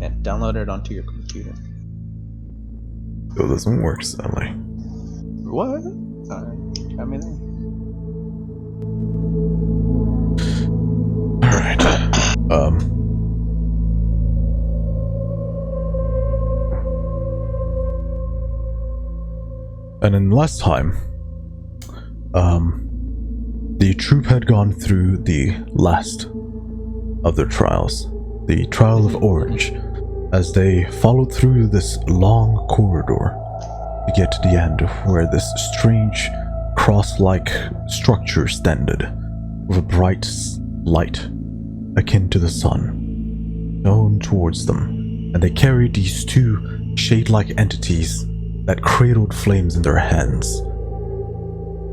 Yeah, download it onto your computer. It doesn't work, sadly. What? Sorry, got me there. Alright. And in last time, the troop had gone through the last of their trials, the Trial of Orange, as they followed through this long corridor to get to the end where this strange cross-like structure standed, with a bright light akin to the sun shone towards them, and they carried these two shade-like entities that cradled flames in their hands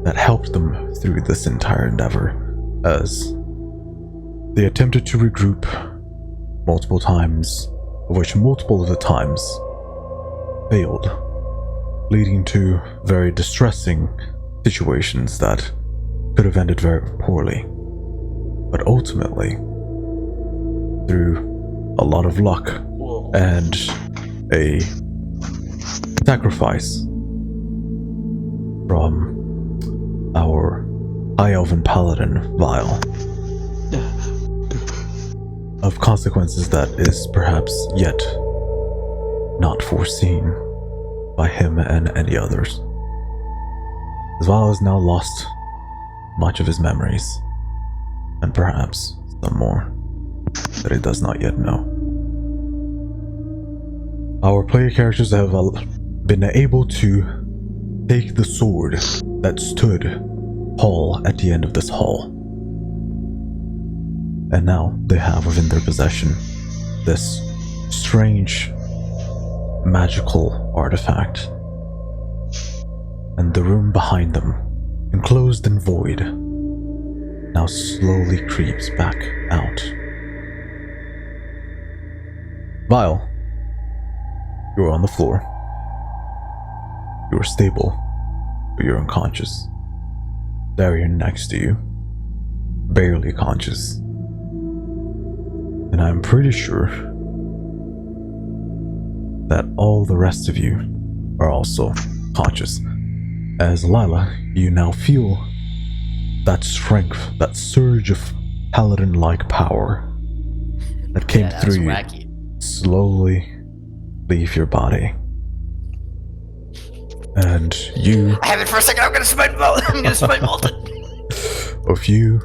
that helped them through this entire endeavor as they attempted to regroup multiple times, of which multiple of the times failed, leading to very distressing situations that could have ended very poorly. But ultimately, through a lot of luck and a sacrifice from our High Elven Paladin, Vile, of consequences that is perhaps yet not foreseen by him and any others, as Vile has now lost much of his memories, and perhaps some more that he does not yet know. Our player characters have been able to take the sword that stood tall at the end of this hall, and now they have within their possession this strange magical artifact, and the room behind them, enclosed and void, now slowly creeps back out. Vile, you are on the floor. You are stable, but you're unconscious. Darian next to you, barely conscious. And I'm pretty sure that all the rest of you are also conscious. As Lila, you now feel that strength, that surge of paladin-like power that came through you slowly leave your body. And you... I have it for a second, I'm gonna smite both! I'm gonna smite both! Of you,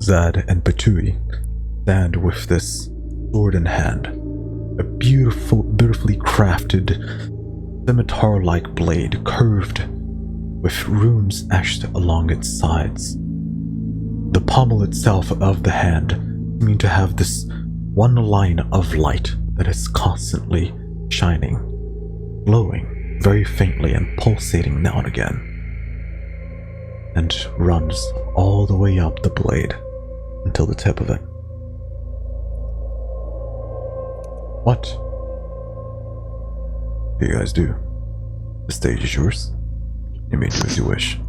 Zad, and Patui stand with this sword in hand. A beautifully crafted scimitar-like blade, curved with runes etched along its sides. The pommel itself of the hand seeming to have this one line of light that is constantly shining, glowing very faintly and pulsating now and again, and runs all the way up the blade until the tip of it. What do you guys do? The stage is yours. You may do as you wish.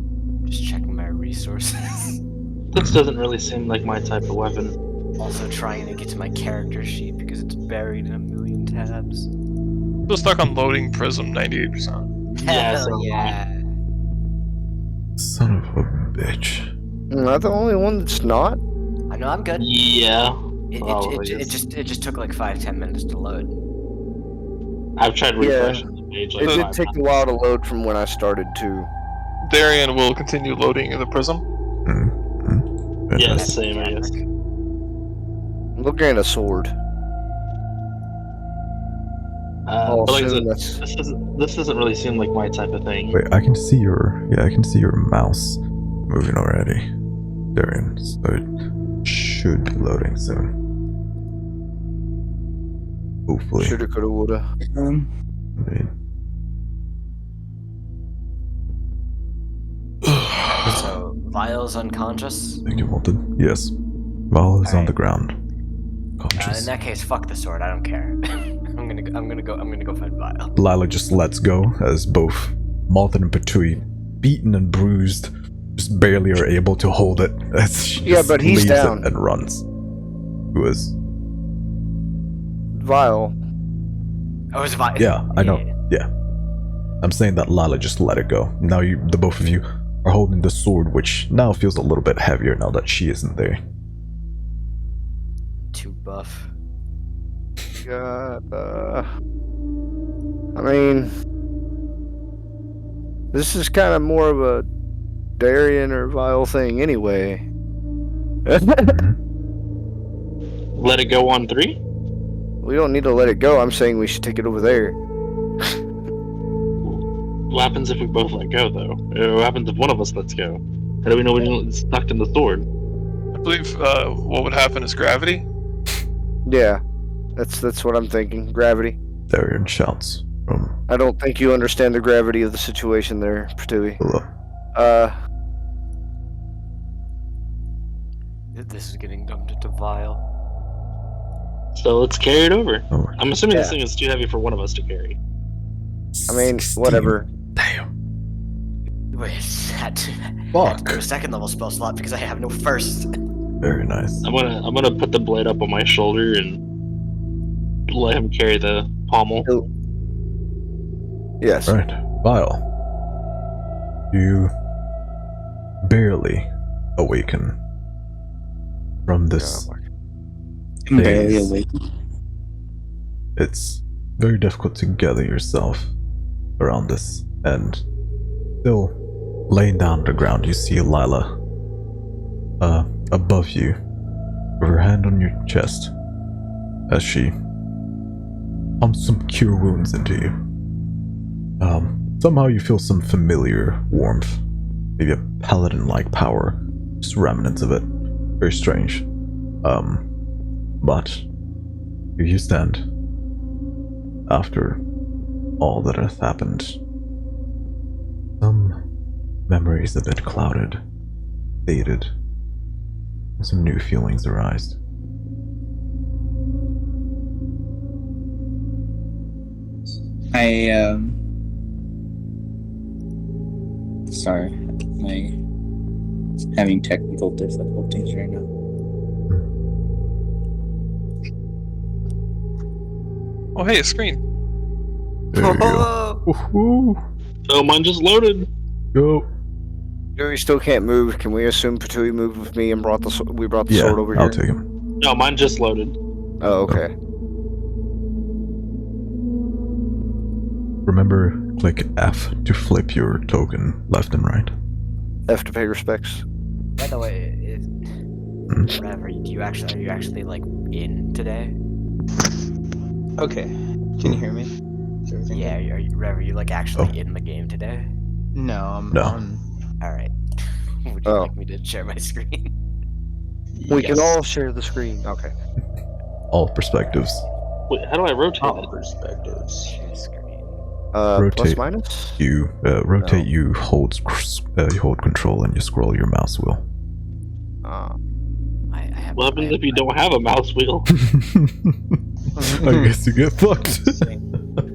Just checking my resources. This doesn't really seem like my type of weapon. Also trying to get to my character sheet because it's buried in a million tabs. Still stuck on loading Prism 98%. Hell yeah. Son of a bitch. Am I the only one that's not? I know, I'm good. Yeah. It just took like 5-10 minutes to load. I've tried refreshing the page like It did 5 take times. a while to load from when I started too. Darian will continue loading in the Prism. Yeah, same, I guess. I'm looking at a sword. But like I soon said, this doesn't really seem like my type of thing. Wait, I can see your mouse moving already, Darian. So it should be loading soon. Hopefully. Shoulda, coulda, woulda. Indeed. So, Vile's unconscious? Think you wanted? Yes. Val is on the ground. In Conscious. that case, fuck the sword. I don't care. I'm gonna go find Vile. Lila just lets go as both Malton and Patui, beaten and bruised, just barely are able to hold it as she Yeah, just but he's leaves down. it and runs. Who is? Vile. Oh, it's Vi. Yeah, I know. Yeah. I'm saying that Lila just let it go. Now the both of you are holding the sword, which now feels a little bit heavier now that she isn't there. Too buff. God, I mean, this is kind of more of a Darien or Vile thing anyway. Let it go on 3? We don't need to let it go. I'm saying we should take it over there. What happens if we both let go, though? What happens if one of us lets go? How do we know we're stuck in the sword? I believe what would happen is gravity. Yeah, that's what I'm thinking. Gravity. Darien shouts from I don't think you understand the gravity of the situation there, Patui. below. This is getting dumped into Vile. So let's carry it over. Oh, I'm assuming this Yeah. thing is too heavy for one of us to carry. I mean, 16. whatever. Damn. Wait, had to Fuck. do a second level spell slot because I have no first. Very nice. I'm gonna put the blade up on my shoulder and let him carry the pommel. Yes. Right. Vile. You barely awaken from this Barely phase. awake. It's very difficult to gather yourself around this, and still laying down on the ground, you see Lila above you, with her hand on your chest, as she pumps some cure wounds into you. Somehow you feel some familiar warmth, maybe a paladin-like power, just remnants of it. Very strange. But here you stand after all that has happened. Some memories a bit clouded, faded, and some new feelings arise. Sorry, my having technical difficulties right now. Oh, hey, a screen. There you go. Woohoo! Oh, mine just loaded. Go. We still can't move. Can we assume Patui moved with me and brought the Yeah, sword over I'll here? take him. No, mine just loaded. Oh, okay. Remember, click F to flip your token left and right. F to pay respects. By the way, Rev, are you actually like in today? Okay. Can you hear me? Is everything Yeah, Rev, are you like actually in the game today? good? No, I'm No. on. Alright. Would you Oh. like me to share my screen? We can Yes. all share the screen. Okay. All perspectives. Wait, how do I rotate All it? perspectives. Share screen. Plus Rotate. minus? You rotate. No. You hold control and you scroll your mouse wheel. I have. What happens if you don't have a mouse wheel? I guess you get fucked.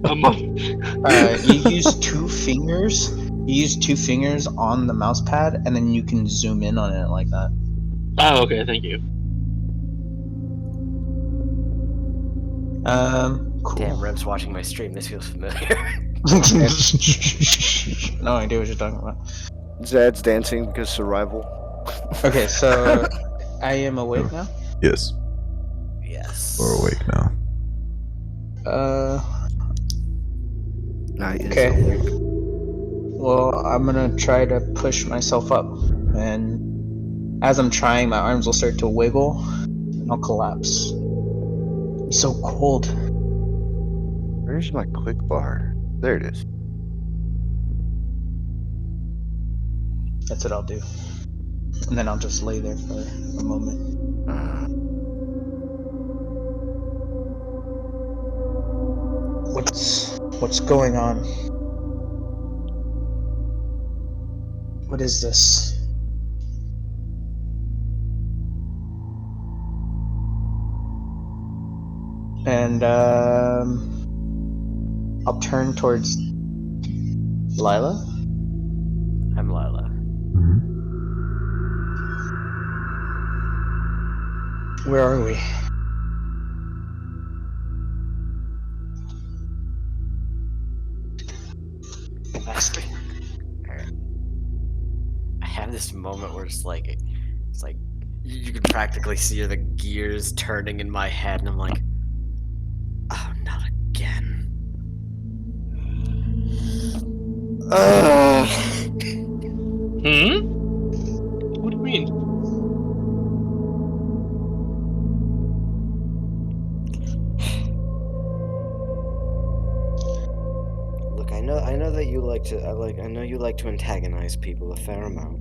I'm on. You use two fingers. You use two fingers on the mouse pad, and then you can zoom in on it like that. Oh, okay, thank you. Cool. Damn, Rev's watching my stream. This feels familiar. No idea what you're talking about. Zad's dancing because survival. Okay, so I am awake now. Yes, yes. we're awake now. Night is Okay. awake. Well, I'm gonna try to push myself up, and as I'm trying, my arms will start to wiggle, and I'll collapse. I'm so cold. Where's my quick bar? There it is. That's what I'll do. And then I'll just lay there for a moment. What's going on? What is this? And I'll turn towards Lila. I'm Lila. Mhm. Where are we? bastard. Alright. I have this moment where it's like you can practically see the gears turning in my head, and I'm like, oh, not again. What do you mean? Look, I know that you like to I know you like to antagonize people a fair amount.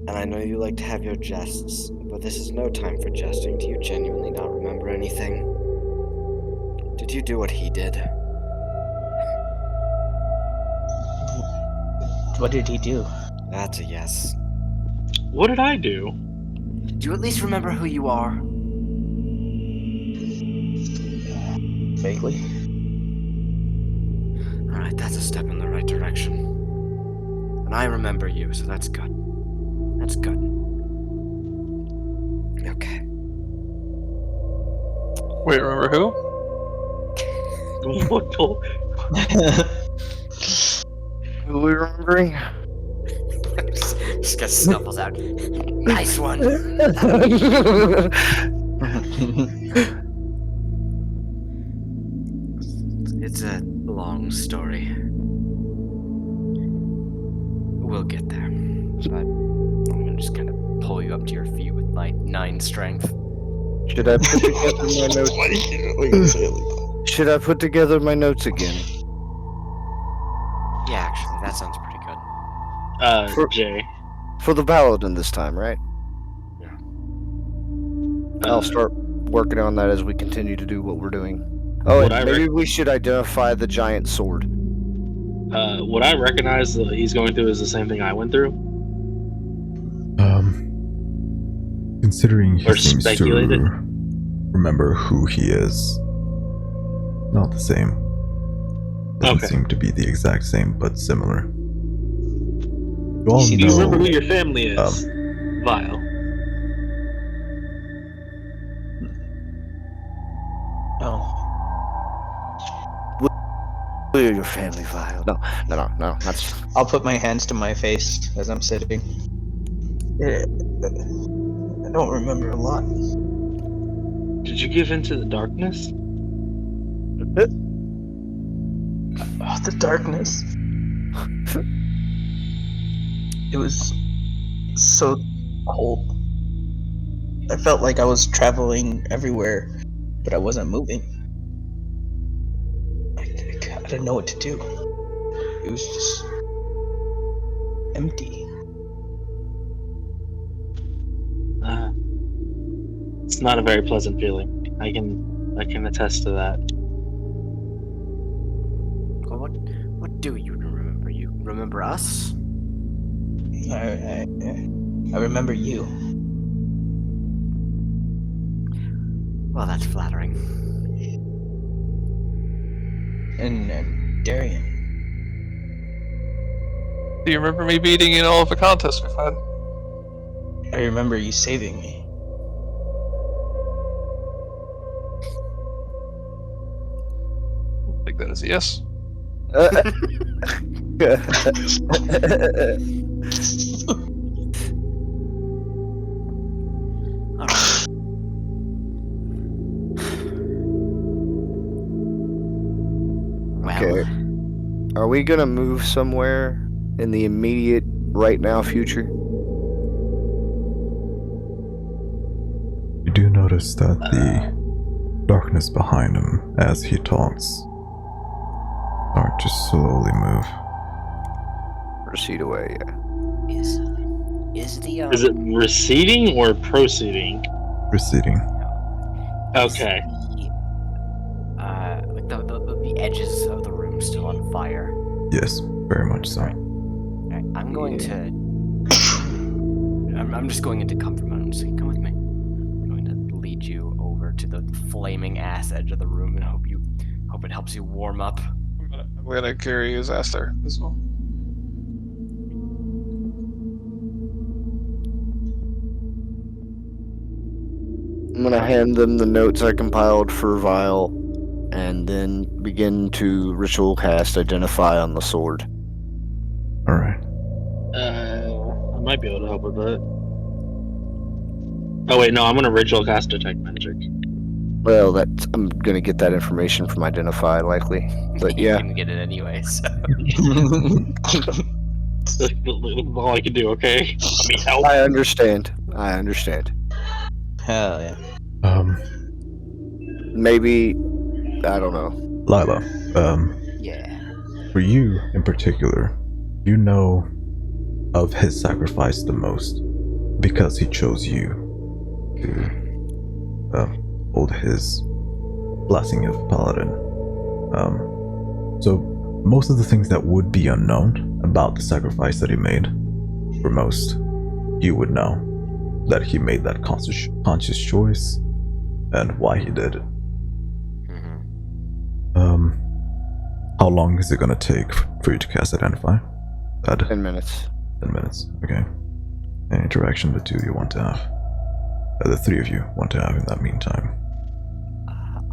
And I know you like to have your jests, but this is no time for jesting. Do you genuinely not remember anything? Did you do what he did? What did he do? That's a yes. What did I do? Do you at least remember who you are? Vaguely. Alright, that's a step in the right direction. And I remember you, so that's good. That's good. Okay. Wait, remember who? What the- Who are we remembering? Just got snuffles out. Nice one. It's a long story. We'll get there. But I'm gonna just kind of pull you up to your feet with my 9 strength. Should I put together my notes? Should I put together my notes again? Yeah, actually, that sounds pretty good. Jay. For the paladin this time, right? Yeah. I'll start working on that as we continue to do what we're doing. Oh, What and I maybe we should identify the giant sword. What I recognize that he's going through is the same thing I went through. Considering he Or seems speculated. to remember who he is, not the same. Doesn't Okay. seem to be the exact same, but similar. You all See, Do you know. remember who your family is? Vile. No. Clear your family file. No. That's I'll put my hands to my face as I'm sitting. I don't remember a lot. Did you give into the darkness? Oh, the darkness. It was so cold. I felt like I was traveling everywhere, but I wasn't moving. I didn't know what to do. It was just empty. It's not a very pleasant feeling. I can attest to that. Well, what do you remember? You remember us? I remember you. Well, that's flattering. And Darian. Do you remember me beating you in all of the contests we've had? I remember you saving me. Take that as a yes. Alright. Well, Okay. Are we gonna move somewhere in the immediate right now future? You do notice that the darkness behind him, as he talks, start to slowly move. Proceed away, yeah. is the Is it receding or proceeding? Receding. Okay. like the edges of the room still on fire? Yes, very much so. Alright, I'm going to. I'm just going into comfort mode. I'm just like, come with me. I'm going to lead you over to the flaming ass edge of the room and hope it helps you warm up. I'm gonna carry his ass there as well. I'm gonna hand them the notes I compiled for Vile and then begin to ritual cast Identify on the sword. Alright. I might be able to help with that. Oh wait, no, I'm gonna ritual cast Detect Magic. Well, I'm gonna get that information from Identify, likely. But You yeah, can get it anyway, so. That's all I can do, okay? I mean, help. I understand. Hell yeah. Maybe, I don't know. Lila, Yeah. for you in particular, you know of his sacrifice the most because he chose you to hold his blessing of Paladin. So most of the things that would be unknown about the sacrifice that he made, for most, you would know that he made that conscious choice and why he did it. How long is it gonna take for you to cast Identify? 10 minutes. 10 minutes, okay. Any interaction the two of you want to have? The three of you want to have in that meantime.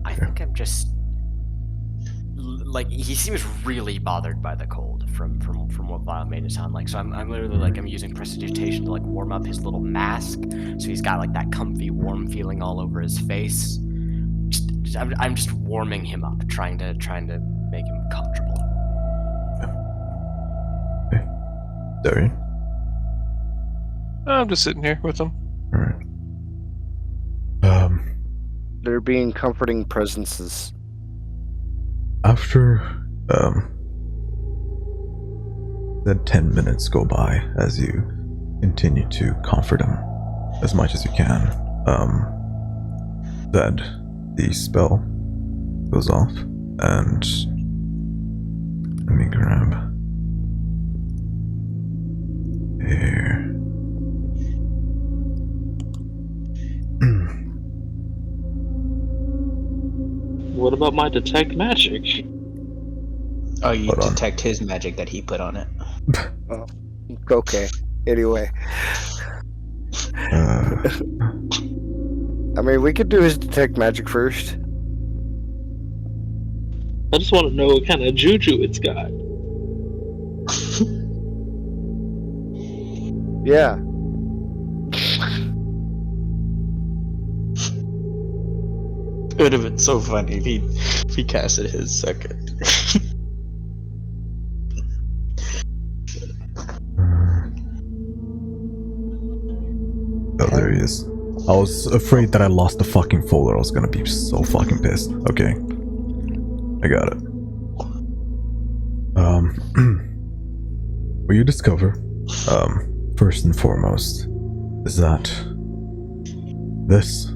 I think I'm just like he seems really bothered by the cold from what Violet made it sound like. So I'm literally like I'm using prestidigitation to like warm up his little mask, so he's got like that comfy warm feeling all over his face. I'm just warming him up, trying to make him comfortable. Okay. Darian? I'm just sitting here with him. Alright. They're being comforting presences. After that 10 minutes go by as you continue to comfort him as much as you can, then the spell goes off, and let me grab here. What about my Detect Magic? Oh, you Hold on. detect his magic that he put on it. Okay. Anyway, I mean, we could do his detect magic first. I just want to know what kind of juju it's got. Yeah. It would have been so funny if he casted his second. Oh, there he is. I was afraid that I lost the fucking folder. I was gonna be so fucking pissed. Okay. I got it. What you discover, first and foremost, is that this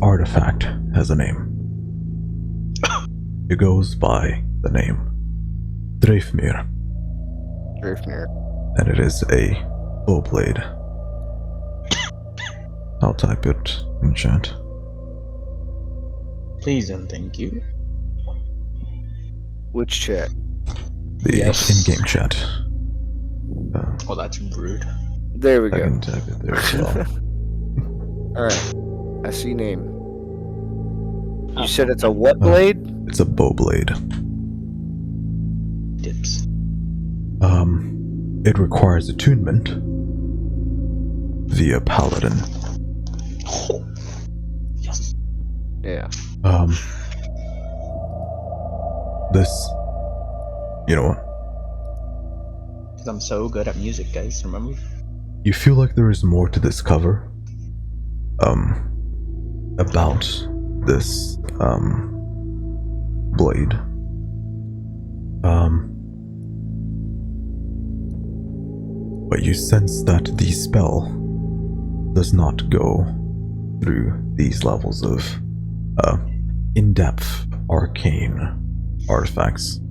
artifact has a name. It goes by the name Dreifmir, and it is a bow blade. I'll type it in chat. Please and thank you. Which chat? The Yes. in-game chat. Oh, that's rude. There we I go. can type it there as well. Alright. I see name. You said it's a what blade? It's a bow blade. Dips. It requires attunement via Paladin. Yes. Yeah. This, you know what? 'Cause I'm so good at music, guys. Remember? You feel like there is more to discover, about this, blade. But you sense that the spell does not go through these levels of, in-depth arcane artifacts.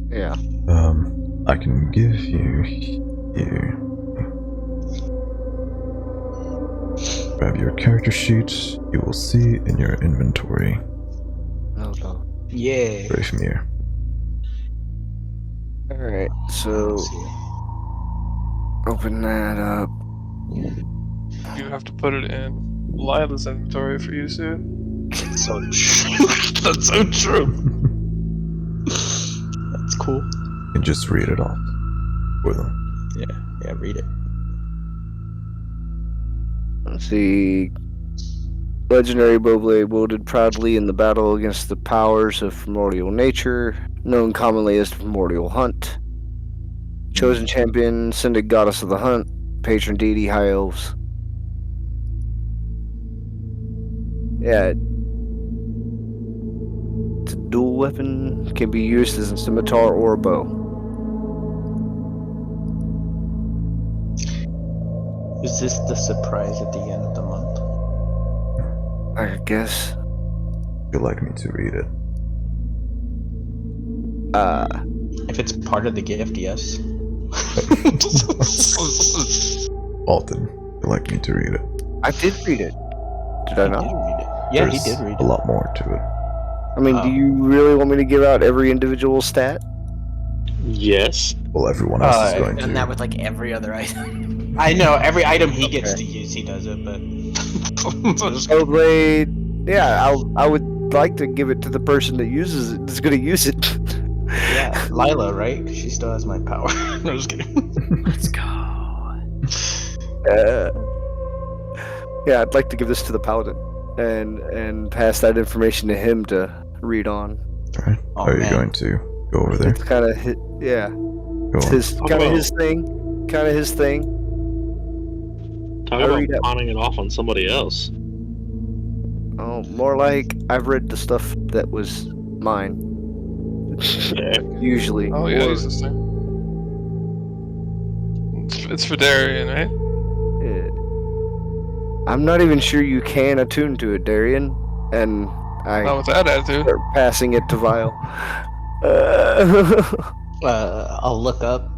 Yeah. I can give you here. Grab your character sheet. You will see in your inventory. Oh, no. Yeah. Right from here. Alright, so open that up. You have to put it in Lila's inventory for you, dude. That's so true. That's so true. That's cool. You can just read it off for them. Yeah, read it. Let's see. Legendary Bowblade wielded proudly in the battle against the powers of primordial nature, known commonly as the primordial hunt. Chosen champion, ascended goddess of the hunt, patron deity, high elves. Yeah. It's a dual weapon, can be used as a scimitar or a bow. Is this the surprise at the end of the month? I guess. Would you like me to read it? If it's part of the gift, yes. Alton, would you like me to read it? I did read it. Did I He not? did read it. Yeah, There's he did read a it. lot more to it. I mean, do you really want me to give out every individual stat? Yes. Well, everyone else is going Done that to. with like every other item. I know every item he gets Okay. to use, he does it, but Bowblade. Yeah, I would like to give it to the person that uses it. That's gonna use it. yeah, Lila, right? 'Cause she still has my power. No, just kidding. Let's go. Yeah, I'd like to give this to the paladin and pass that information to him to read on. Alright. Oh, Are you man. going to go over there? It's kind of yeah, Go it's on. his kind of well. his thing. Kind of his thing. Talk I about read it. pawning it off on somebody else. Oh, more like I've read the stuff that was mine. Yeah. Usually. Oh yeah, Or, use this thing. It's for Darian, right? I'm not even sure you can attune to it, Darian. And I Not with that attitude. start passing it to Vile. I'll look up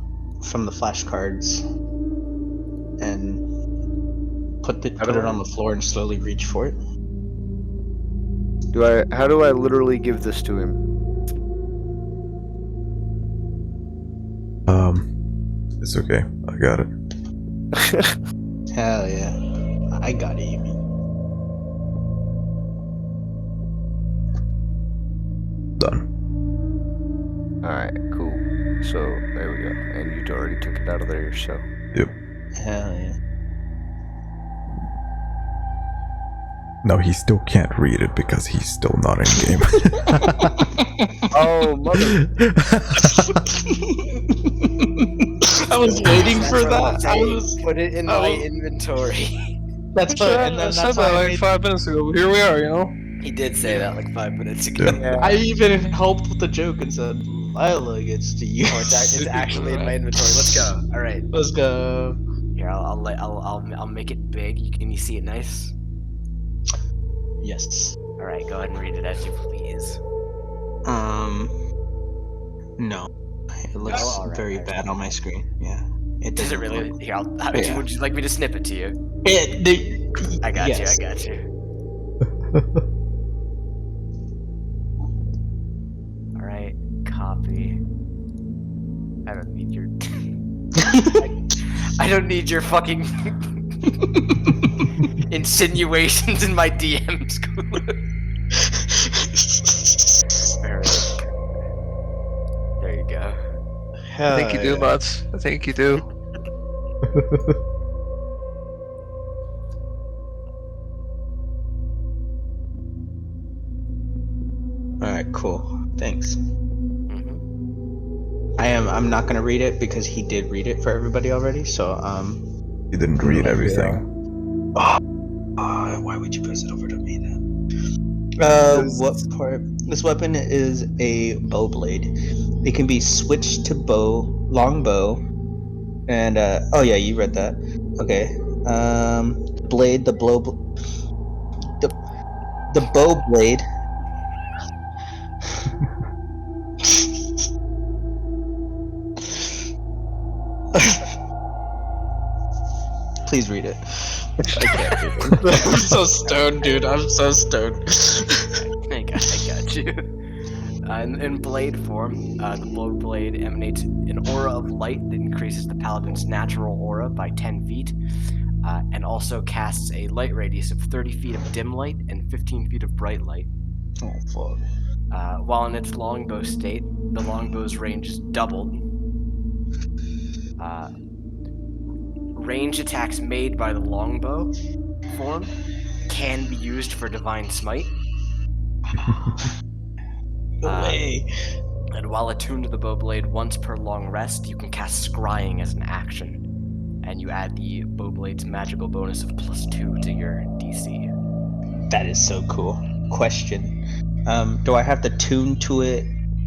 from the flashcards and put it on the floor and slowly reach for it. How do I literally give this to him? It's okay. I got it. Hell yeah, I got it. You mean? Done. Alright, cool. So, there we go. And you already took it out of there, so. Hell yeah. No, he still can't read it because he's still not in game. Oh, mother. I was waiting for That's that. what I'm I saying. was. Put it in I my was- inventory. That's what. And I then said that's that why I like made 5 minutes ago, but here we are, you know? He did say that like 5 minutes ago. Yeah. I even helped with the joke and said Lila gets to use. Oh, it's actually in my inventory. Let's go. All right. Let's go. Here, I'll make it big. Can you see it nice? Yes. All right, go ahead and read it as you please. No. It looks Oh, alright, very alright. bad on my screen. Yeah. It Does it doesn't really? look- Here, Yeah. would you like me to snip it to you? I got Yes. you. I got you. All right, copy. I don't need your. I don't need your fucking insinuations in my DMs. Alright. There you go. I think you do, Mutz. I think you do. Alright, cool. Thanks. Mhm. I'm not gonna read it because he did read it for everybody already, so He didn't read everything. why would you pass it over to me then? What part? This weapon is a bow blade. It can be switched to long bow, and oh yeah, you read that. Okay. Blade, the bow blade. Please read it. I can't read it. I'm so stoned, dude. I'm so stoned. I got you. In blade form, the blow blade emanates an aura of light that increases the paladin's natural aura by 10 feet. and also casts a light radius of 30 feet of dim light and 15 feet of bright light. Oh fuck. While in its longbow state, the longbow's range is doubled. Range attacks made by the longbow form can be used for Divine Smite. No way. And while attuned to the bowblade once per long rest, you can cast Scrying as an action. And you add the bowblade's magical bonus of +2 to your DC. That is so cool. Question. Do I have to tune to it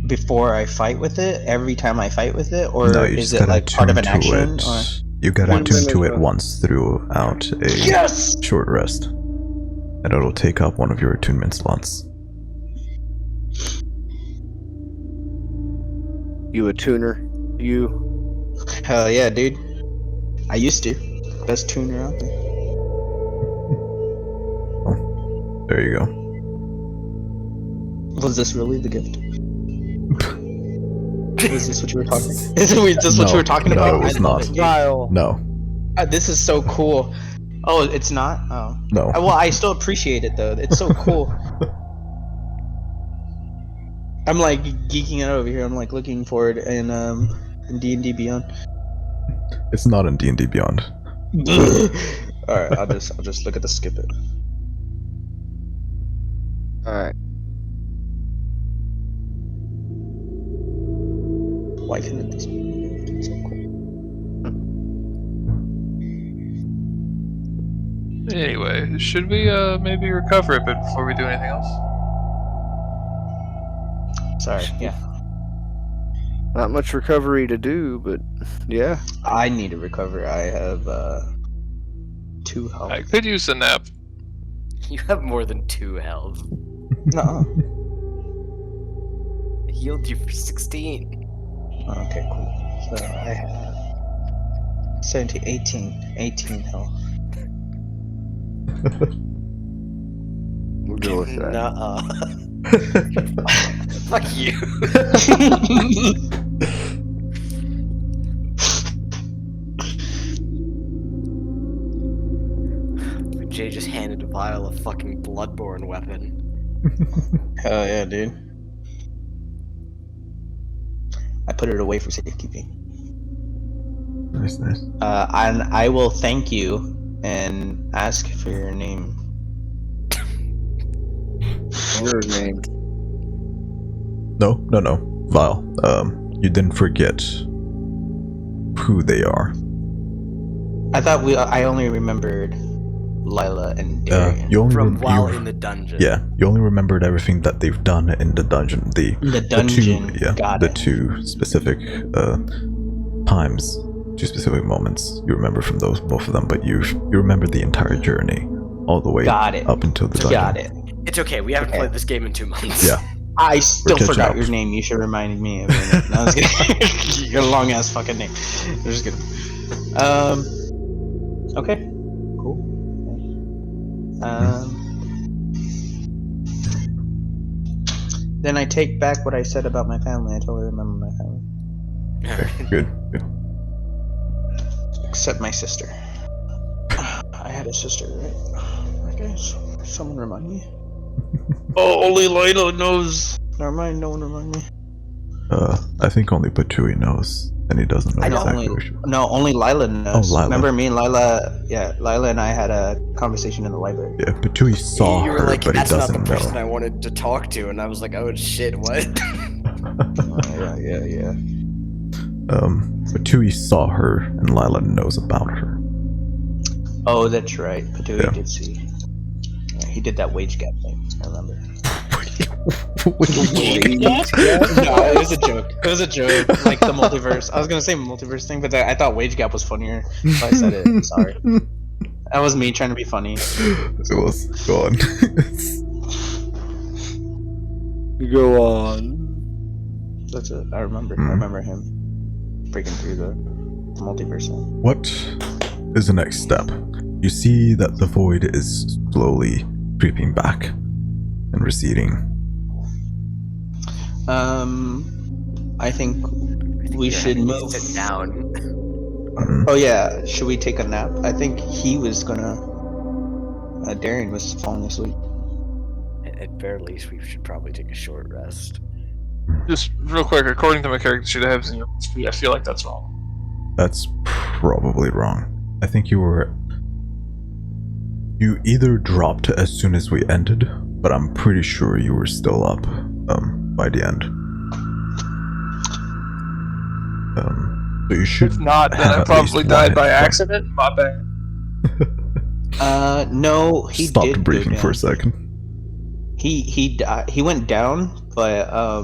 before I fight with it? Every time I fight with it? Or No, you is just it gotta like part of an tune to action? it. Or... You gotta One tune to minute, it once throughout a Yes! short rest. And it'll take up one of your attunement slots. You a tuner? You? Hell yeah, dude. I used to. Best tuner out there. There you go. Was this really the gift? Is this what you were talking? Is this what you were talking no, about? it was I love not. it, dude. Style. No. This is so cool. Oh, it's not? Oh. No. Well, I still appreciate it though. It's so cool. I'm like geeking out over here. I'm like looking forward in D&D Beyond. It's not in D&D Beyond. All right, I'll just look at the skip it. Alright. Why couldn't this be so cool? Anyway, should we maybe recover a bit before we do anything else? Sorry. Yeah. Not much recovery to do, but yeah. I need to recover. I have 2 health. I could use a nap. You have more than 2 health. No. It healed you for 16. Okay, cool. So I have 17, 18 health. We'll go with that. Nuh-uh. Fuck you. Jay just handed a vial of fucking Bloodborne weapon. Hell yeah, dude. I put it away for safekeeping. Nice, nice. And I will thank you and ask for your name. Your name. No. Vile. You didn't forget who they are. I thought I only remembered Lila and Darian. You only From while in the dungeon. Yeah, you only remembered everything that they've done in the dungeon. The dungeon. The two specific times, 2 specific moments you remember from both of them, but you remember the entire journey all the way Got it. up until the dungeon. Got it. It's okay, we haven't played this game in 2 months. Yeah. I still catching forgot up. your name. You should remind me of your name. No, I was kidding. Your long ass fucking name. I'm just kidding. Okay. Cool. Then I take back what I said about my family. I totally remember my family. Good. Except my sister. I had a sister, right? Okay, someone remind me. Oh, only Lila knows. Never mind, no one remind me. I think only Patui knows, and he doesn't know I know exactly only, what you... no, only Lila knows. Oh, Lila. Remember me and Lila? Yeah, Lila and I had a conversation in the library. Yeah, Patui saw You were her, like, but he that's not the doesn't person know. I wanted to talk to, and I was like, oh shit, what? Yeah. Patui saw her, and Lila knows about her. Oh, that's right. Patui Yeah. did see. Yeah, he did that wage gap thing. I remember. No, it was a joke. It was a joke. Like the multiverse. I was gonna say multiverse thing, but I thought wage gap was funnier, so I said it. I'm sorry. That was me trying to be funny. It was. Go on. Go on. That's it. I remember. I remember him breaking through the multiverse thing. What is the next step? You see that the void is slowly creeping back and receding. I think we should move. Sit down. Oh yeah, should we take a nap? I think he was gonna. Darian was falling asleep. At very least, we should probably take a short rest. Just real quick, according to my character sheet I have in your HP, I feel like that's wrong. That's probably wrong. I think you either dropped as soon as we ended, but I'm pretty sure you were still up by the end. So you should If not, then have I at least probably one died hit by point. accident. My bad. No, he Stopped did breathing go for a down. second. He went down, but I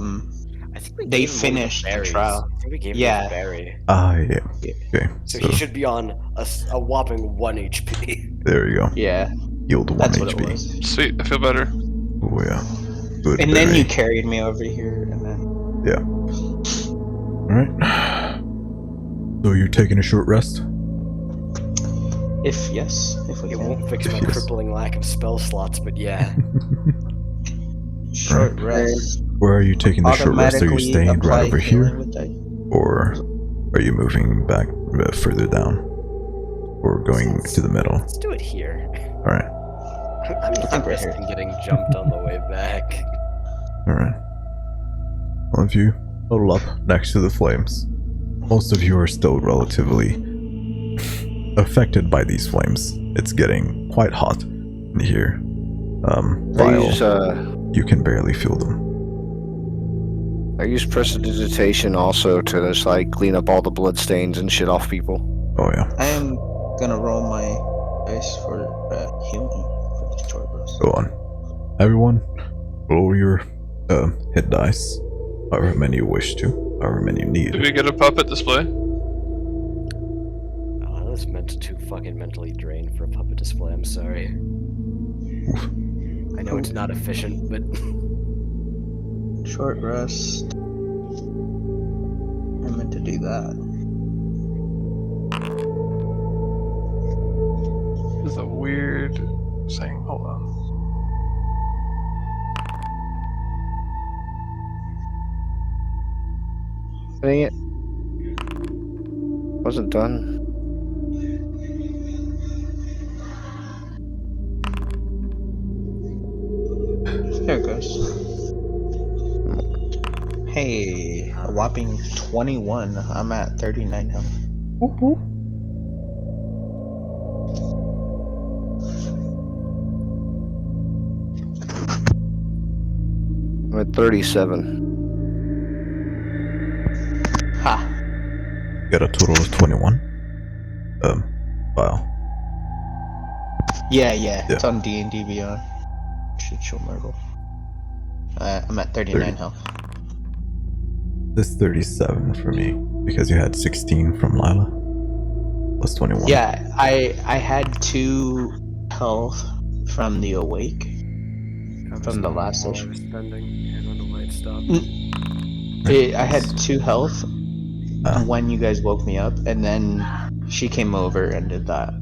think we They gave him one of finished the berries. trial. I think we gave him Yeah. his berry. Yeah. Okay, So so he should be on a whopping 1 HP. there you go. yeah, Healed 1 that's HP. what it was. Sweet, I feel better. Oh yeah. Good And then berry. you carried me over here, and then Yeah. Alright. So you're taking a short rest? if we It can. won't fix my Yes. crippling lack of spell slots, but yeah. Short Right. rest. Where are you taking the short rest? Are you Automatically staying apply right over healing here? with that. Or are you moving back further down? Or going to the middle? Let's do it here. Alright. I'm think not we're here. risking getting jumped on the way back. Alright. Well, if you huddle up next to the flames, most of you are still relatively affected by these flames. It's getting quite hot in here. I While use, you can barely feel them. I use prestidigitation also to just like clean up all the blood stains and shit off people. Oh yeah. I am gonna roll my dice for healing for the short rest. Go on. Everyone, roll your hit dice. However many you wish to. However many you need. Did we get a puppet display? Oh, I was too fucking mentally drained for a puppet display. I'm sorry. I know it's not efficient, but Short rest. I meant to do that. This is a weird thing. Hold on. Dang it. Wasn't done. There it goes. Hey, a whopping 21. I'm at 39 health. I'm at 37. Ha! Got a total of 21. Wow. Yeah, Yeah. it's on DnD Beyond. Should show Myrtle. I'm at 39 30. health. This 37 for me because you had 16 from Lila plus 21. Yeah, I had 2 health from the awake. From the last I session. was spending. I don't know why it stopped. I had 2 health when you guys woke me up, and then she came over and did that.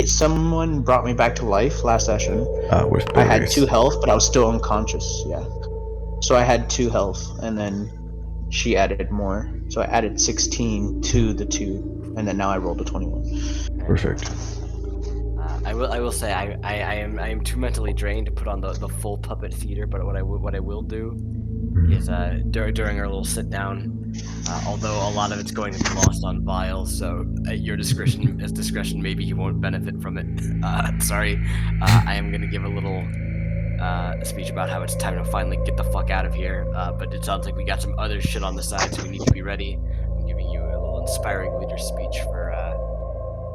Someone brought me back to life last session. With I had berries. 2 health, but I was still unconscious. Yeah, so I had 2 health, and then she added more. So I added 16 to the 2, and then now I rolled a 21. Perfect. I will say I am too mentally drained to put on the full puppet theater, but what I will do is during our little sit down, although a lot of it's going to be lost on Vile, so at your discretion maybe he won't benefit from it. Sorry, I am gonna give a little speech about how it's time to finally get the fuck out of here. But it sounds like we got some other shit on the side, so we need to be ready. I'm giving you a little inspiring leader speech for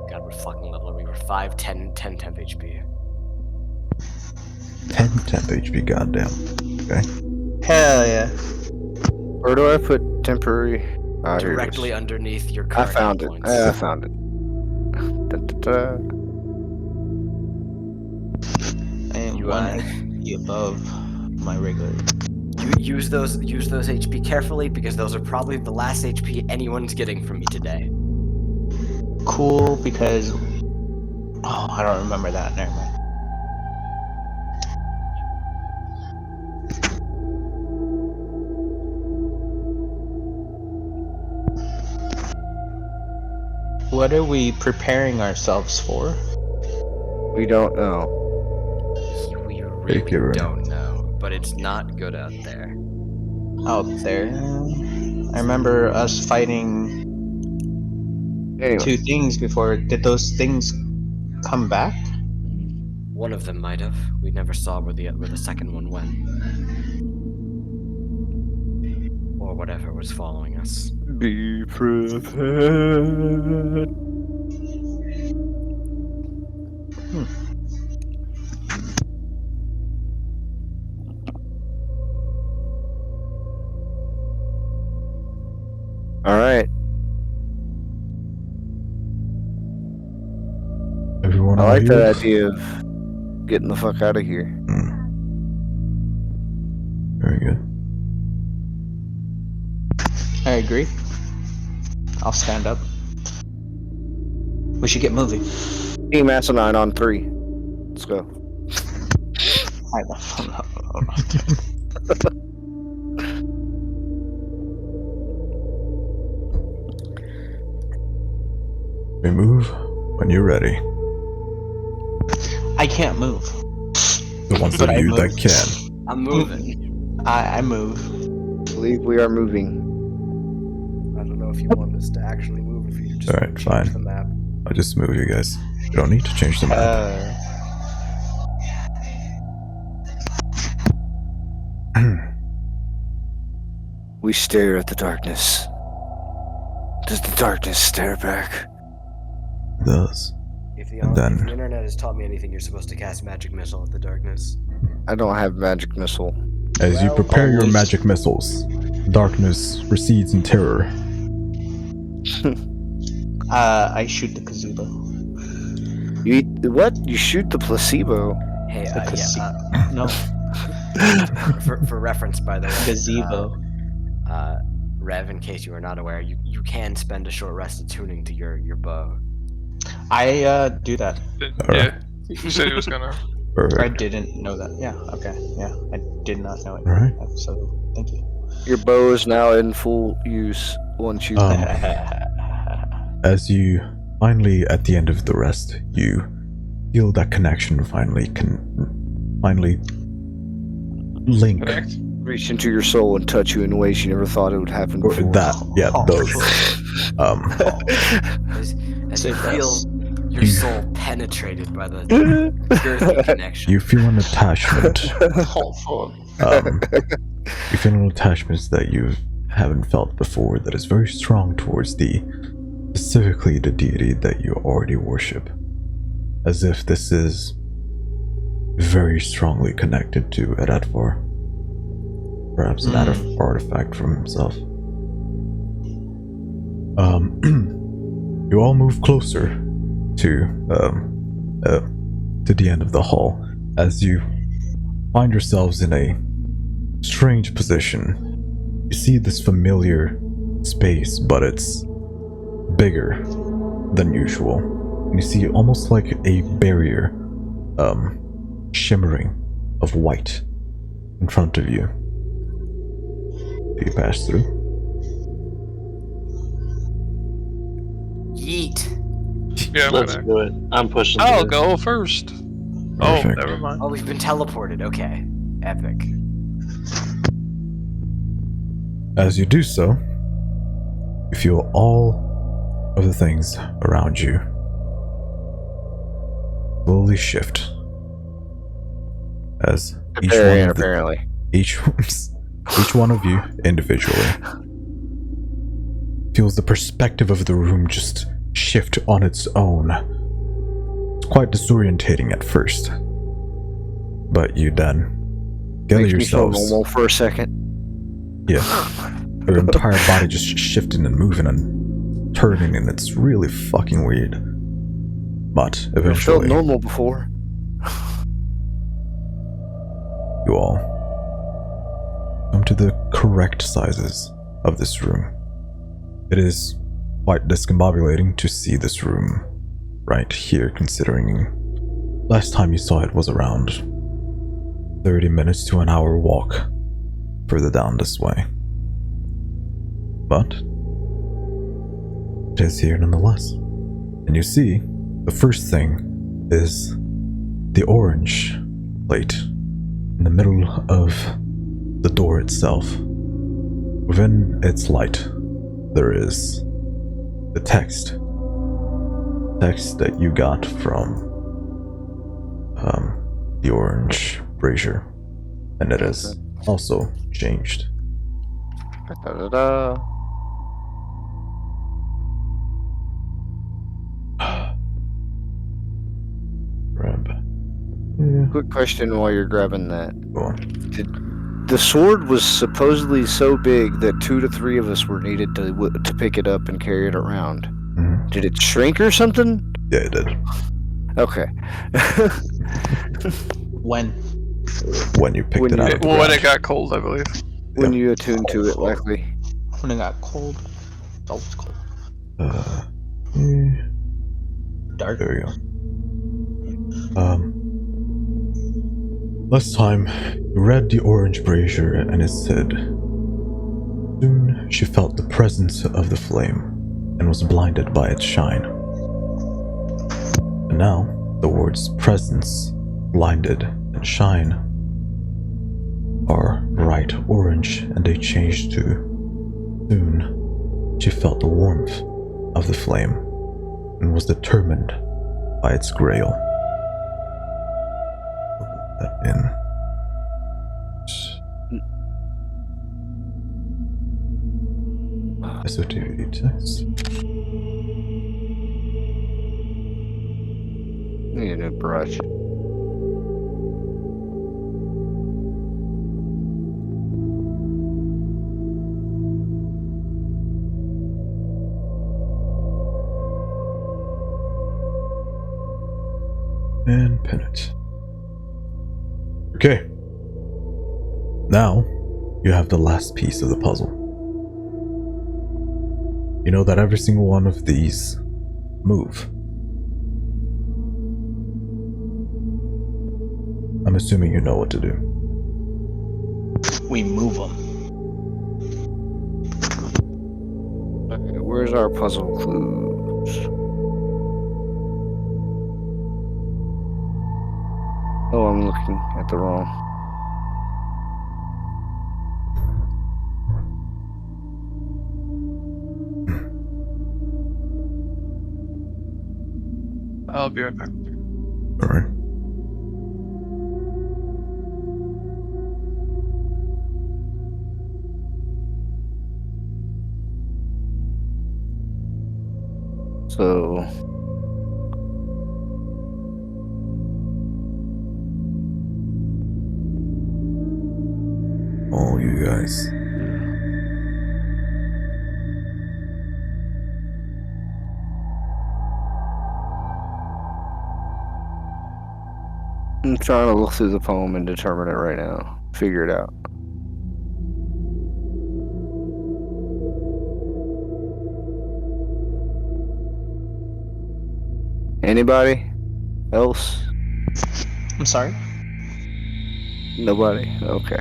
God, what fucking level are we? We're 5, 10, 10th HP. 10th HP, goddamn. Okay. Hell yeah! Where do I put temporary? Ah, here it is. Directly underneath your I current found hit it. points. I found it. Da, da, da. I am You, 1 HP above my regular. You use those HP carefully because those are probably the last HP anyone's getting from me today. Cool, because I don't remember that. Never mind. what are we preparing ourselves for? We don't know. We Take really your- don't know, but it's not good out there. Out there. I remember us fighting Anyway, 2 things before. Did those things come back? One of them might have. We never saw where the second one went. Or whatever was following us. be prepared. All right. Everyone I all like here? that idea of getting the fuck out of here. Very good. I agree. I'll stand up. We should get moving. Team Asinine on 3. Let's go. I don't know. We move when you're ready. I can't move. The ones But of I you that move. can. I'm moving. I move. I believe we are moving. I don't know if you want us to actually move, if you just Alright, change fine. the map. I'll just move you guys. You don't need to change the map. We stare at the darkness. Does the darkness stare back? It does. If And then- if the internet has taught me anything, you're supposed to cast magic missile at the darkness. I don't have magic missile. As you Well, prepare your always- magic missiles, darkness recedes in terror. I shoot the Kazuba. You eat what? You shoot the placebo. Hey, The yeah, No, for reference, by the way. gazebo. Rev, in case you are not aware, you can spend a short rest attuning to your bow. I do that. Yeah, he said he was gonna. I Perfect. didn't know that. Yeah. Okay. Yeah. I did not know it. Alright. So thank you. Your bow is now in full use once you. As you finally, at the end of the rest, you feel that connection finally link. Connect. Reach into your soul and touch you in ways you never thought it would happen Or before. that, yeah, those. As Say you feel this. your soul penetrated by the girthy connection. You feel an attachment. Hopeful. You feel an attachment that you haven't felt before that is very strong towards specifically the deity that you already worship. As if this is very strongly connected to Eradvar. Perhaps an artifact from himself. You all move closer to the end of the hall as you find yourselves in a strange position. You see this familiar space, but it's bigger than usual. And you see almost like a barrier shimmering of white in front of you. Do you pass through? Yeet. Yeah, I'm Let's gonna. do it. I'm pushing. I'll through. go first. Oh, Perfect. never mind. Oh, we've been teleported. Okay. Epic. As you do so, you feel all of the things around you slowly shift. As each Apparently. each one of you individually feels the perspective of the room just shift on its own. It's quite disorientating at first, but you then gather Makes me feel yourselves. normal for a second. Yeah, your entire body just shifting and moving and turning, and it's really fucking weird. But I felt eventually, normal before. you all come to the correct sizes of this room. It is quite discombobulating to see this room right here, considering last time you saw it was around 30 minutes to an hour walk further down this way. But it is here nonetheless. And you see, the first thing is the orange plate in the middle of the door itself. Within its light, there is the text that you got from the orange brazier, and it has also changed. Da-da-da-da. Grab. Yeah, Quick question while you're grabbing that. go on. The sword was supposedly so big that 2 to 3 of us were needed to pick it up and carry it around. Mhm. Did it shrink or something? Yeah, it did. Okay. When? When you picked When it you- out of the Well, when ground. it got cold, I believe. When you attune to it, likely. When it got cold. It's always cold. Yeah, Dark. there we go. Last time, you read the orange brazier and it said, soon she felt the presence of the flame and was blinded by its shine. And now, the words presence, blinded, and shine are bright orange, and they change to soon she felt the warmth of the flame and was determined by its grail. Put that in. SotVD text. Need a new brush. And pin it. Okay. Now, you have the last piece of the puzzle. You know that every single one of these move. I'm assuming you know what to do. We move them. Okay, where's our puzzle clues? Oh, I'm looking at the wrong. I'll be right back. Alright. So, All you guys. I'm trying to look through the poem and determine it right now. Figure it out. Anybody else? I'm sorry? Nobody? Okay.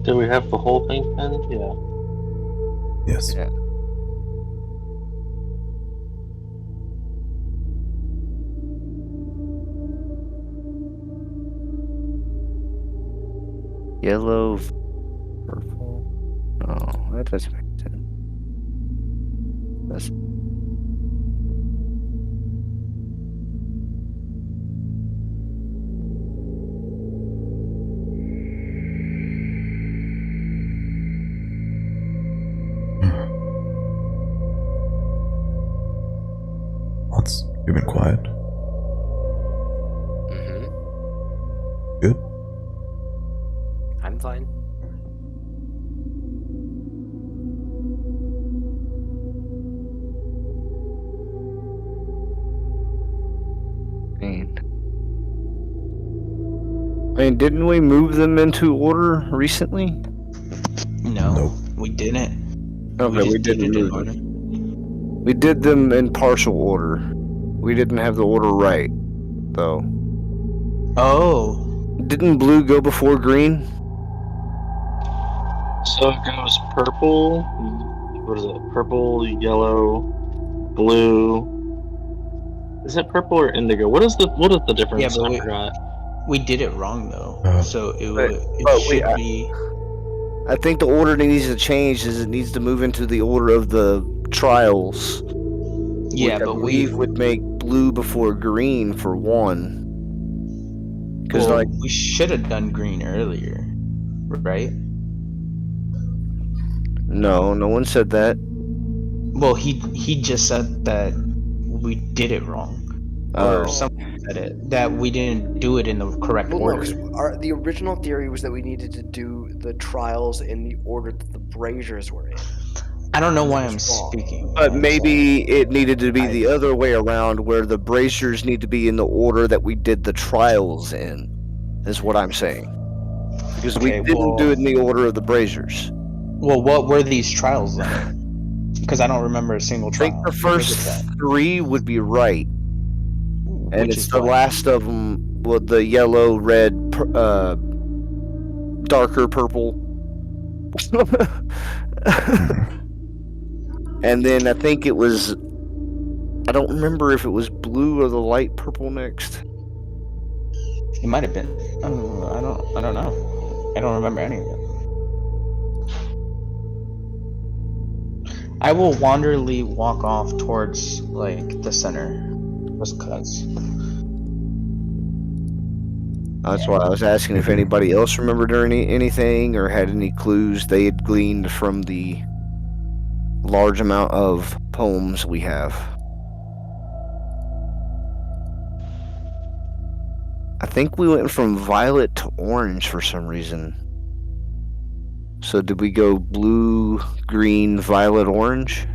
Do we have the whole thing pinned? Yeah. Yes. Yeah. Yellow, purple. Oh, that doesn't make sense. That's What's you've been quiet? Mm-hmm. Good? I'm fine. mean. Didn't we move them into order recently? No, Nope. we didn't. Okay, we just did didn't it in move order. them. We did them in partial order. We didn't have the order right, though. Oh, Didn't blue go before green? So it goes purple. What is it? Purple, yellow, blue. Is it purple or indigo? What is the difference? Yeah, but I forgot. we did it wrong though. So but it should be. I think the order that needs to change is it needs to move into the order of the trials. Yeah, which I but believe would make blue before green for one. Because well, we should have done green earlier, right? No one said that. Well, he just said that we did it wrong, or someone said it that we didn't do it in the correct Well, no, order. because the original theory was that we needed to do the trials in the order that the braziers were in. I don't know why That I'm was wrong. speaking. But I'm maybe it needed to be I- the other way around, where the braziers need to be in the order that we did the trials in, is what I'm saying. Because we Okay, didn't do well- it in the order of the braziers. Well, what were these trials then? Because I don't remember a single I trial. think the What was first it then? 3 would be right, and Which it's is the what? last of them, well, the yellow, red, darker purple. And then I think it was, I don't remember if it was blue or the light purple next. It might have been. I don't know. I don't remember any of it. I will wanderly walk off towards like the center, just cause. That's why I was asking if anybody else remembered anything or had any clues they had gleaned from the large amount of poems we have. I think we went from violet to orange for some reason. So did we go blue, green, violet, orange?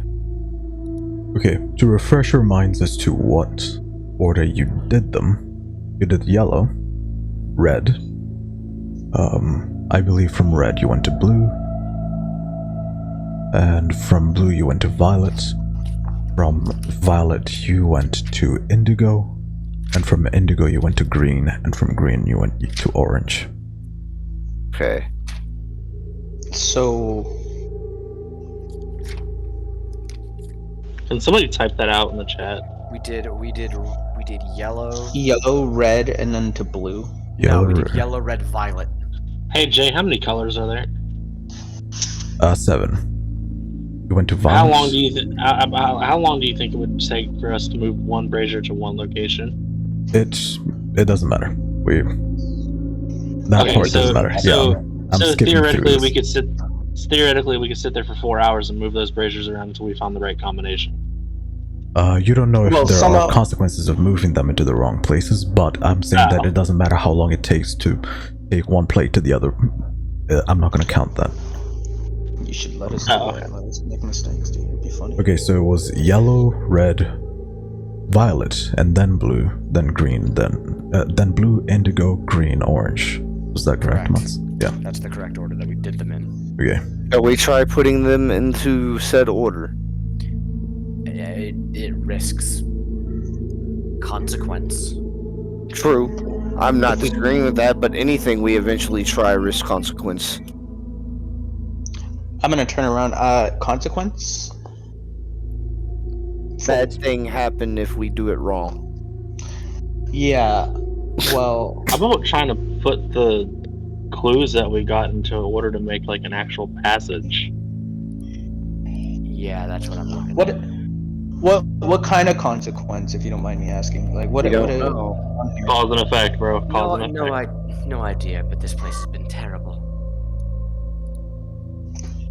Okay, to refresh your minds as to what order you did them, you did yellow, red. I believe from red you went to blue, and from blue you went to violet. From violet you went to indigo, and from indigo you went to green, and from green you went to orange. Okay. So Can somebody type that out in the chat? We did yellow. yellow, red, and then to blue. Yellow, no, we did red. yellow, red, violet. Hey Jay, how many colors are there? 7. You went to violet. How long do you how long do you think it would take for us to move one brazier to one location? It doesn't matter. That Okay, part so- doesn't matter. so- I'm So skipping theoretically, through we this. could sit there for 4 hours and move those braziers around until we found the right combination. You don't know if Well, there somehow- are consequences of moving them into the wrong places, but I'm saying that it doesn't matter how long it takes to take one plate to the other. I'm not going to count that. You should let us Oh, let us make mistakes, dude. It'd be funny. Okay, so it was yellow, red, violet, and then blue, then green, then blue, indigo, green, orange. Was that correct, Correct. Mats? Yeah. That's the correct order that we did them in. Okay. Shall we try putting them into said order? It risks consequence. True. I'm not disagreeing with that, but anything we eventually try risks consequence. I'm gonna turn around. Consequence. Bad thing happen if we do it wrong. Yeah. Well, How about trying to put the clues that we got into order to make like an actual passage? Yeah, that's what I'm looking at. what kind of consequence, if you don't mind me asking? Like what? We don't what know. Cause and effect, bro. Cause and effect. No idea, but this place has been terrible.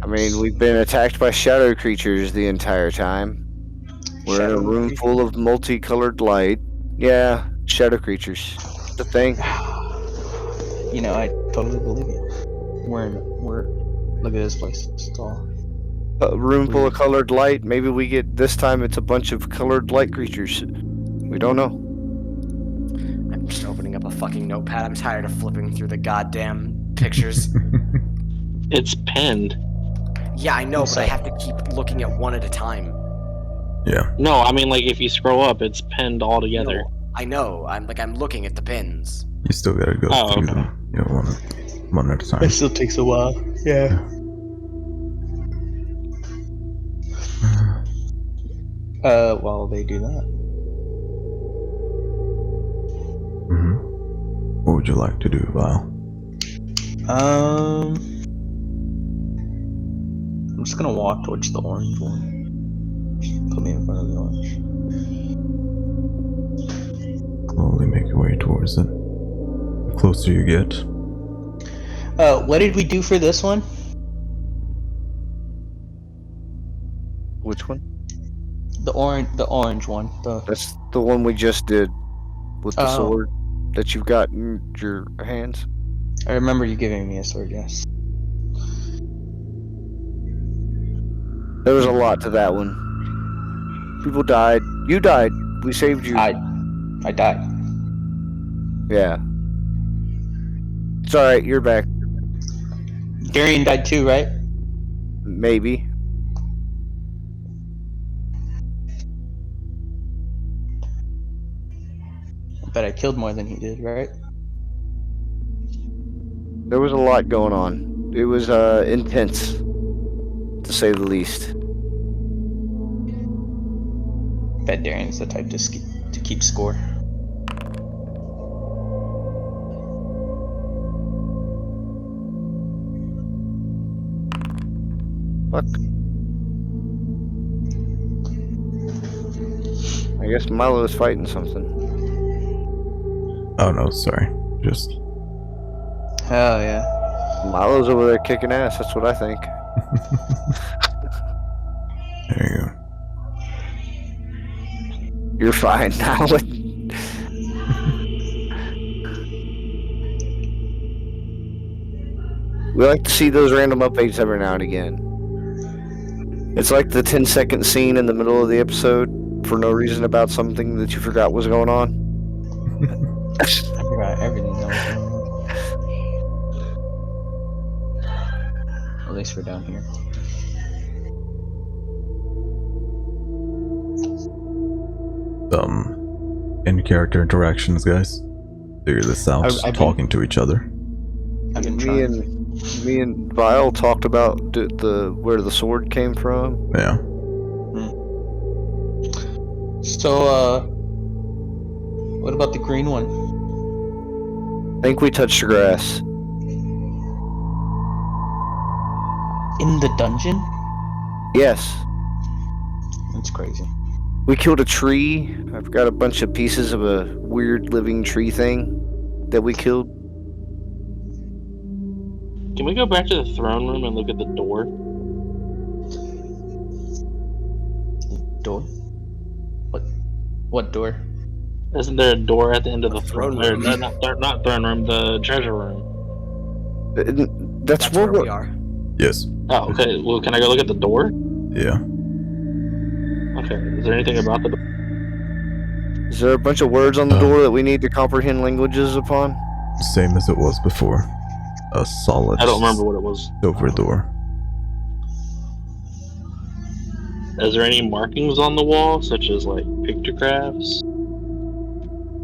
I mean, we've been attacked by shadow creatures the entire time. We're in a Shadow room creatures? full of multicolored light. Yeah, shadow creatures. The thing. You know, I totally believe you. We're look at this place. It's all. A room full of colored light. Maybe we get this time. It's a bunch of colored light creatures. We don't know. I'm just opening up a fucking notepad. I'm tired of flipping through the goddamn pictures. It's pinned. Yeah, I know, but I have to keep looking at one at a time. Yeah. No, I mean like if you scroll up, it's pinned all together. No, I know. I'm looking at the pins. You still gotta go Oh, through okay. them, you know, one at a time. It still takes a while. Yeah. While they do that. Mm-hmm. What would you like to do, Vile? I'm just gonna walk towards the orange one. Put me in front of the orange. Slowly make your way towards it. The closer you get, What did we do for this one? Which one? The orange one. That's the one we just did with the Oh. sword that you've got in your hands. I remember you giving me a sword, yes. There was a lot to that one. People died. You died. We saved you. I died. Yeah. It's alright, you're back. Darian died too, right? Maybe. But I killed more than he did, right? There was a lot going on. It was intense, to say the least. Bet Darian's the type to keep score. Fuck. I guess Milo is fighting something. oh no, sorry, just Oh yeah. Milo's over there kicking ass, that's what I think. there you go. You're fine now. We like to see those random updates every now and again. It's like the 10-second scene in the middle of the episode for no reason about something that you forgot was going on. I forgot everything that was going on. At least for down here. In-character interactions, guys. Figure this out. I've been- Talking to each other. I've been Me trying. and Vile talked about the where the sword came from. Yeah. So, what about the green one? I think we touched the grass. In the dungeon? Yes. That's crazy. We killed a tree. I've got a bunch of pieces of a weird living tree thing that we killed. Can we go back to the throne room and look at the door? Door? What door? Isn't there a door at the end of the throne throne room. not throne room, the treasure room. That's where where we we're. are. Yes. Oh, okay. Well, can I go look at the door? Yeah. Okay. Is there anything about the door? Is there a bunch of words on the door that we need to comprehend languages upon? Same as it was before. A solid I don't remember what it was. silver door. Is there any markings on the wall, such as like pictographs?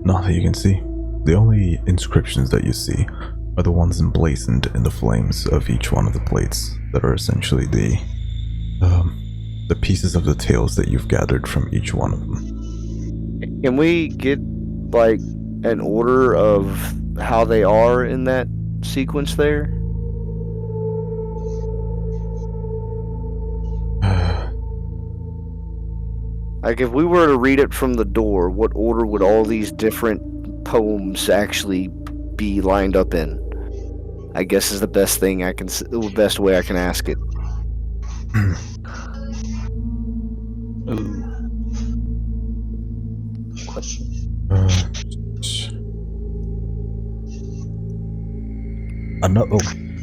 Not that you can see. The only inscriptions that you see are the ones emblazoned in the flames of each one of the plates that are essentially the pieces of the tales that you've gathered from each one of them. Can we get like an order of how they are in that sequence there? Like if we were to read it from the door, what order would all these different poems actually be lined up in? I guess is the best thing I can, the best way I can ask it. Ooh. Question.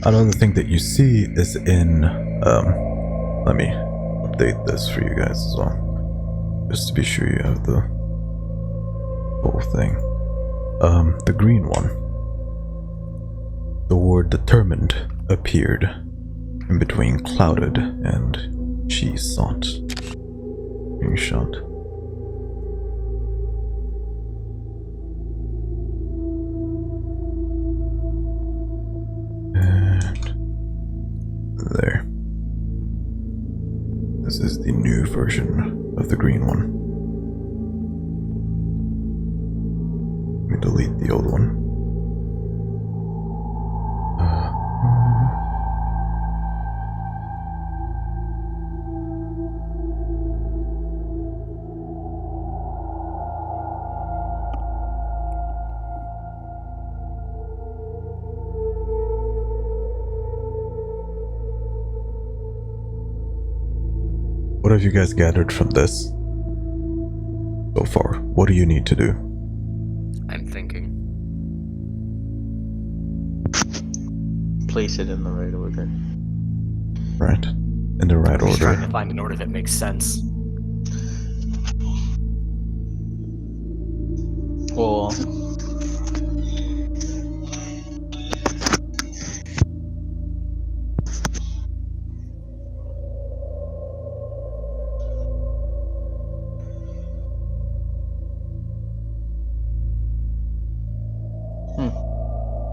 Another thing that you see is in let me update this for you guys as well, just to be sure you have the whole thing. The green one, the word determined appeared in between clouded and she sought being shot. This is the new version of the green one. Let me delete the old one. What have you guys gathered from this so far? What do you need to do? I'm thinking. Place it in the right order. Right. In the right I'm just trying order. to find an order that makes sense. Well,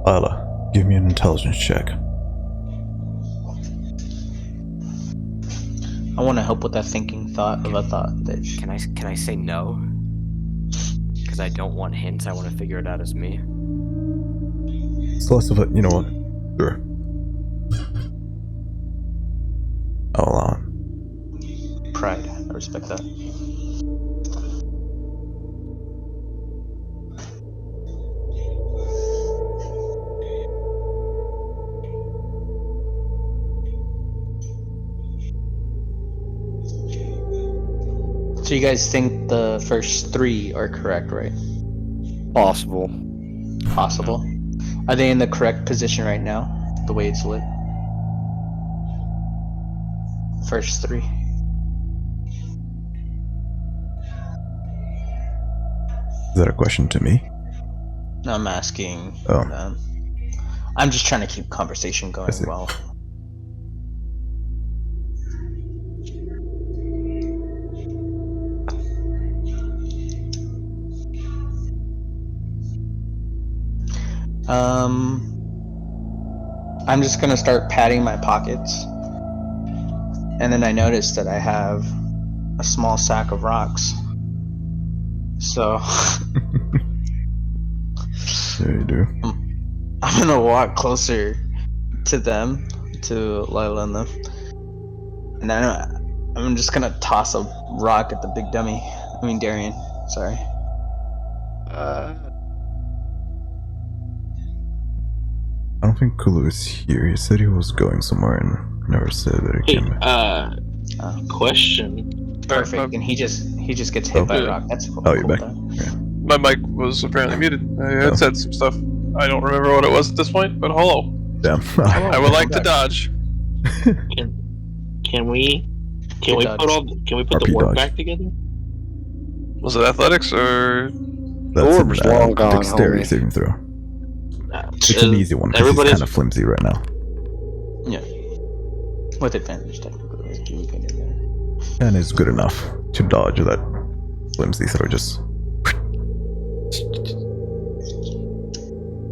Lila, give me an intelligence check. I want to help with that thinking thought of a thought that Can I say no? Because I don't want hints. I want to figure it out as me. It's less of a, you know what? Sure. I'll allow it. pride. I respect that. So you guys think the first three are correct, right? Possible. Possible. Are they in the correct position right now? The way it's lit? First three. Is that a question to me? No, I'm asking. Oh. I'm just trying to keep conversation going see. well. I'm just gonna start patting my pockets, and then I noticed that I have a small sack of rocks. So There you do. I'm gonna walk closer to them, to Lila and them, and then I'm just gonna toss a rock at the big dummy. I mean Darian. Sorry. I don't think Kulu is here. He said he was going somewhere and never said that he Hey, came back. question. Perfect. And he just gets hit by a rock. That's cool. Oh, you're cool back. though. Yeah. My mic was apparently muted. I had Oh. said some stuff. I don't remember what it was at this point, but hello. Damn. I would like to dodge. Can we Good dodge. put the RP work dodge. back together? Was it athletics or? That's orb is long gone, dexterity homie. saving throw. It's an easy one because he's Everybody's kind of flimsy right now. Yeah. With advantage, technically. Like, you can do that. And it's good enough to dodge that flimsy throw. Just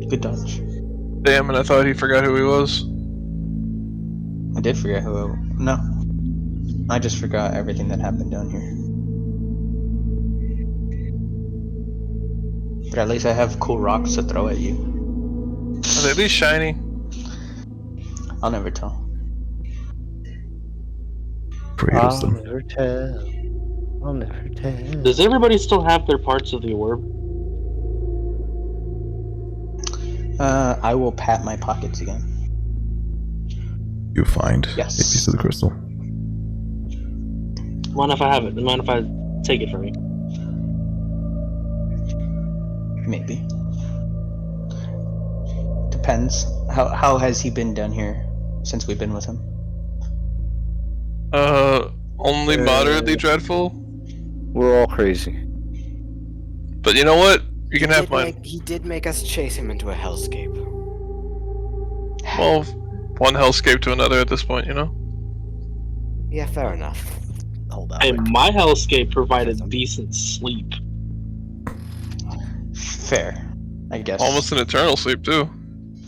Good dodge. Damn, and I thought he forgot who he was. I did forget who. No. I just forgot everything that happened down here. But at least I have cool rocks to throw at you. Are they at least shiny? I'll never tell. Kratos them. never tell. I'll never tell. Does everybody still have their parts of the orb? I will pat my pockets again. You find Yes. a piece of the crystal. Mind if I have it? Mind if I take it from you? Maybe. Depends. How has he been down here since we've been with him? Only moderately dreadful. We're all crazy. But you know what? You can have mine. He did make us chase him into a hellscape. Well, one hellscape to another at this point, you know? Yeah, fair enough. Hold on. Hey, my hellscape provided decent sleep. Fair, I guess. Almost an eternal sleep, too.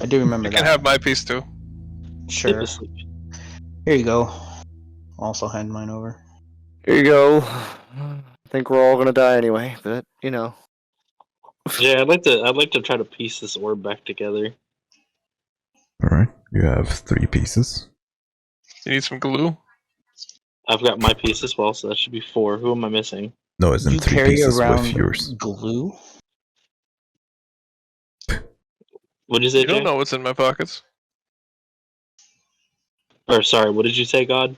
I do remember You that. can have my piece, too. Sure. Sleep. Here you go. Also hand mine over. Here you go. I think we're all gonna die anyway, but you know. Yeah, I'd like to try to piece this orb back together. Alright, you have 3 pieces. You need some glue? I've got my piece as well, so that should be 4. Who am I missing? No, it's in You 3 carry pieces around with yours. glue? What did you say, You don't Jay? know what's in my pockets. Or sorry, what did you say, God?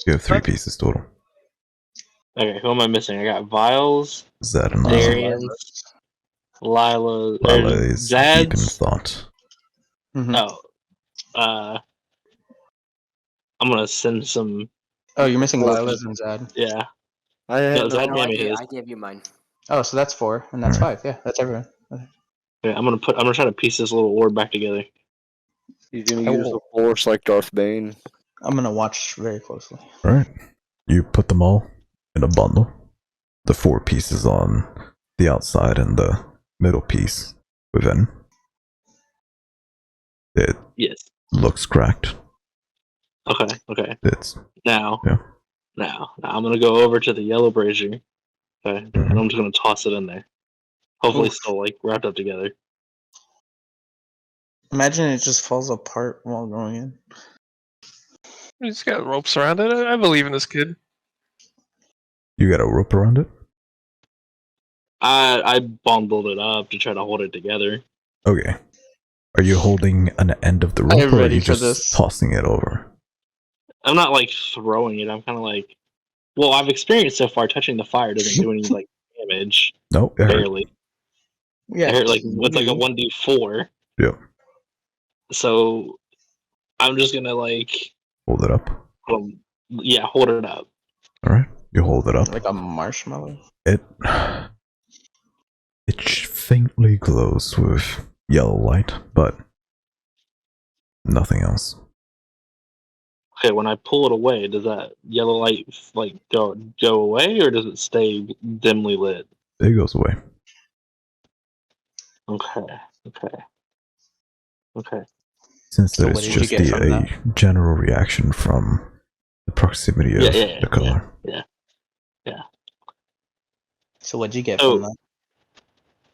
You have 3 pieces total. Okay, who am I missing? I got Vials, Zed and Darian's, Lila, Lila is deep in Zad's. thought. Mm-hmm. Oh, I'm gonna send some. Oh, you're missing Lila's and Zad. Yeah. I had No, Zad No, I gave me his. gave you mine. Oh, so that's 4, and that's Alright. 5. Yeah, that's everyone. Okay. Yeah, I'm gonna try to piece this little orb back together. He's gonna I use will- the force like Darth Bane. I'm gonna watch very closely. Alright. You put them all in a bundle. The 4 pieces on the outside and the middle piece within. It Yes. looks cracked. Okay. It's Now, Yeah. now I'm gonna go over to the yellow brazier. Okay, and I'm just gonna toss it in there. Hopefully, Oof. still like wrapped up together. Imagine it just falls apart while going in. He's got ropes around it. I believe in this kid. You got a rope around it? I bundled it up to try to hold it together. Okay. Are you holding an end of the I am rope or are ready you for just this. tossing it over? I'm not like throwing it. I'm kind of like, well, I've experienced so far touching the fire doesn't do any like damage. Nope, it hurt. Barely. Yeah, It hurt like it's like a 1d4. Yep. So I'm just gonna like, Hold it up. yeah, hold it up. Alright. You hold it up. like a marshmallow. It faintly glows with yellow light, but nothing else. Okay, when I pull it away, does that yellow light like go away, or does it stay dimly lit? It goes away. Okay. Since So there's what did you just get from a general reaction from the proximity of Yeah, the color. Yeah. So what'd you get Oh. from that?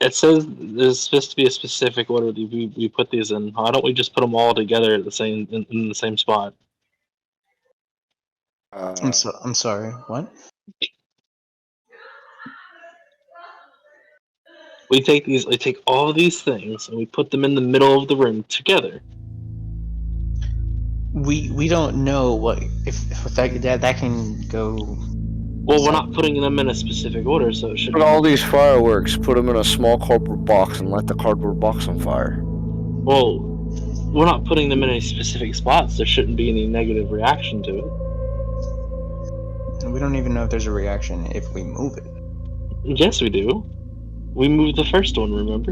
It says there's supposed to be a specific order we put these in. Why don't we just put them all together at the same in the same spot? I'm sorry. What? We take all of these things and we put them in the middle of the room together. We don't know what if that can go. Well, we're not putting them in a specific order, so it should Put all these fireworks, put them in a small cardboard box, and light the cardboard box on fire. Well, we're not putting them in any specific spots. There shouldn't be any negative reaction to it. And we don't even know if there's a reaction if we move it. Yes, we do. We moved the first one, remember?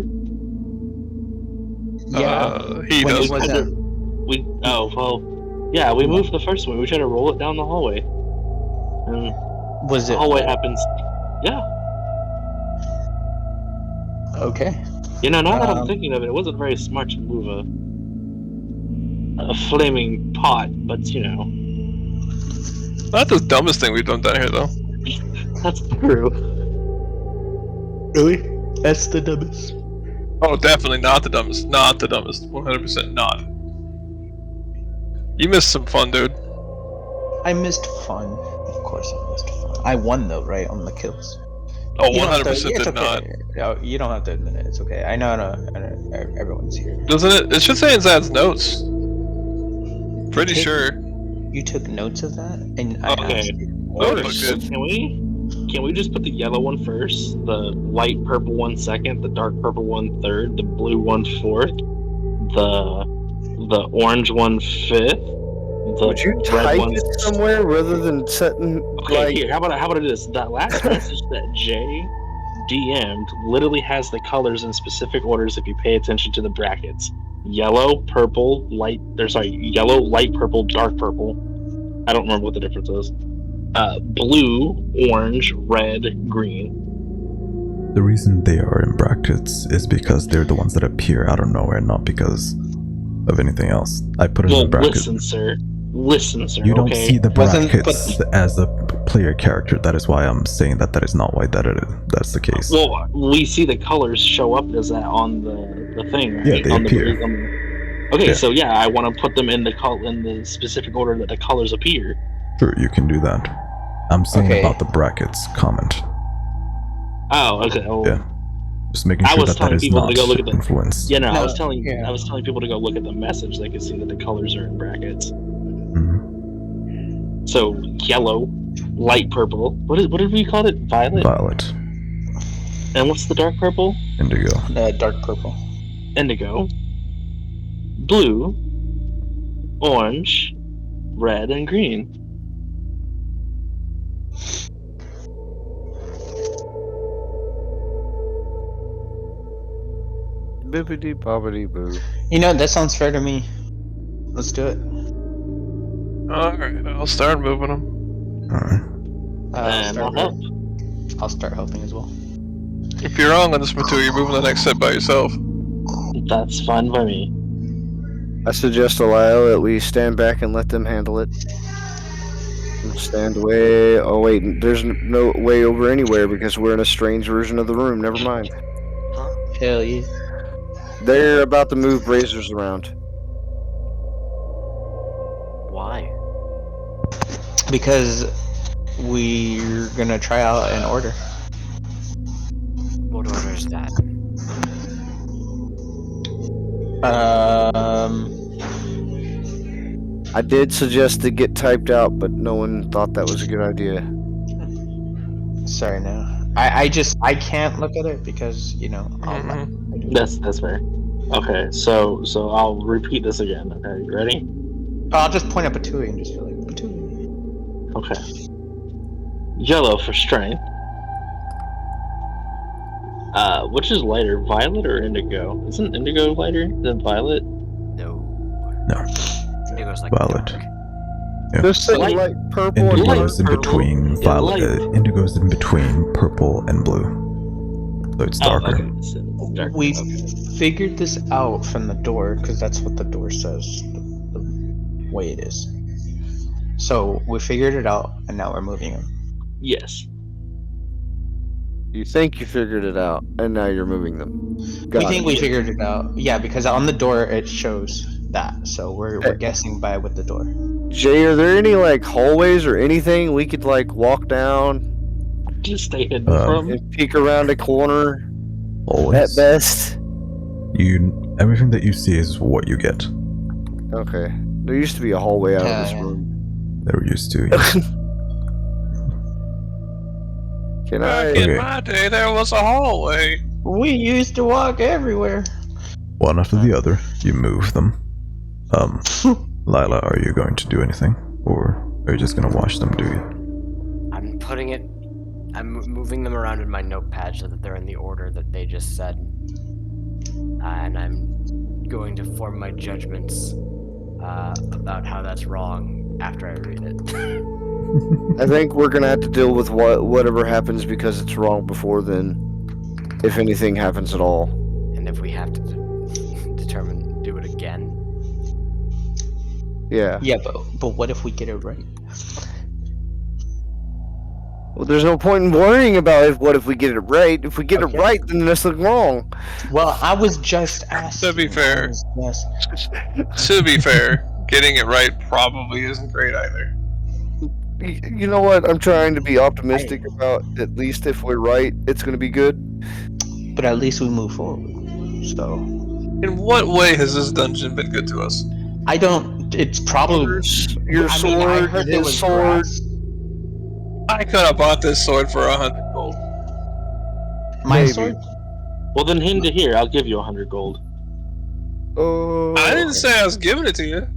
Yeah. He when does. it wasn't. We yeah, we moved the first one. We tried to roll it down the hallway, and Was the it hallway happens. Yeah. okay? You know, now that I'm thinking of it, it wasn't very smart to move a flaming pot, but you know. Not the dumbest thing we've done down here, though. That's true. Really? That's the dumbest. Oh, definitely not the dumbest. Not the dumbest. 100% not. You missed some fun, dude. I missed fun. Of course, I missed fun. I won though, right, on the kills. Oh, You don't have to- 100% it's did not. okay. No, you don't have to admit it. It's okay. I know. Everyone's here. Doesn't it? It should say in Zad's notes. Pretty Okay. sure. You took notes of that, and I Okay. asked you. Oh, First, good. can we just put the yellow one first, the light purple one second, the dark purple one third, the blue one fourth, the orange one fifth, the Would you red type one. it somewhere rather than setting Okay, like? here. How about I do this? That last message that Jay DM'd literally has the colors in specific orders if you pay attention to the brackets: yellow, purple, yellow, light purple, dark purple. I don't remember what the difference is. Blue, orange, red, green. The reason they are in brackets is because they're the ones that appear out of nowhere, not because of anything else. I put it in Well, the brackets. listen, sir. Listen, sir. You don't okay? see the Wasn't- brackets as a play a character. That is why I'm saying that is not why that's the case. Well, we see the colors show up as that on the thing, right? Yeah, they on appear. Okay, Yeah. so yeah, I want to put them in the specific order that the colors appear. Sure, you can do that. I'm saying Okay. about the brackets comment. Oh, okay. Well, Yeah. Just making I sure was that telling is people not to go look at the- influence. yeah, no, I No, was telling yeah. people to go look at the message. They could see that the colors are in brackets. Mhm. So yellow, light purple. What did we call it? Violet. Violet, And what's the dark purple? indigo, Dark purple. Indigo, blue, orange, red, and green. Bibbidi bobbidi boo. You know, that sounds fair to me. Let's do it. Alright, I'll start moving them. alright. And I'll help. I'll start helping as well. If you're wrong on this material, you're moving the next set by yourself. That's fine by me. I suggest Lyle that we stand back and let them handle it. Stand away. Oh wait, there's no way over anywhere because we're in a strange version of the room. Never mind. Hell yeah. They're about to move braziers around. Why? Because we're gonna try out an order. What order is that? I did suggest to get typed out, but no one thought that was a good idea. Sorry, no. I can't look at it because, you know, That's fair. Okay, so I'll repeat this again. Okay, you ready? I'll just point at Patui and just be like, Patui. Okay. Yellow for strength. Which is lighter, violet or indigo? Isn't indigo lighter than violet? No. No. Indigo's like Violet. dark. Yeah. Just say Light- light purple and Indigo's in purple. between Yeah, violet. light. Indigo's in between purple and blue. So it's darker. Oh, okay. So it's darker. We Okay. figured this out from the door because that's what the door says, the way it is. So we figured it out, and now we're moving them. Yes. You think you figured it out, and now you're moving them. We think we figured it out. Yeah, because on the door it shows that. So we're guessing by with the door. Jay, are there any like hallways or anything we could like walk down Just stay hidden from. and peek around a corner at Always. best? Everything that you see is what you get. Okay. There used to be a hallway out of this Yeah. room. They're used to. Can Back I? in Okay. my day, there was a hallway. We used to walk everywhere. One after the other, you move them. Lila, are you going to do anything? Or are you just gonna watch them do it? I'm moving them around in my notepad so that they're in the order that they just said. And I'm going to form my judgments about how that's wrong after I read it. I think we're gonna have to deal with whatever happens because it's wrong before then, if anything happens at all. And if we have to do it again. Yeah. Yeah, but what if we get it right? Well, there's no point in worrying about what if we get it right. If we get it Okay. right, then there's nothing wrong. Well, I was just asking. To be fair. I was just- To be fair, getting it right probably isn't great either. You know what? I'm trying to be optimistic about at least if we're right, it's gonna be good. But at least we move forward. So In what way has this dungeon been good to us? I don't. It's probably Your I sword, mean, I heard there his was sword. grass. I could have bought this sword for 100 gold. My Maybe. sword. Well, then hand it here. I'll give you 100 gold. Oh. I didn't say I was giving it to you.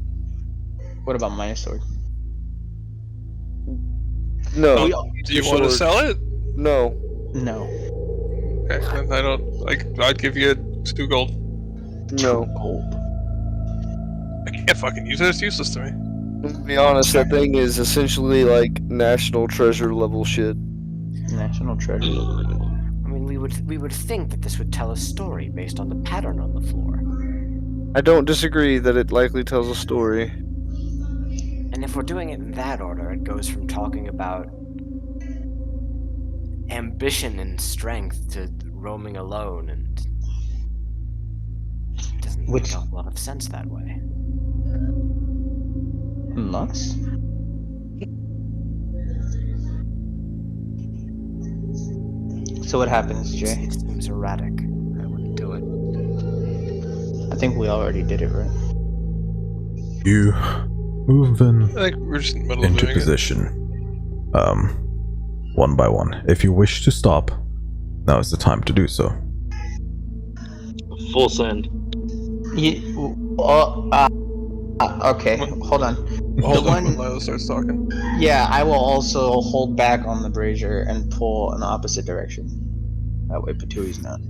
What about my sword? No. Do you want to sword. sell it? No. No. Okay, then I don't like. I'd give you 2 gold. No. Gold. I can't fucking use it. It's useless to me. To be honest, that thing is essentially like national treasure level shit. National treasure. I mean, we would think that this would tell a story based on the pattern on the floor. I don't disagree that it likely tells a story. And if we're doing it in that order, it goes from talking about ambition and strength to roaming alone, and it doesn't make a lot of sense that way. Unless? So what happens, Jay? It seems erratic. I wouldn't do it. I think we already did it, right? You move in I think we're just in the middle of into doing it. position, one by one. If you wish to stop, now is the time to do so. Full send. Okay, hold on. Hold on one- when Lila starts talking. Yeah, I will also hold back on the brazier and pull in the opposite direction. That way Patui's not.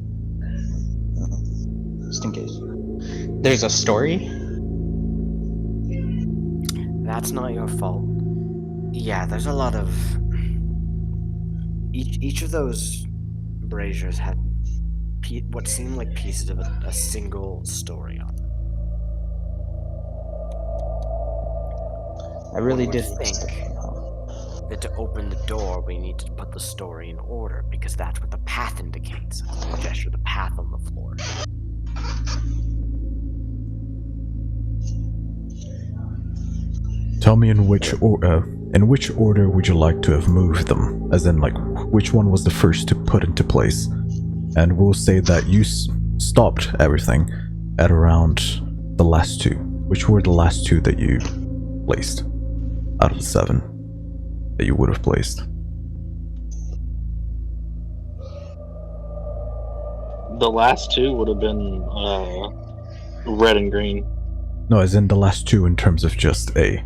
Just in case. There's a story? That's not your fault. Yeah, there's a lot of... Each of those braziers had what seemed like pieces of a single story on them. I really One did would think that to open the door, we need to put the story in order, because that's what the path indicates. I gesture the path on the floor. Tell me in which order would you like to have moved them? As in, like, which one was the first to put into place? And we'll say that you stopped everything at around the last two. Which were the last two that you placed out of the 7 that you would have placed? The last two would have been red and green. No, as in the last two in terms of just a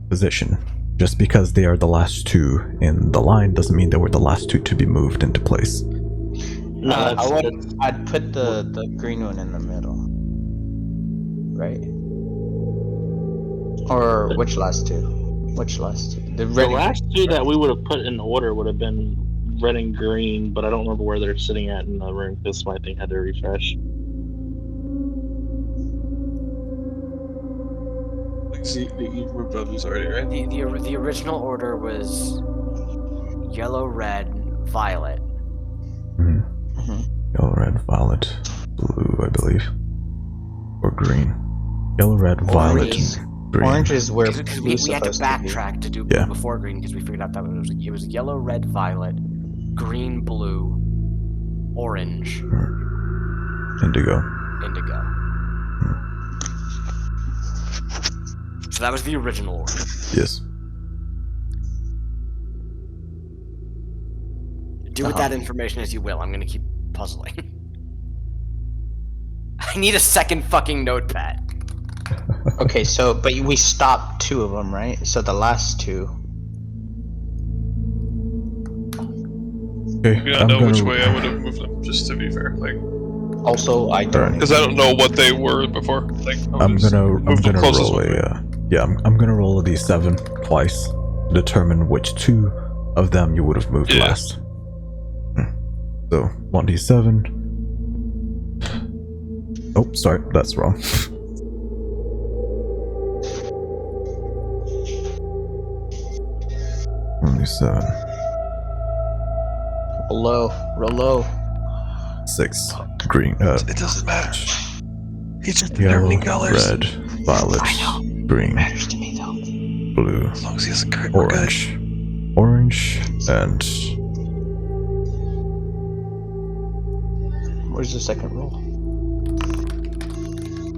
position. Just because they are the last two in the line doesn't mean they were the last two to be moved into place. No, I'd put the green one in the middle. Right? Or which last two? Which last two? The last two that we would have put in order would have been red and green, but I don't remember where they're sitting at in the room because my thing had to refresh. You moved others already, right? The original order was yellow, red, violet. Yellow, red, violet, blue, I believe. Or green. Yellow, red, violet, green. Orange is where Because we had to backtrack to do blue before green, because we figured out that it was yellow, red, violet, green, blue, orange, Indigo. indigo. So that was the original order. Yes. Do with that information as you will. I'm gonna keep puzzling. I need a second fucking notepad. Okay, so but we stopped 2 of them, right? So the last 2. Okay, We don't know which way I would have moved them, just to be fair. Like, Also, I don't. because I don't know what they were before. Like, I'm gonna closest roll one, a I'm gonna roll a d7 twice to determine which 2 of them you would have moved last. So 1d7. Oh, sorry, that's wrong. Only 7. Roll low. 6. Green. It doesn't matter. He's just Yellow, learning colors. red, violet, green, Matters to me though. blue, As long as he has a crit, we're good. orange, and Where's the second roll?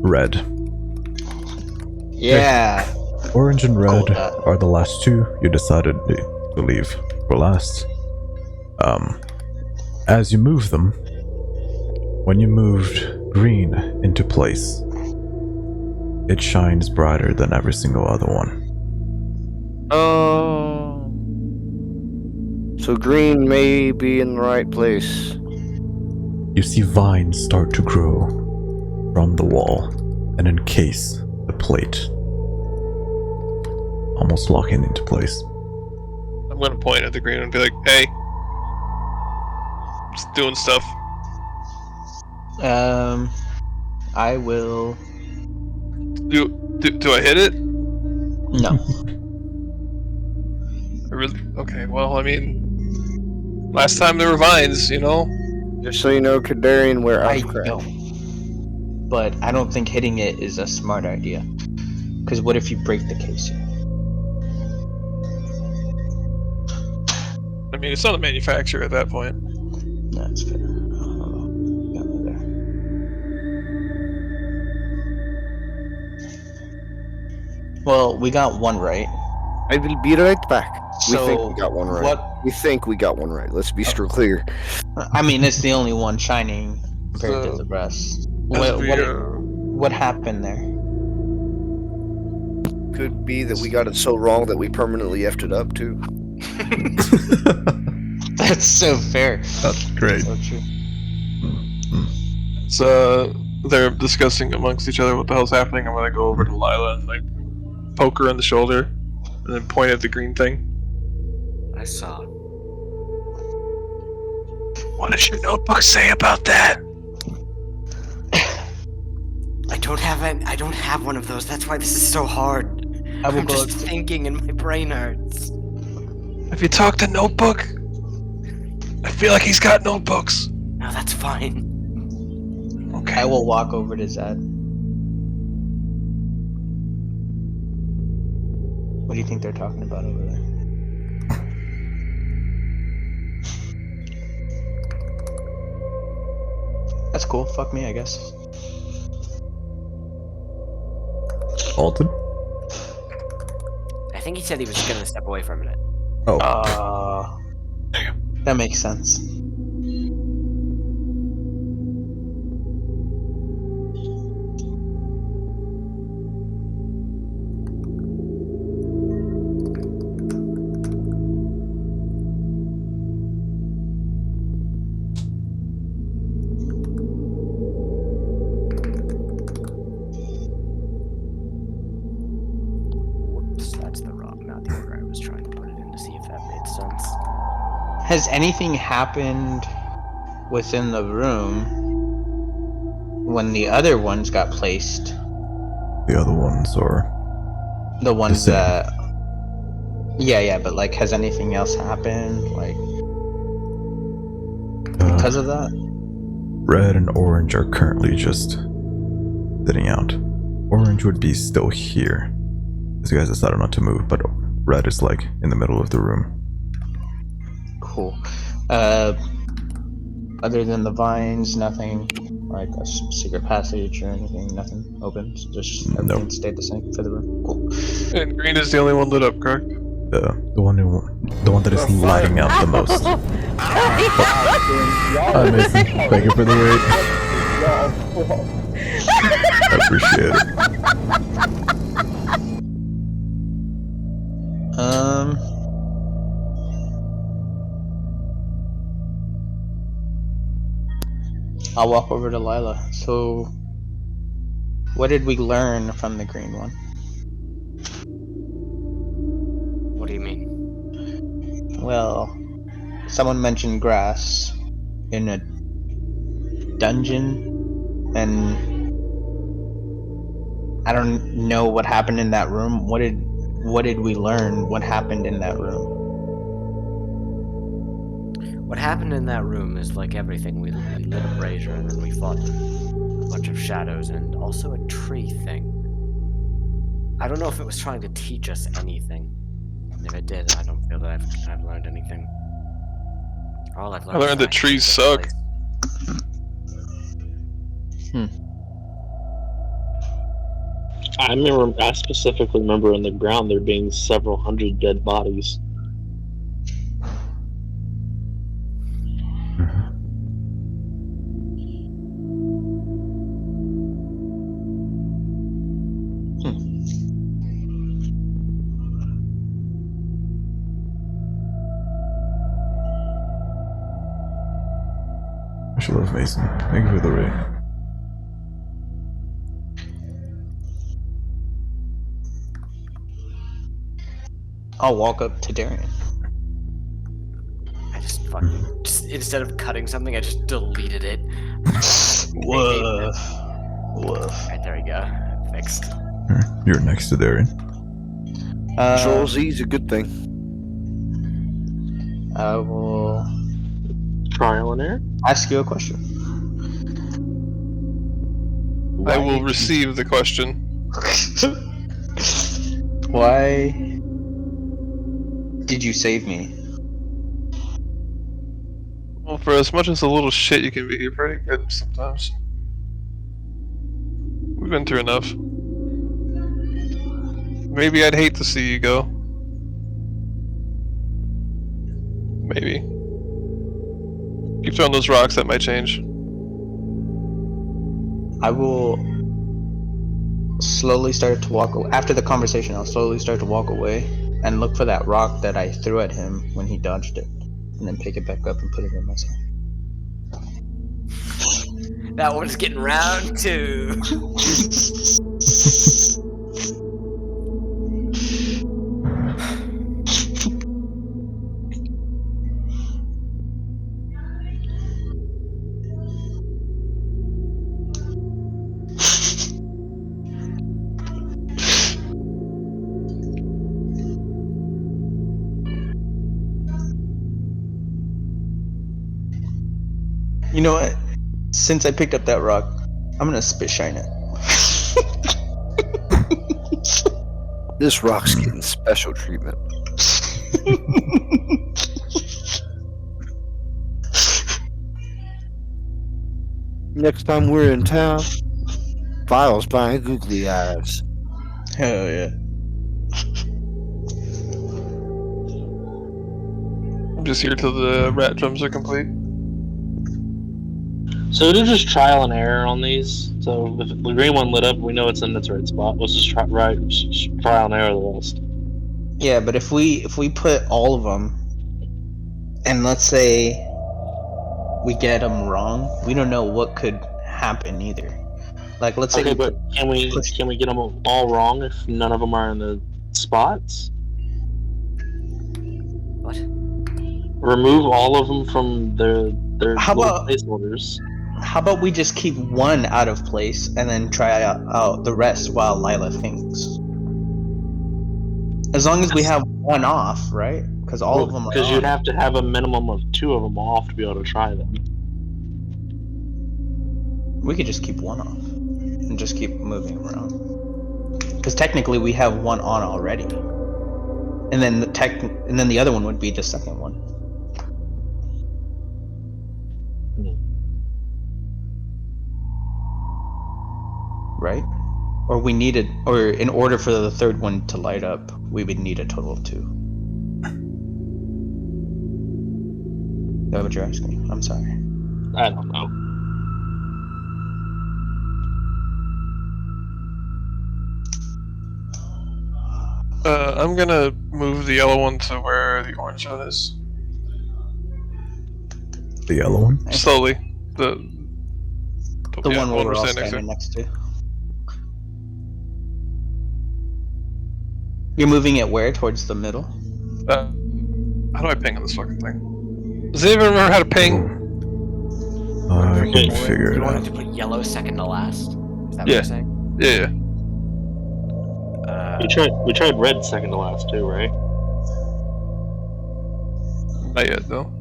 red. Yeah. Orange and red Cool, that. are the last 2 you decided to leave for last. As you move them, when you moved green into place, it shines brighter than every single other one. Oh. So green may be in the right place. You see vines start to grow from the wall and encase the plate, almost locking into place. I'm gonna point at the green and be like, "Hey, just doing stuff." I will. Do I hit it? No. I really? Okay. Well, I mean, Last time there were vines, you know? Just so you know, Kadarian, we're out I of crack. know. But I don't think hitting it is a smart idea. Because what if you break the casing? I mean, it's not a manufacturer at that point. That's fair. Got me there. Well, we got one right. I will be right back. We So think we got one right. what? We think we got one right. Let's be clear. I mean, it's the only one shining compared to So, the rest. As What happened there? Could be that we got it so wrong that we permanently effed it up too. That's so fair. That's great. So true. So they're discussing amongst each other what the hell's happening. I'm gonna go over to Lila and like poke her in the shoulder, and then point at the green thing. I saw. What does your notebook say about that? I don't have one of those. That's why this is so hard. I will I'm go. just thinking and my brain hurts. Have you talked to Notebook? I feel like he's got notebooks. No, that's fine. Okay. I will walk over to Zed. What do you think they're talking about over there? That's cool. Fuck me, I guess. Alton? I think he said he was gonna step away for a minute. Oh. That makes sense. Whoops, that's the wrong, not the order I was trying to put it in to see if that made sense. Has anything happened within the room when the other ones got placed? The other ones are The ones same. that. Yeah, but like, has anything else happened? Like, because of that? red and orange are currently just sitting out. Orange would be still here, as you guys decided not to move, but red is like in the middle of the room. Cool. Other than the vines, nothing like a secret passage or anything. Nothing opens. Just everything Nope. stayed the same for the room. Cool. And green is the only one lit up, correct? The one that is lighting up the most. Hi Mason, thank you for the raid. I appreciate it. I'll walk over to Lila. So, what did we learn from the green one? What do you mean? Well, someone mentioned grass in a dungeon, and I don't know what happened in that room. What did we learn? What happened in that room? What happened in that room is like everything. We lit a brazier and then we fought a bunch of shadows and also a tree thing. I don't know if it was trying to teach us anything. And if it did, I don't feel that I've learned anything. All I've learned I learned is that trees suck. I specifically remember in the ground there being several hundred dead bodies. I should love Mason. Thank you for the raid. I'll walk up to Darian. I just fucking instead of cutting something, I just deleted it. Woof. Woof. Right, there we go. Fixed. You're next to Darian. Control Z is a good thing. I will Trial and error. Ask you a question. I Why will did you- receive the question. Why did you save me? Well, for as much as a little shit you can be, you're pretty good sometimes. We've been through enough. Maybe I'd hate to see you go. Maybe. Keep throwing those rocks, that might change. I will slowly start to walk away. After the conversation, I'll slowly start to walk away and look for that rock that I threw at him when he dodged it, and then pick it back up and put it in myself. That one's getting round two. You know what? Since I picked up that rock, I'm gonna spit shine it. This rock's getting special treatment. Next time we're in town, File's buying googly eyes. Hell yeah. I'm just here till the rat drums are complete. So do just trial and error on these. So if the green one lit up, we know it's in its right spot. Let's just trial and error the rest. Yeah, but if we put all of them, and let's say we get them wrong, we don't know what could happen either. Like, let's say Okay, we but can we get them all wrong if none of them are in the spots? What? Remove all of them from their How little about- placeholders. How about we just keep one out of place and then try out the rest while Lila thinks? As long as we have one off, right? Because all of them are Because on. you'd have to have a minimum of 2 of them off to be able to try them. We could just keep one off and just keep moving around. Because technically we have one on already, and then the other one would be the second one. Right? Or in order for the third one to light up, we would need a total of 2. Is that what you're asking? I'm sorry. I don't know. I'm gonna move the yellow one to where the orange one is. The yellow one? Slowly. The one where we're all standing standing next to. You're moving it where? Towards the middle? How do I ping on this fucking thing? Does anyone remember how to ping? I can figure You it wanted out. to put yellow second to last? Is that what Yeah. you're saying? Yeah. We tried red second to last too, right? Not yet, though.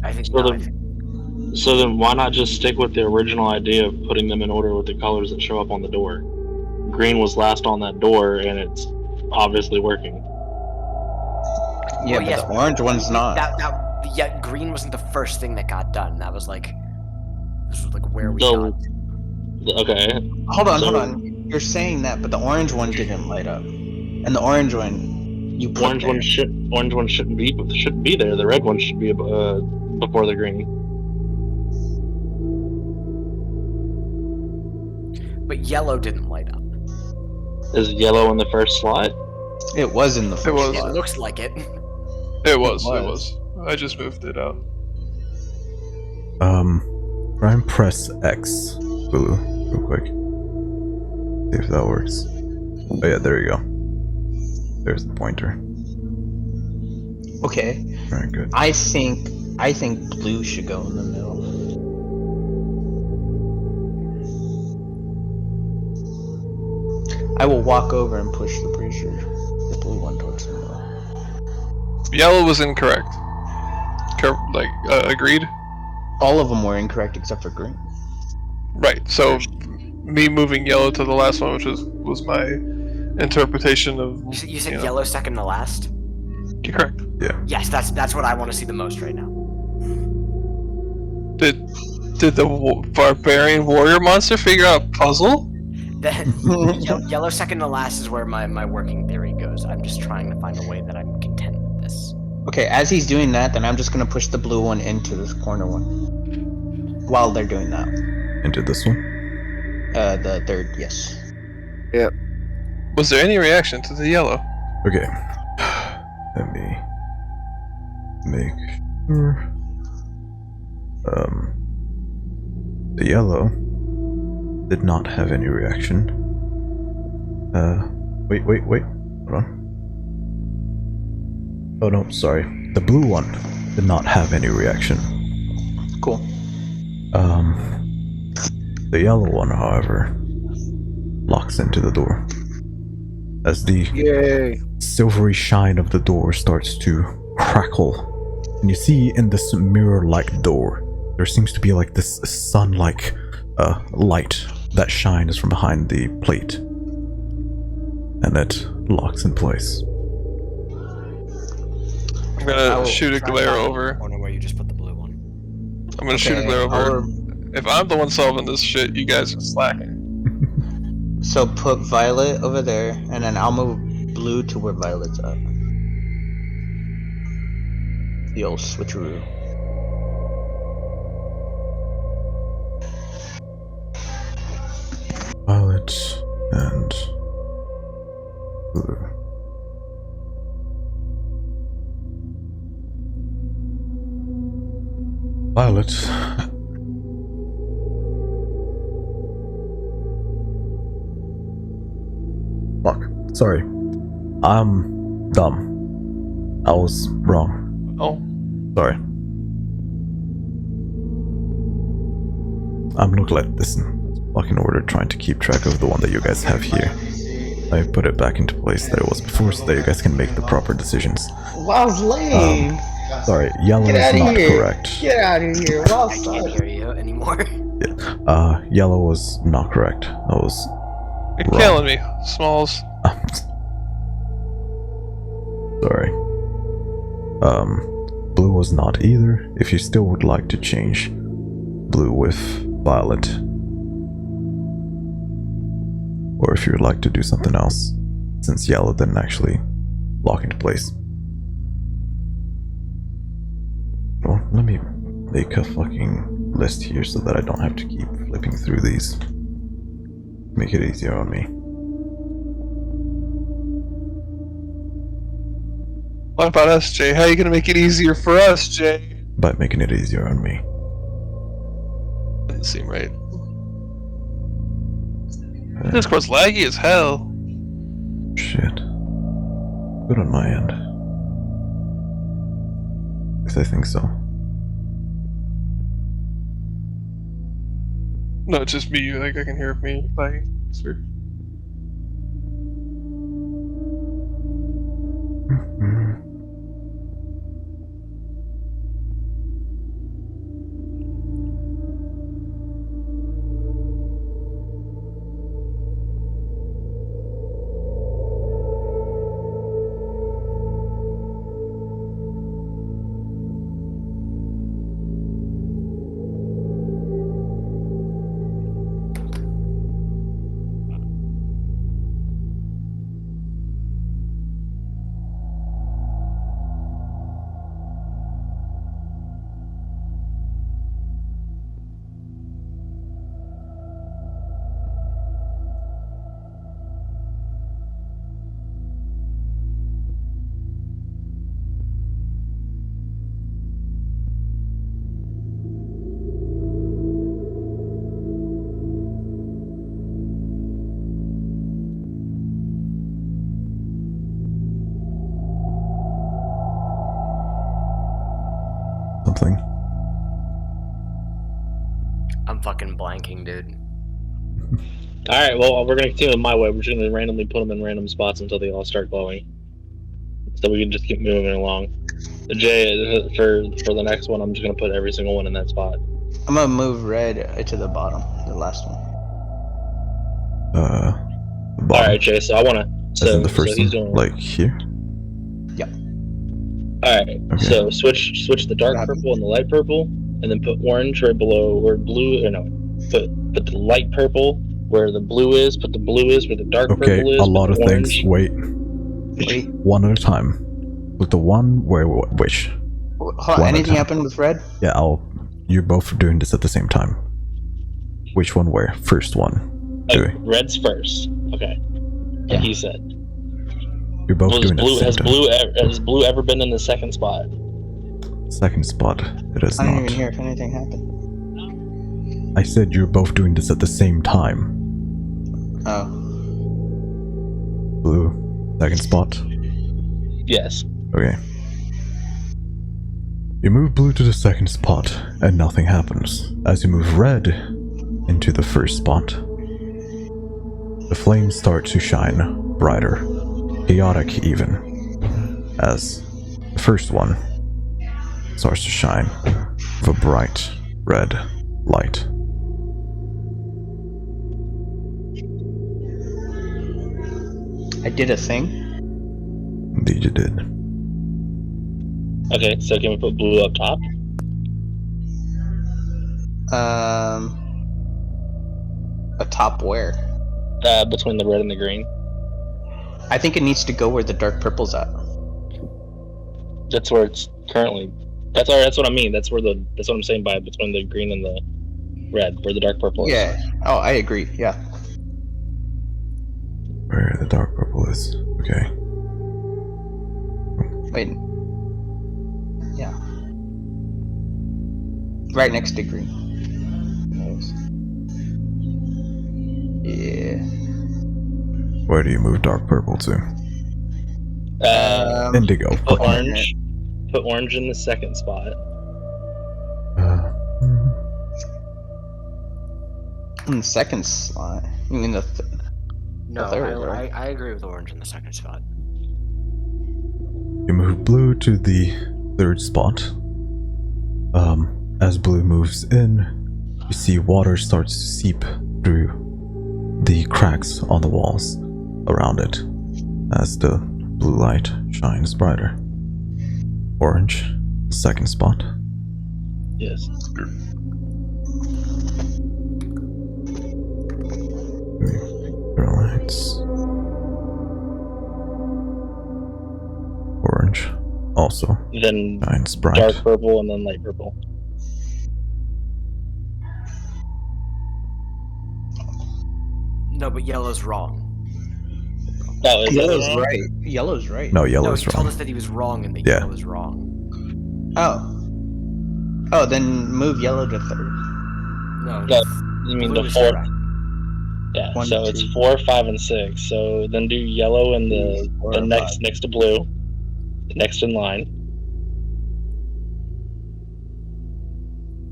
I think So no, the- So then why not just stick with the original idea of putting them in order with the colors that show up on the door? Green was last on that door, and it's obviously working. Yeah, Well, but yes, the orange one's not. Yeah, green wasn't the first thing that got done. This was like where we No. got. Okay. Hold on, So- hold on. You're saying that, but the orange one didn't light up, and the orange one you put Orange there. one shouldn't be there. The red one should be before the green. But yellow didn't light up. Is yellow in the first slot? It was in the first was. It slot. looks like it. It was. was. I just moved it out. Try and press X, Bulu, real quick. See if that works. Oh yeah, there you go. There's the pointer. Okay. Very good. I think blue should go in the middle. I will walk over and push the brazier, the blue one, towards the middle. Yellow was incorrect. Agreed. All of them were incorrect except for green. Right. So, me moving yellow to the last one, which was my interpretation of. You said yellow second to last? You're correct. Yeah. Yes, that's what I want to see the most right now. Did the barbarian warrior monster figure out a puzzle? Yellow second to last is where my working theory goes. I'm just trying to find a way that I'm content with this. Okay, as he's doing that, then I'm just gonna push the blue one into this corner one. While they're doing that. Into this one? The third, yes. Yep. Was there any reaction to the yellow? Okay. Let me make sure. The yellow did not have any reaction. Wait. Hold on. Oh no, sorry. The blue one did not have any reaction. Cool. The yellow one, however, locks into the door. As the Yay. silvery shine of the door starts to crackle, and you see in this mirror-like door, there seems to be like this sun-like light that shines from behind the plate, and it locks in place. I'm gonna shoot a glare over. Corner where you just put the blue one. I'm gonna shoot a glare over. If I'm the one solving this shit, you guys are slacking. So put violet over there, and then I'll move blue to where violet's at. The old switcheroo. Violet and blue. Violet. Fuck. Sorry. I'm dumb. I was wrong. Oh. Sorry. I'm looking at this in fucking order, trying to keep track of the one that you guys have here. I put it back into place that it was before so that you guys can make the proper decisions. Wow, lame! Sorry, yellow is not correct. Get out of here! Wow, I can't hear you anymore. Yellow was not correct. That was You're wrong. killing me, Smalls. Sorry. Blue was not either. If you still would like to change blue with violet, or if you would like to do something else, since yellow didn't actually lock into place. Well, let me make a fucking list here so that I don't have to keep flipping through these. Make it easier on me. What about us, Jay? How are you gonna make it easier for us, Jay? By making it easier on me. Doesn't seem right. Discord's laggy as hell. Shit. Good on my end. Yes, I think so. No, it's just me. Like I can hear me lagging. It's weird. Something. I'm fucking blanking, dude. Alright, well, we're gonna continue my way. We're just gonna randomly put them in random spots until they all start glowing. So we can just keep moving along. Jay, for the next one, I'm just gonna put every single one in that spot. I'm gonna move red to the bottom, the last one. The All bottom. right, Jay. So I wanna. As in So the first he's one, doing. like here. All right. Okay. So switch the dark What purple and the light purple, and then put orange right below where blue. Or no, put the light purple where the blue is. Put the blue is where the dark Okay, purple is. a put lot the of orange. things. Wait, Wait, one at a time. With the one where which? hold on, One at a anything time. happened with red? Yeah, you're both doing this at the same time. Which one where? First one. Okay, Doing. red's first. Okay. Yeah. And he said. You're both Was doing it at blue the has same time. blue ever been in the second spot? Second spot, it is I didn't not. even hear if anything happened. I said you're both doing this at the same time. Oh. Blue, second spot. Yes. Okay. You move blue to the second spot, and nothing happens. As you move red into the first spot, the flames start to shine brighter, chaotic even, as the first one starts to shine with a bright red light. I did a thing. Indeed you did. Okay, so can we put blue up top? Atop where? Between the red and the green. I think it needs to go where the dark purple's at. That's where it's currently. That's what I mean. That's what I'm saying by between the green and the red, where the dark purple is. Yeah. Oh, I agree. Yeah. Where the dark purple is. Okay. Wait. Yeah. Right next to green. Nice. Yeah. Where do you move dark purple to? Indigo. Put Okay. orange. Put orange in the second spot. In the second slot. You mean the No, third, right? I agree with orange in the second spot. You move blue to the third spot. As blue moves in, you see water starts to seep through the cracks on the walls around it as the blue light shines brighter. Orange, second spot. Yes. Lights. Orange, also Then shines bright. dark purple and then light purple. No, but yellow's wrong. Oh, is that Yellow's wrong? right. Yellow's right. No, No, yellow's he told wrong. us that he was wrong and that Yeah. yellow was wrong. Oh. Oh, then move yellow to third. No, No, you mean blue the is fourth? correct. Yeah. 1, So it's 2, 4, 5, and 6. So then do yellow and the 4, the 5. next to blue, next in line.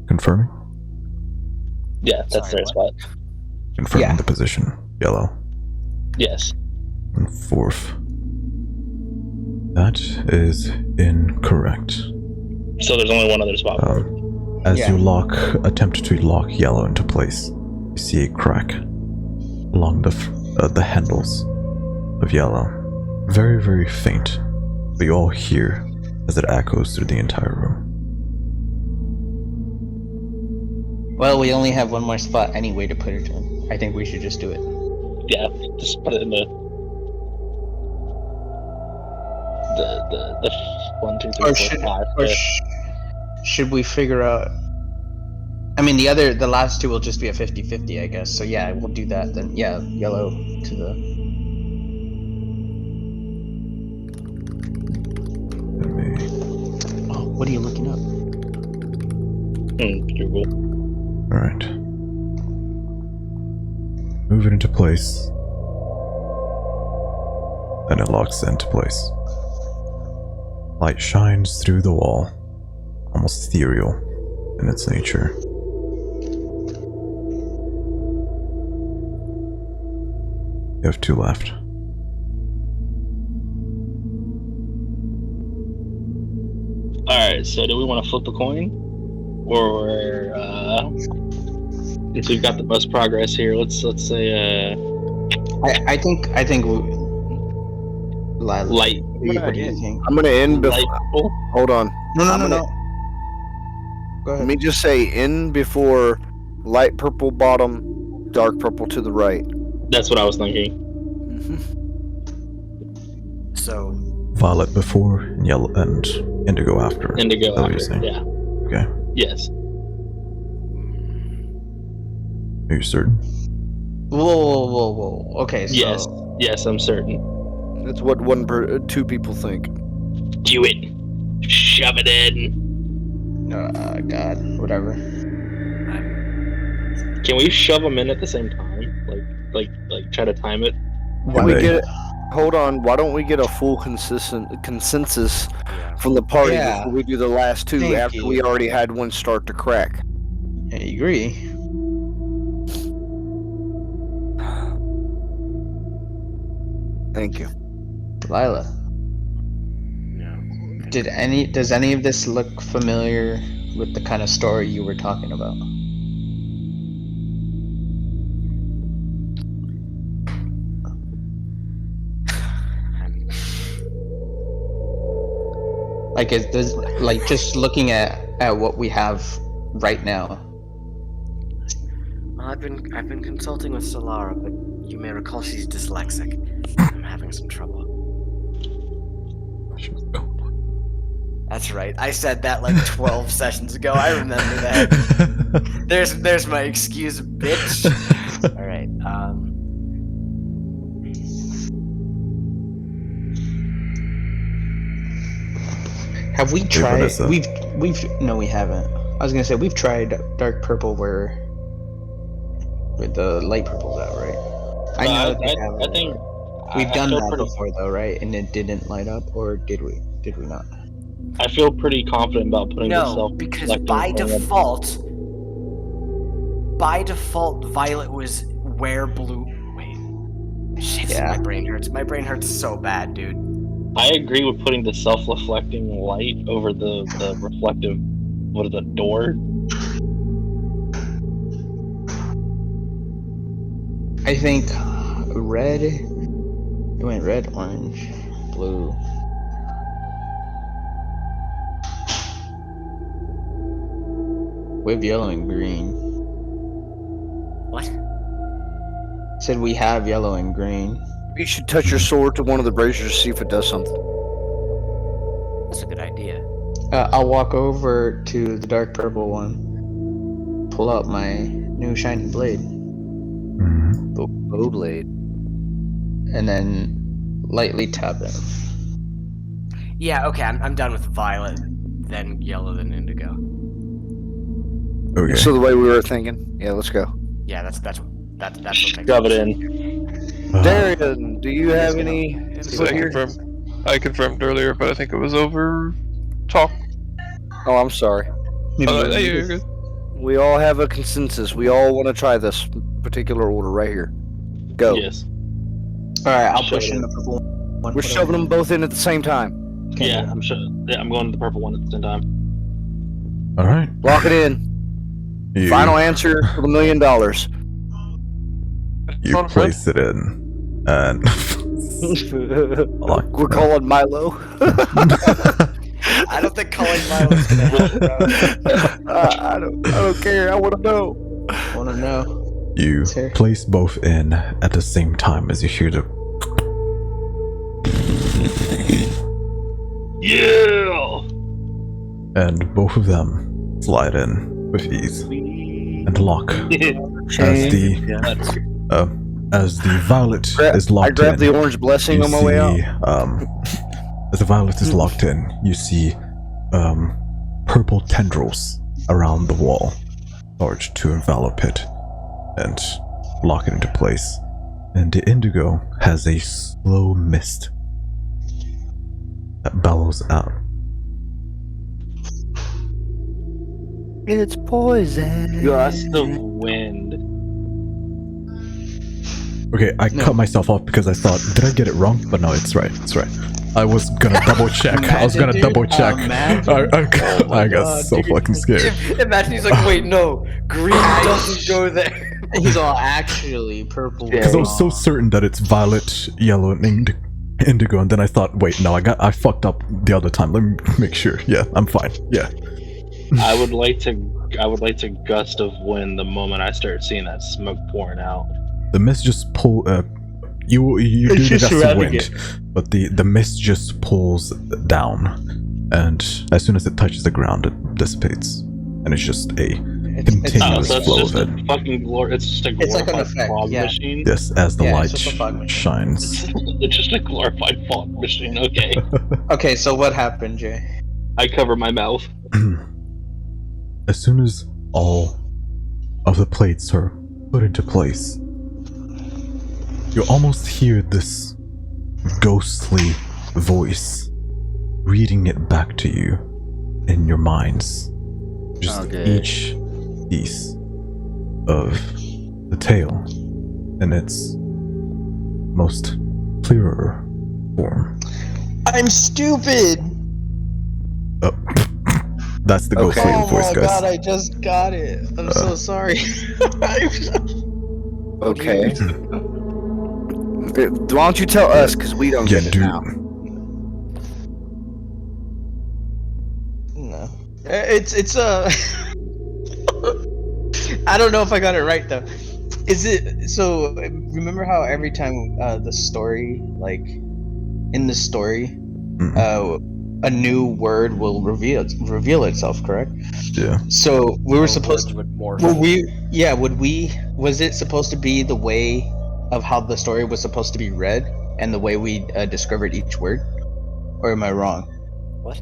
Confirming? Yeah, that's Sorry, their spot. Confirming Yeah. the position. Yellow. Yes. And fourth. That is incorrect. So there's only one other spot for it. As Yeah. you attempt to lock yellow into place, you see a crack along the handles of yellow. Very, very faint, but you all hear as it echoes through the entire room. Well, we only have one more spot anyway to put it in. I think we should just do it. Yeah, just put it in the 1, 2, 3, Or 4, should, 5. or fifth. should we figure out? I mean, the last two will just be a 50-50, I guess. So yeah, we'll do that then. Yeah, yellow to the. Let me- Oh, what are you looking up? Google. Alright. Move it into place. And it locks into place. Light shines through the wall, almost ethereal in its nature. You have 2 left. Alright, so do we want to flip a coin? Or, since we've got the most progress here, let's say, I think Lila, light. what do you think? I'm gonna end Light before. purple? Hold on. No, I'm gonna- Go Let ahead. me just say in before light purple bottom, dark purple to the right. That's what I was thinking. So, Violet before, and yellow and indigo after. Indigo Is that what you're after. saying? Yeah. Okay. Yes. Are you certain? Whoa. Okay, so Yes. Yes, I'm certain. That's what two people think. Do it. Shove it in. God, whatever. Can we shove them in at the same time? Like try to time it? Can we They- get? Hold on. Why don't we get a full consensus yeah. from the party Yeah. before we do the last two? Thank after you. we already had one start to crack. I agree. Thank you. Lila, No. does any of this look familiar with the kind of story you were talking about? I'm, Like, is this like just looking at what we have right now? well, I've been consulting with Solara, but you may recall she's dyslexic. I'm having some trouble. That's right. I said that like 12 sessions ago. I remember that. There's my excuse, bitch. All right. Have we Wait, what tried? is that? We've no, we haven't. I was gonna say we've tried dark purple where with the light purple though, right? I know they have I think we've I done feel that pretty, before though, right? And it didn't light up, or did we? Did we not? I feel pretty confident about putting the No, self because by default, Violet was where blue. Wait, shit! Yeah. My brain hurts. My brain hurts so bad, dude. I agree with putting the self-reflecting light over the reflective. What is it? Door. I think red. It went red, orange, blue. We have yellow and green. What? Said we have yellow and green. You should touch your sword to one of the braziers to see if it does something. That's a good idea. I'll walk over to the dark purple one, pull out my new shiny blade, Mhm. Bow blade. and then lightly tap it. Yeah. Okay. I'm done with Violet, then yellow, then indigo. Okay. So the way we were thinking. Yeah, let's go. Yeah. That's what. Shove it in. Darian, do you have any So input here? I confirmed earlier, but I think it was over talk. Oh, I'm sorry. Hey, you're good. We all have a consensus. We all want to try this particular order right here. Go. Yes. All right, I'll Shove push it in in. the purple one. We're put it shoving on. them both in at the same time. Okay. Yeah, I'm sure. Yeah, I'm going to the purple one at the same time. All right. Lock it in. You, Final answer for $1 million. you place it in, and lock. We're calling Milo. I don't think calling Milo's gonna help, bro. I don't care. I want to know. Want to know? You Sir. place both in at the same time as you hear the. Yeah. And both of them slide in with ease and lock as the violet is I locked grabbed in. the orange blessing You on my way out. see, as the violet is locked in, you see purple tendrils around the wall, large to envelop it and lock it into place. And the indigo has a slow mist that bellows out. It's poison. Gust of wind. Okay, I cut myself off because I thought, did I get it wrong? But no, it's right. It's right. I was gonna double check. I was gonna Imagine, double dude, check. imagine. I got so dude. fucking scared. Imagine he's like, wait, no, green doesn't go there. He's all actually purple. Because I was so certain that it's violet, yellow, and indigo, and then I thought, wait, no, I fucked up the other time. Let me make sure. Yeah, I'm fine. Yeah. I would like to gust of wind the moment I start seeing that smoke pouring out. The mist just pull. You do the gust of wind, but the mist just pulls down, and as soon as it touches the ground, it dissipates, and it's just a continuous so it's flow just of it. a fucking it's just a It's like an glorified effect, fog yeah. machine. Yes, as the Yeah, light it's just a fog machine. shines. It's just a glorified fog machine. Okay, Okay, so what happened, Jay? I cover my mouth. As soon as all of the plates are put into place, you almost hear this ghostly voice reading it back to you in your minds. Just Okay. each piece of the tale in its most clearer form. I'm stupid! Oh, that's the ghostly Oh voice, my guys. god, I just got it. I'm so sorry. Okay. Why don't you tell us, because we don't Yeah, get it dude. now. No. It's I don't know if I got it right though. Is it so? Remember how every time the story, like in the story, a new word will reveal itself, correct? Yeah. So we were supposed to. would morph. Was it supposed to be the way of how the story was supposed to be read and the way we discovered each word, or am I wrong? What?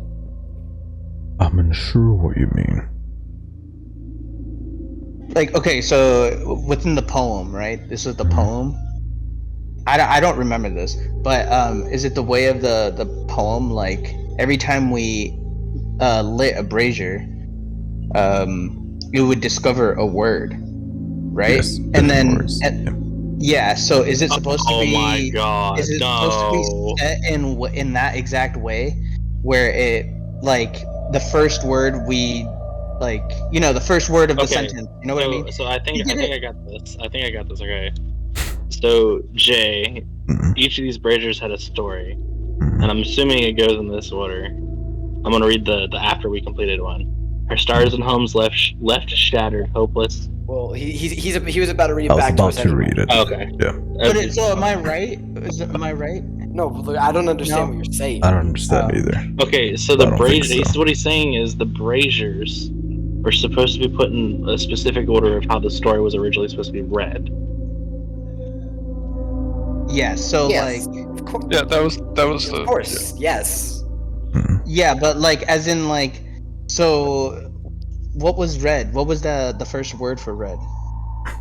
I'm unsure what you mean. Like, okay, so within the poem, right? This is the poem. I don't remember this, but is it the way of the poem? Like every time we lit a brazier, it would discover a word, right? Yes, and different then words. yeah. So is it supposed to be? Oh my god! Is it supposed to be set in that exact way, where it like the first word we like, you know, the first word of the Okay, sentence. You know what I mean? So I think You did I got this. Okay. So Jay, Mhm. each of these braziers had a story, Mhm. and I'm assuming it goes in this order. I'm gonna read the after we completed one. Her stars and homes left shattered, hopeless. Well, he was about to read it I was back about to us to anyway. read it. Okay. Yeah. But so am I right? Am I right? No, look, I don't understand No. what you're saying. I don't understand Oh. either. Okay, so I the don't think braziers. so. What he's saying is the braziers were supposed to be put in a specific order of how the story was originally supposed to be read. Yeah. So Yes, like, of course. Yeah, that was the. Of course, yes. Mhm. yeah, but like, as in like, so what was red? What was the first word for red?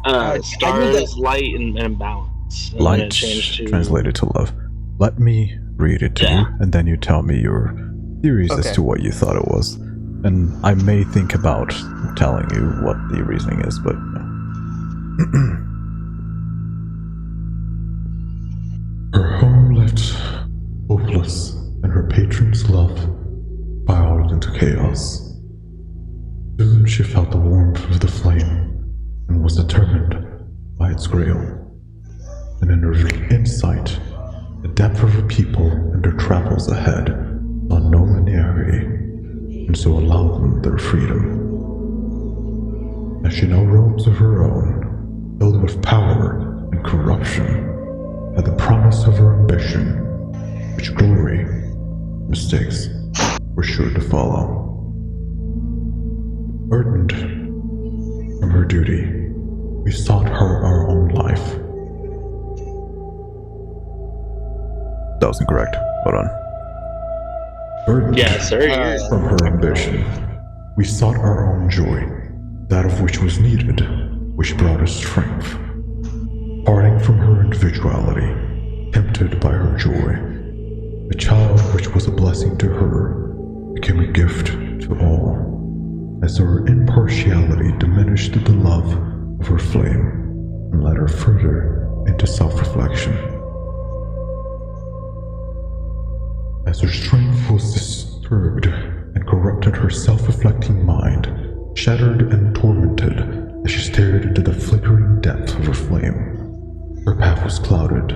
I knew Stars, that- light, and balance. And then Light it changed to translated to love. Let me read it to Yeah. you, and then you tell me your theories as Okay. to what you thought it was. And I may think about telling you what the reasoning is, but. Her home left hopeless, and her patron's love spiraled into chaos. Soon she felt the warmth of the flame and was determined by its grail. And in her insight, the depth of her people and their travels ahead saw no linearity, and so allowed them their freedom. As she now roams of her own, filled with power and corruption, by the promise of her ambition, which glory, mistakes, were sure to follow. Burdened from her duty, we sought her our own life. That wasn't correct. Hold on. Burdened Yeah, sir. You're from her ambition, we sought our own joy, that of which was needed, which brought us strength. Parting from her individuality, tempted by her joy, the child which was a blessing to her became a gift to all, as her impartiality diminished the love of her flame and led her further into self-reflection. as her strength was disturbed and corrupted, her self-reflecting mind shattered and tormented as she stared into the flickering depth of her flame. Her path was clouded.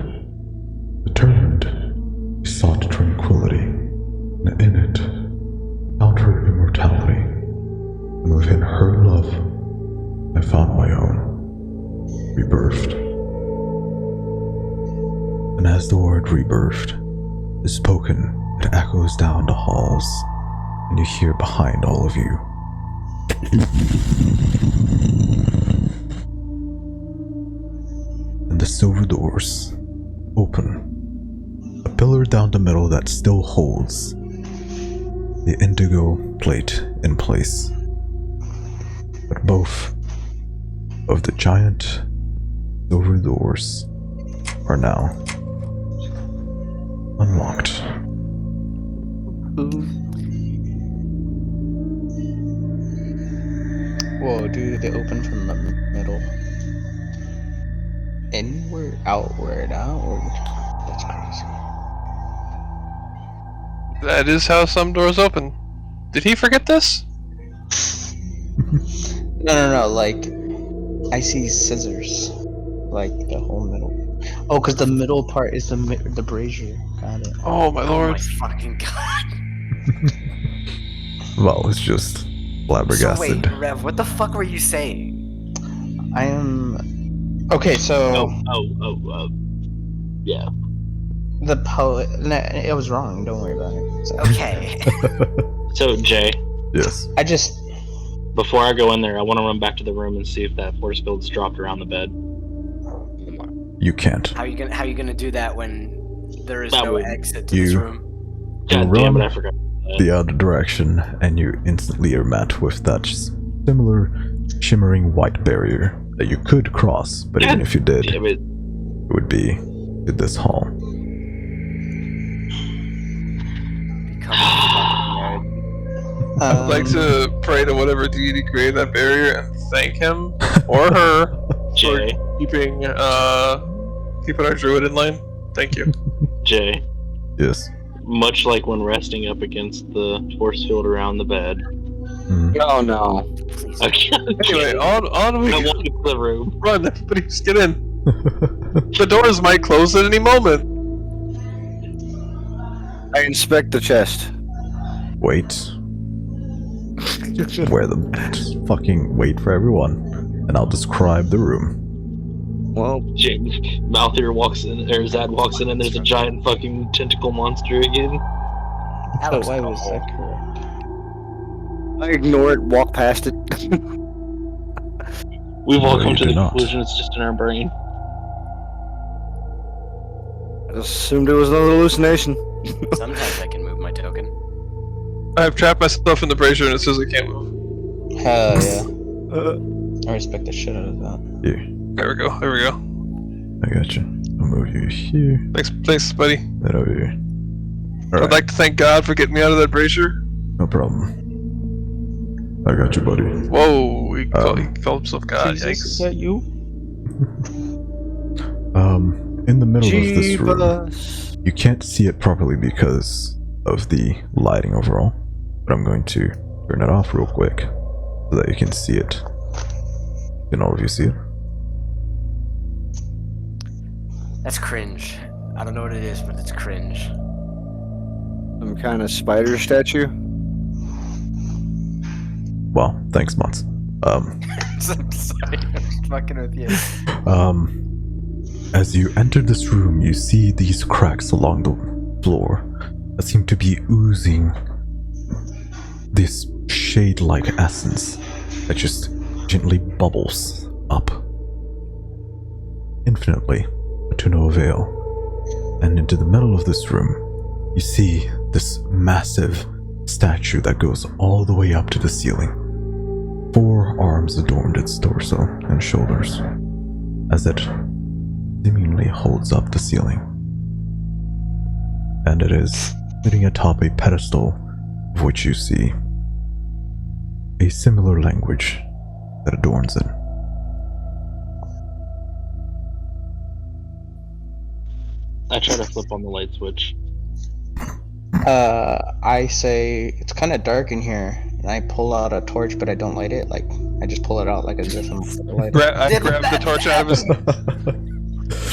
Determined, she sought tranquility, and in it found her immortality. And within her love, I found my own, rebirthed. And as the word rebirthed is spoken, it echoes down the halls, and you hear behind all of you. And the silver doors open. A pillar down the middle that still holds the indigo plate in place. But both of the giant silver doors are now unlocked. Whoa, dude, they open from the middle. Inward, outward, outward. That's crazy. That is how some doors open. Did he forget this? No, like, I see scissors. Like, the whole middle. Oh, because the middle part is the brazier. Got it. Oh my Oh lord. my fucking god. Well, it's just So flabbergasted. wait, Rev, what the fuck were you saying? I am... Okay, so... Yeah. The poet... No, it was wrong. Don't worry about it. So, Okay. So, Jay, Yes. I just... before I go in there, I want to run back to the room and see if that force field's dropped around the bed. You can't. How you gonna do that when there is That no would- exit to this You- room? God run damn it, I forgot. the other direction, and you instantly are met with that similar shimmering white barrier that you could cross, but even if you did, Damn it. it would be to this hall. Become fucking nerd. I'd like to pray to whatever deity created that barrier and thank him or her Jay, for keeping our druid in line. Thank you. Jay, Yes. much like when resting up against the force field around the bed. Mhm. Oh no. Please. Anyway, on we I go. walk into the room. Run, everybody, just get in. The doors might close at any moment. I inspect the chest. Wait. Where the fucking wait for everyone, and I'll describe the room. Well, James Malthier walks in, or Zad walks in, and there's a giant fucking tentacle monster again. That But looks why was cool. that correct? I ignore it, walk past it. We've all No, come you to do the not. conclusion it's just in our brain. I assumed it was another hallucination. Sometimes I can move my token. I've trapped myself in the brazier and it says I can't move. Hell yeah. I respect the shit out of that. Here, There we go. There we go. I got you. I'll move you here, Thanks, buddy. that over here. I'd Alright, like to thank God for getting me out of that brazier. no problem. I got you, buddy. Whoa, he called himself God. Jesus, is Yikes. that you? In the middle of this room, Jeebus. you can't see it properly because of the lighting overall, but I'm going to turn it off real quick so that you can see it. Can all of you see it? That's cringe. I don't know what it is, but it's cringe. Some kind of spider statue. Well, thanks, Mons. I'm sorry, I'm fucking with you. As you enter this room, you see these cracks along the floor that seem to be oozing this shade-like essence that just gently bubbles up infinitely, but to no avail. And into the middle of this room, you see this massive statue that goes all the way up to the ceiling. 4 arms adorned its torso and shoulders, as it seemingly holds up the ceiling. And it is sitting atop a pedestal of which you see a similar language that adorns it. I try to flip on the light switch. I say it's kind of dark in here, and I pull out a torch, but I don't light it. Like I just pull it out like as if I'm about to light it. I grab the torch out of his.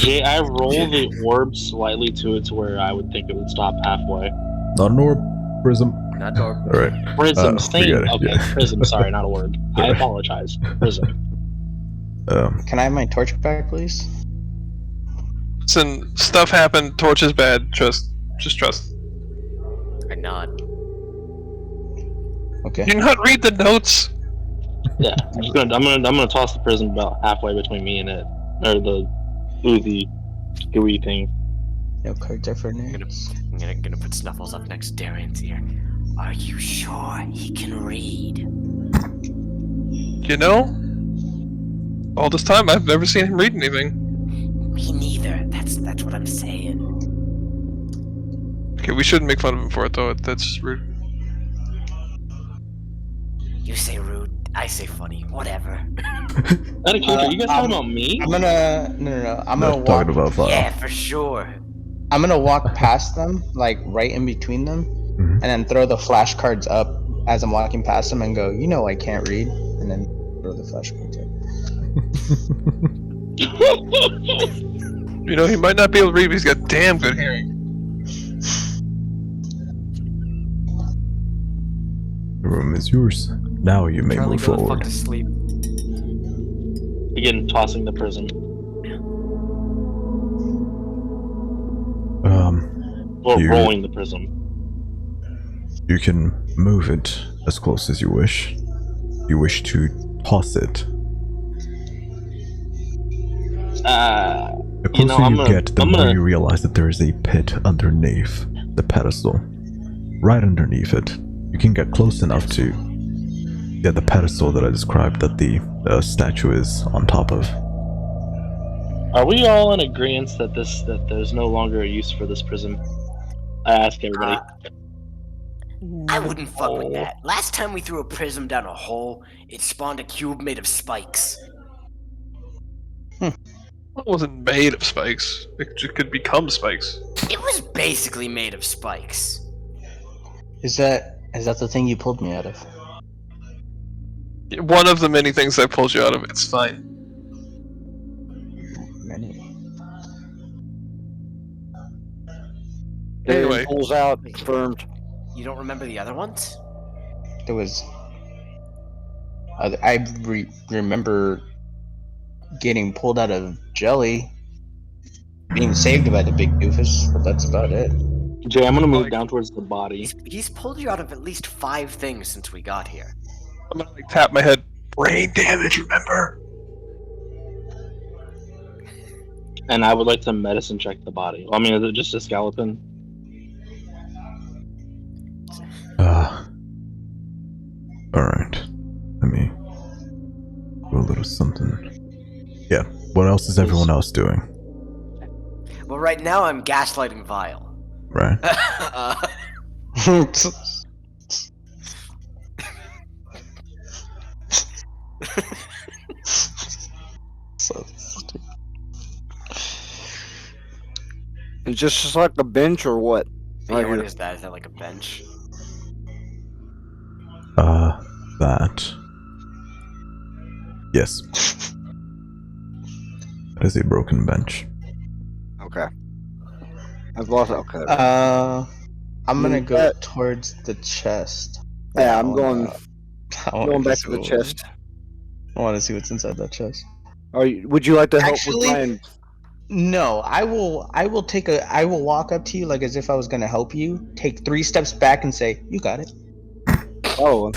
Jay, I roll the orb slightly to it to where I would think it would stop halfway. Not an orb. Prism. Not orb. Alright. Prism, forget same. it, Okay, yeah. prism. Sorry, not a word. I Alright. apologize. Prism. Can I have my torch back, please? Listen, stuff happened. Torch is bad. Just trust. I nod. Okay. Do not read the notes. Yeah, I'm gonna toss the prism about halfway between me and it, or the gooey thing. No cards are for nerds. I'm gonna put Snuffles up next to Darian's ear. Are you sure he can read? You know, all this time I've never seen him read anything. Me neither. That's what I'm saying. Okay, we shouldn't make fun of him for it though. That's just rude. You say rude, I say funny. Whatever. Out of character, are you guys talking about me? I'm gonna no. I'm gonna No, walk. talking about fire. Yeah, for sure. I'm gonna walk past them, like right in between them, Mhm. and then throw the flashcards up as I'm walking past them and go, "You know I can't read," and then throw the flashcards up. You know, he might not be able to read, but he's got damn good hearing. The room is yours. Now you may Charlie, move go the fuck forward. to sleep. Again, tossing the prism. Or You- rolling the prism. You can move it as close as you wish. You wish to toss it. The You know, closer I'm you gonna- get, the I'm more gonna- you realize that there is a pit underneath the pedestal. Right underneath it. You can get close enough to the pedestal that I described that the statue is on top of. Are we all in agreement that there's no longer a use for this prism? I ask everybody. I wouldn't fuck with that. Last time we threw a prism down a hole, it spawned a cube made of spikes. It wasn't made of spikes. It could become spikes. It was basically made of spikes. Is that the thing you pulled me out of? One of the many things I pulled you out of. It's fine. Many. Anyway. Pulls out, confirmed. You don't remember the other ones? There was. I remember getting pulled out of jelly, being saved by the big doofus, but that's about it. Jay, I'm gonna move down towards the body. He's pulled you out of at least 5 things since we got here. I'm gonna like tap my head. Brain damage, remember? And I would like to medicine check the body. I mean, is it just a skeleton? Alright. Let me do a little something. Yeah. What else is everyone else doing? Well, right now I'm gaslighting Vile. Right? So stupid. It's just like a bench or what? Yeah, Right what here. is that? Is that like a bench? That. Yes. That is a broken bench. Okay. I've lost it. Okay. I'm gonna Mm, go that- towards the chest. Yeah, I'm going I wanna going back see to the what- chest. I want to see what's inside that chest. Would you like to help Actually- with mine? No, I will walk up to you like as if I was gonna help you. Take 3 steps back and say, "You got it." Oh.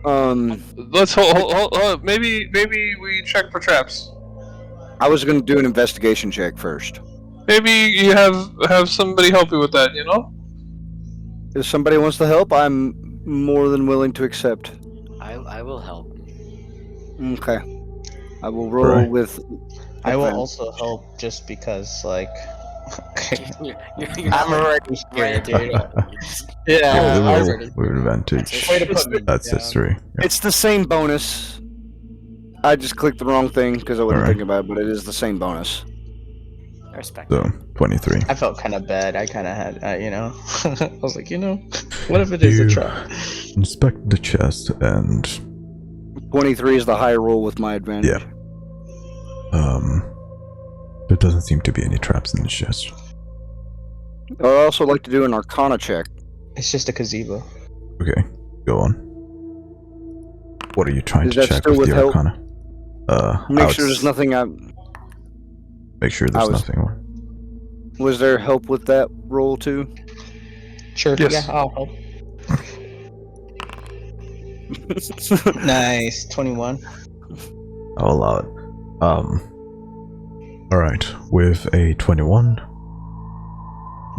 Let's hold. Maybe we check for traps. I was gonna do an investigation check first. Maybe you have somebody help you with that. You know? If somebody wants to help, I'm more than willing to accept. I will help. Okay. I will roll Right. with. I will Okay. also help just because, like, okay. You're I'm not already scared, dude. Yeah, I'm roll already. with advantage. Way to put me That's down. history. Yeah. It's the same bonus. I just clicked the wrong thing because I wasn't Alright. thinking about it, but it is the same bonus. I respect So 23. I felt kind of bad. I kind of had, I was like, what if it is a You trap? inspect the chest, and 23 is the high roll with my advantage. yeah, there doesn't seem to be any traps in the chest. I'd also like to do an Arcana check. It's just a gazebo. Okay, go on. What are you trying Is to that check still with the with help? Arcana? Make sure there's nothing. Make sure there's I was- nothing. Was there help with that roll too? Sure. Yes. Yeah, I'll help. Nice. 21. I'll allow it. Alright, with a 21,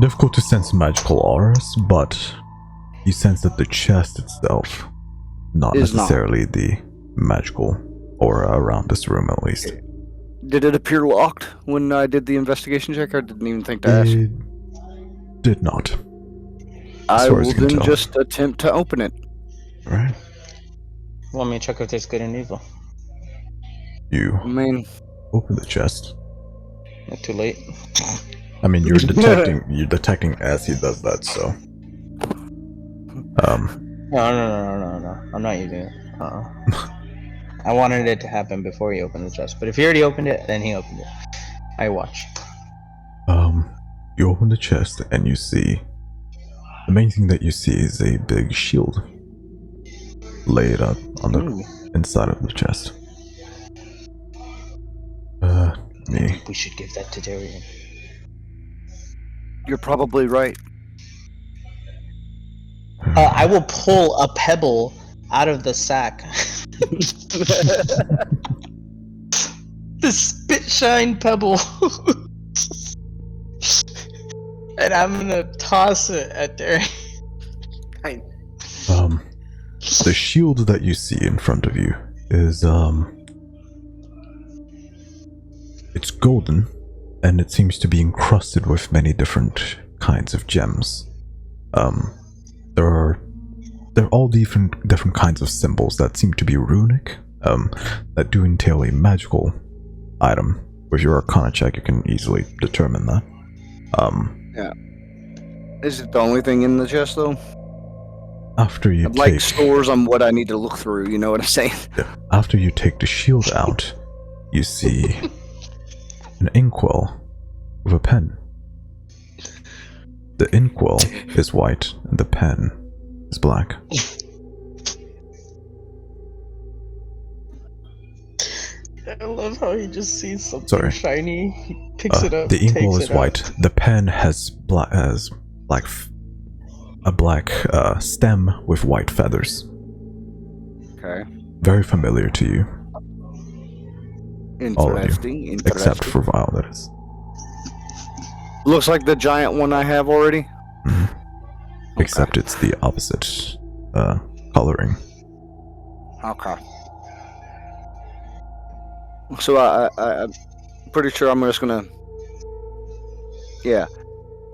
difficult to sense magical auras, but you sense that the chest itself, not Is not. necessarily the magical aura around this room at least. Did it appear locked when I did the investigation check? I didn't even think to ask. It did not. I far as will you can then tell. just attempt to open it. Right? Want me to check if there's good and evil? You I mean, open the chest. Not too late. I mean, you're detecting as he does that, so. No. I'm not using it. I wanted it to happen before he opened the chest, but if he already opened it, then he opened it. I watch. You open the chest and you see. The main thing that you see is a big shield laid up on the Ooh, inside of the chest. Me. we should give that to Darian. you're probably right. I will pull a pebble out of the sack. The spit shine pebble. And I'm gonna toss it at Darian. The shield that you see in front of you is it's golden, and it seems to be encrusted with many different kinds of gems. They're all different kinds of symbols that seem to be runic, that do entail a magical item. With your Arcana check, you can easily determine that. Is it the only thing in the chest, though? After you I'd like take scores on what I need to look through, you know what I'm saying? after you take the shield out, you see an inkwell with a pen. The inkwell is white and the pen is black. I love how he just sees something Sorry. shiny, he picks it up. The inkwell takes is it out. white. The pen has a black stem with white feathers. Okay. Very familiar to you, all of you, Interesting. except for Vile, that is. Looks like the giant one I have already. Except it's the opposite coloring. Okay. So I'm pretty sure I'm just gonna. Yeah.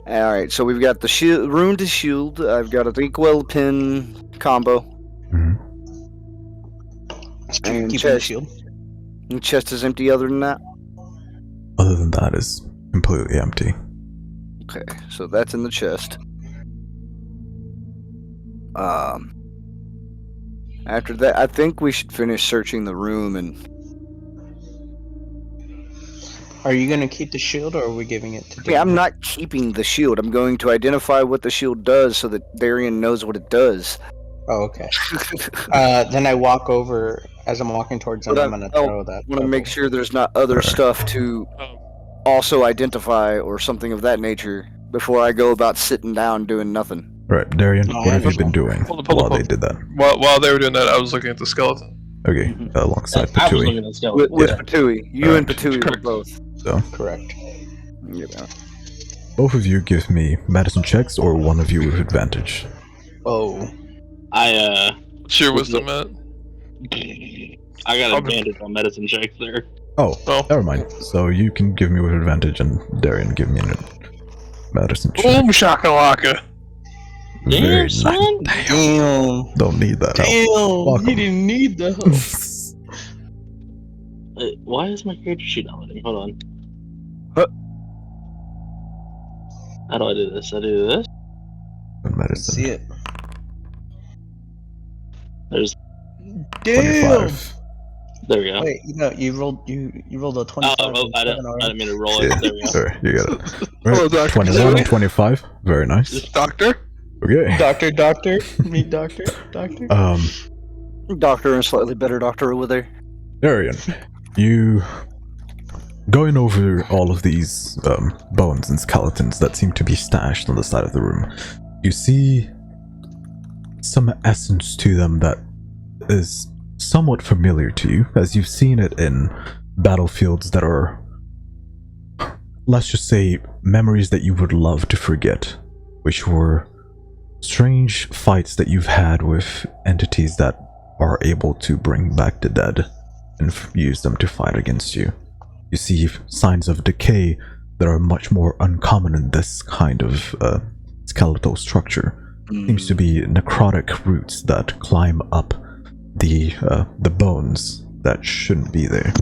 All right. So we've got the shield, rune to shield. I've got a inkwell pin combo. Mhm. Just And keep the chest. shield. And chest is empty. Other than that. Other than that, is completely empty. Okay. So that's in the chest. After that, I think we should finish searching the room and. Are you gonna keep the shield, or are we giving it to I mean, Darian? I'm not keeping the shield. I'm going to identify what the shield does so that Darian knows what it does. Oh, okay. Then I walk over as I'm walking towards him. But I'm gonna throw that. I want to make pebble. sure there's not other stuff to also identify or something of that nature before I go about sitting down doing nothing. Right, Darian, Oh, what have you been understand. doing Hold while up. they did that? While they were doing that, I was looking at the skeleton. Okay, alongside I was looking Patui. at the skeleton. With Yeah. Patui. You and Alright. Patui were Correct. both. So, Correct. You know. both of you give me medicine checks, or one of you with advantage. Oh. I What's your wisdom at? I got Okay. advantage on medicine checks there. Oh, Oh. never mind. So you can give me with advantage, and Darian give me a medicine check. Boom shakalaka! Damn, Very nice. son. Damn. Don't need that help. Damn. Welcome. He didn't need the help. Why is my character sheet not letting me? Hold on. How do I do this? I do this. Medicine. See it. There's. Damn. 25. There we go. Wait, you rolled a 25. Oh, I didn't mean to roll it. Yeah, There we go. sorry, you got it. Right, Hello, Dr. 21 Zoe. and 25. Very nice. Doctor? Okay. Doctor, meet doctor. Doctor and slightly better doctor over there. Darian, you going over all of these bones and skeletons that seem to be stashed on the side of the room. You see some essence to them that is somewhat familiar to you, as you've seen it in battlefields that are, let's just say, memories that you would love to forget, which were strange fights that you've had with entities that are able to bring back the dead and use them to fight against you. You see signs of decay that are much more uncommon in this kind of skeletal structure. Seems to be necrotic roots that climb up the bones that shouldn't be there,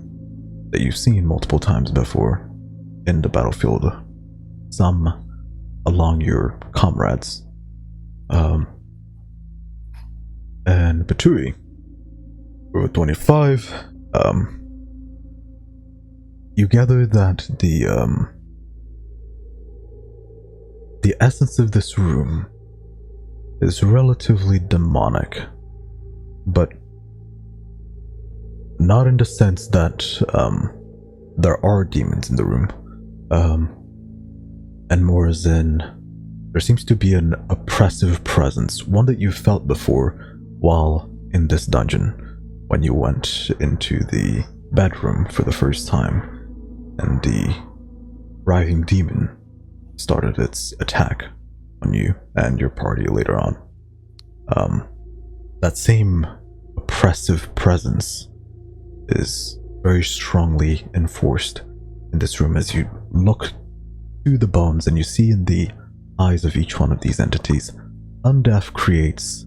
that you've seen multiple times before in the battlefield, some along your comrades. And Patui, for 25, you gather that the essence of this room is relatively demonic, but not in the sense that there are demons in the room, and more as in there seems to be an oppressive presence, one that you felt before while in this dungeon when you went into the bedroom for the first time and the writhing demon started its attack on you and your party later on. That same oppressive presence is very strongly enforced in this room as you look through the bones and you see in the eyes of each one of these entities, Undeath creates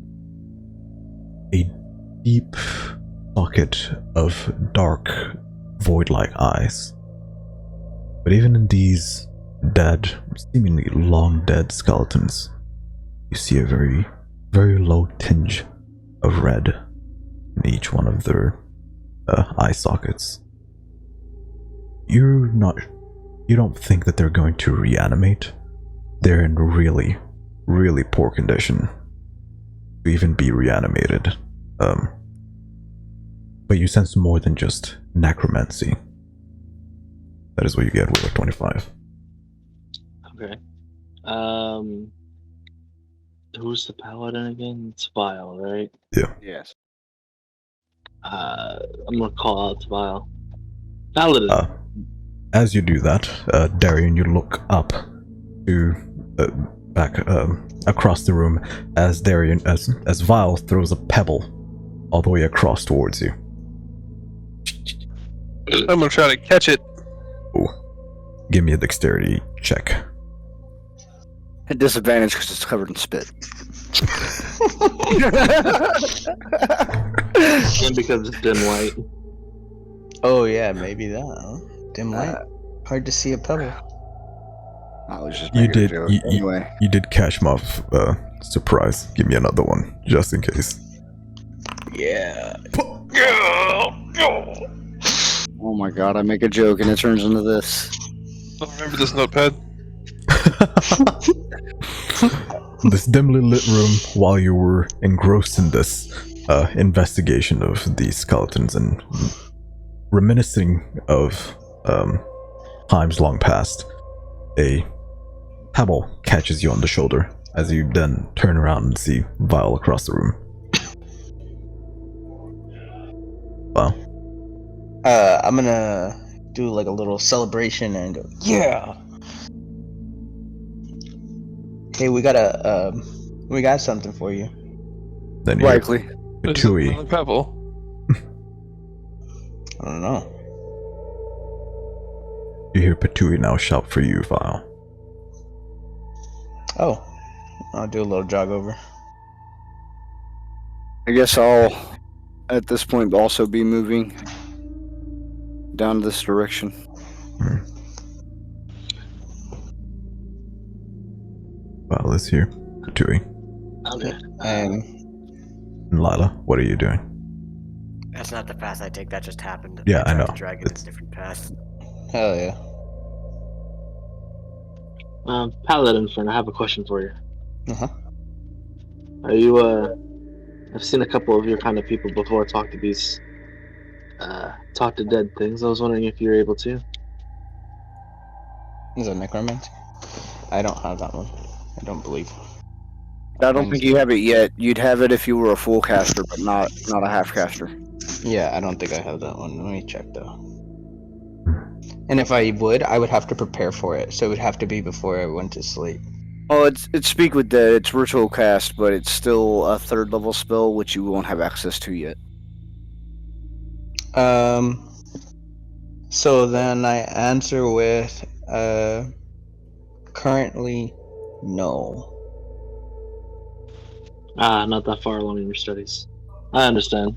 a deep socket of dark, void-like eyes. But even in these dead, seemingly long dead skeletons, you see a very, very low tinge of red in each one of their eye sockets. You don't think that they're going to reanimate. They're in really, really poor condition to even be reanimated. But you sense more than just necromancy. That is what you get with a 25. Okay. Who's the paladin again? It's Vile, right? Yeah. Yes. I'm gonna call out to Vile. Paladin. As you do that, Darian, you look up to back across the room as Darian, as Vile throws a pebble all the way across towards you. I'm gonna try to catch it. Ooh. Give me a dexterity check. At disadvantage because it's covered in spit. And because it's dim light. Oh yeah, maybe that. Huh? Dim light. Hard to see a pebble. I was just You making a did. joke. You Anyway. did catch him off surprise. Give me another one just in case. Yeah. Oh my god, I make a joke and it turns into this. I remember this notepad. This dimly lit room, while you were engrossed in this investigation of these skeletons and reminiscing of times long past, a pebble catches you on the shoulder as you then turn around and see Vile across the room. Wow. I'm gonna do like a little celebration and go, yeah. Hey, we got something for you. Then you Likely. It's Patui. another pebble. I don't know. You hear Patui now shout for you, Vile. Oh, I'll do a little jog over. I guess I'll, at this point, also be moving down this direction. process here, Tui. Okay. And And Lila, what are you doing? That's not the path I take. That just happened. Yeah, I tried know. to drag it in a different path. hell yeah. Paladin friend, I have a question for you. Uh-huh. Are you I've seen a couple of your kind of people before talk to these talk to dead things. I was wondering if you're able to. Is it necromancy? I don't have that one. I don't believe. I don't think you have it yet. You'd have it if you were a full caster, but not a half caster. Yeah, I don't think I have that one. Let me check though. And if I would have to prepare for it. So it would have to be before I went to sleep. Oh, it's Speak with Dead. It's ritual cast, but it's still a 3rd level spell, which you won't have access to yet. So then I answer with currently no. Not that far along in your studies. I understand.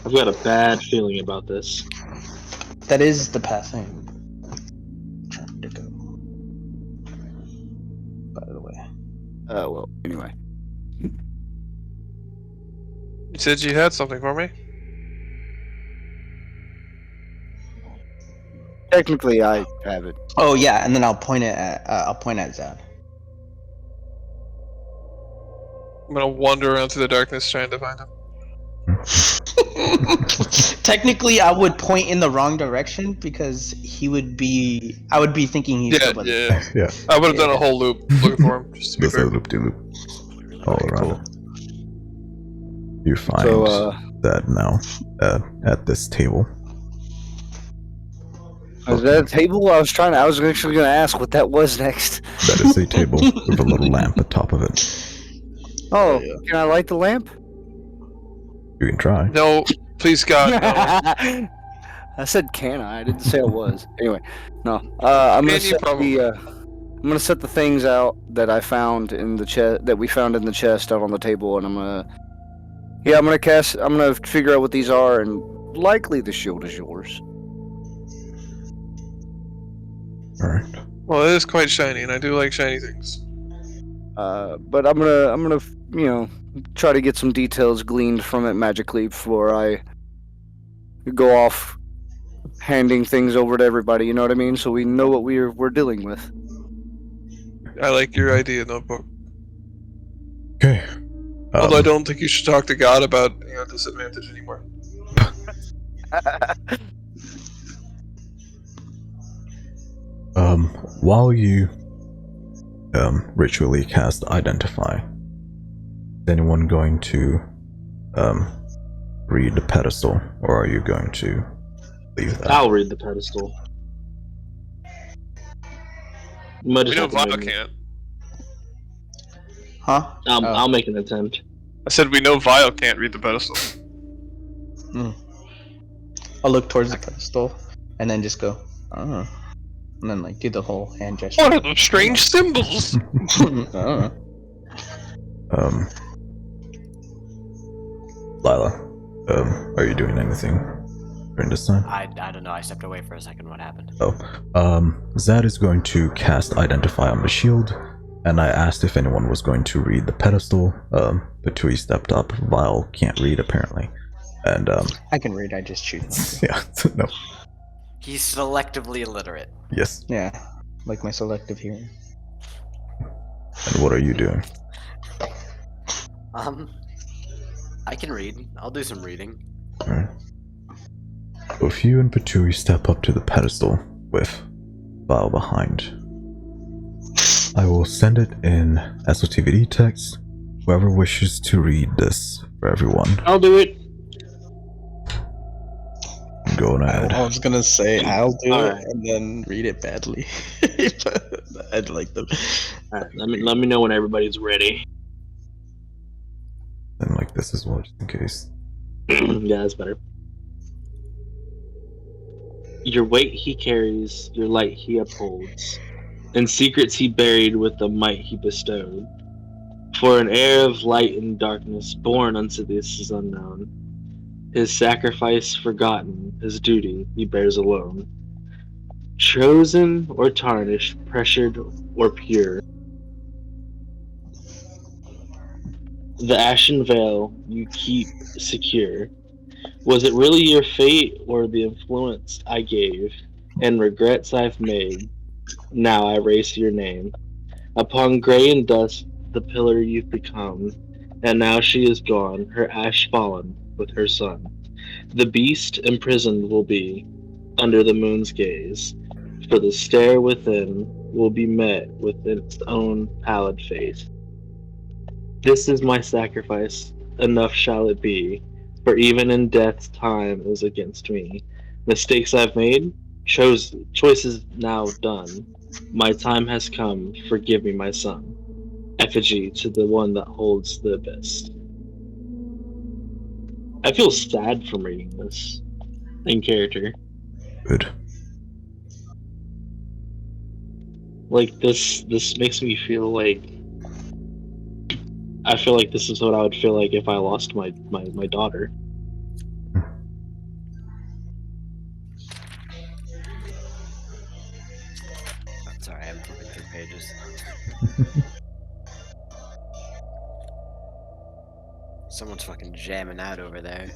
I've got a bad feeling about this. That is the path I'm trying to go. By the way. Well, anyway. You said you had something for me? Technically, I have it. Oh yeah, and then I'll point at Zad. I'm gonna wander around through the darkness trying to find him. Technically, I would point in the wrong direction because I would be thinking he's still by the Yeah. Yeah. I would have done a whole loop looking for him, just to be That's a fair. loop-de-loop all Okay, around. cool. You find So, that now at this table. is that a table? I was actually going to ask what that was next. That is a table with a little lamp at top of it. Oh, can I light the lamp? You can try. No, please God, no. I said can I? I didn't say I was. Anyway, no. I'm Man, you probably- I'm gonna set the things out that I found in the chest that we found in the chest out on the table, and I'm gonna figure out what these are, and likely the shield is yours. All right. Well, it is quite shiny, and I do like shiny things. But I'm gonna try to get some details gleaned from it magically before I go off handing things over to everybody. You know what I mean? So we know what we're dealing with. I like your idea, Notebook. Okay. Although I don't think you should talk to God about disadvantage anymore. While you ritually cast Identify, is anyone going to read the pedestal, or are you going to leave that? I'll read the pedestal. You might We just know have to Vile make- can't. Huh? I'll make an attempt. I said we know Vile can't read the pedestal. I'll look towards the pedestal and then just go, and then like do the whole hand gesture. What are those strange symbols? Lila, are you doing anything during this time? I don't know. I stepped away for a second. What happened? Zad is going to cast Identify on the shield, and I asked if anyone was going to read the pedestal. The Tui stepped up. Vile can't read apparently, and I can read. I just choose. yeah, no, He's selectively illiterate. yes. Yeah, like my selective hearing. And what are you doing? I can read. I'll do some reading. Alright. Both you and Patui step up to the pedestal with Vile behind. I will send it in SotVD text. Whoever wishes to read this for everyone, I'll do it. go ahead. I was gonna say I'll do Alright. it and then read it badly. I'd like them. Alright, let me know when everybody's ready. And like this as well, just in case. Yeah, that's better. Your weight he carries, your light he upholds, and secrets he buried with the might he bestowed. For an air of light and darkness born unto this is unknown. His sacrifice forgotten, his duty he bears alone. Chosen or tarnished, pressured or pure. The ashen veil you keep secure. Was it really your fate or the influence I gave? And regrets I've made, now I erase your name. Upon grey and dust the pillar you've become, and now she is gone, her ash fallen with her sun. The beast imprisoned will be, under the moon's gaze, for the stare within will be met with its own pallid face. This is my sacrifice, enough shall it be, for even in death's time is against me. Mistakes I've made, choices now done. My time has come, forgive me, my son. Effigy to the one that holds the abyss. I feel sad from reading this in character. Good. Like this makes me feel like I feel like this is what I would feel like if I lost my daughter. Sorry, I'm flipping through pages. Someone's fucking jamming out over there.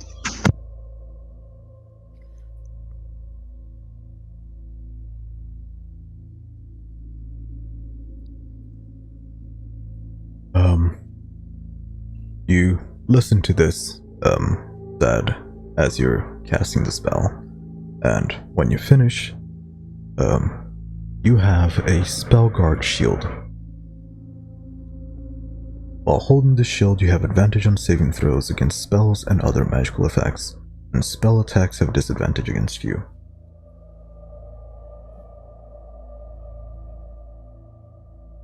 You listen to this, Dad, as you're casting the spell, and when you finish, you have a spell guard shield. While holding the shield, you have advantage on saving throws against spells and other magical effects, and spell attacks have disadvantage against you.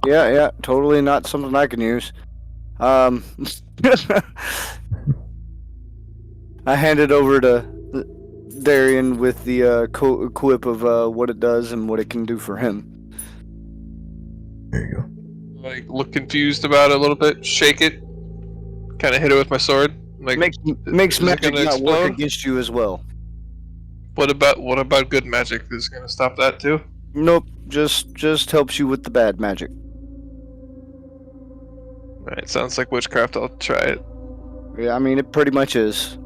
Yeah, totally not something I can use. I hand it over to Darian with the quip of what it does and what it can do for him. There you go. Like, look confused about it a little bit, shake it, kind of hit it with my sword. Like, Makes is it magic gonna not work explode? against you as well. What about good magic? Is it gonna stop that too? Nope, just helps you with the bad magic. Alright, sounds like witchcraft. I'll try it. Yeah, I mean it pretty much is.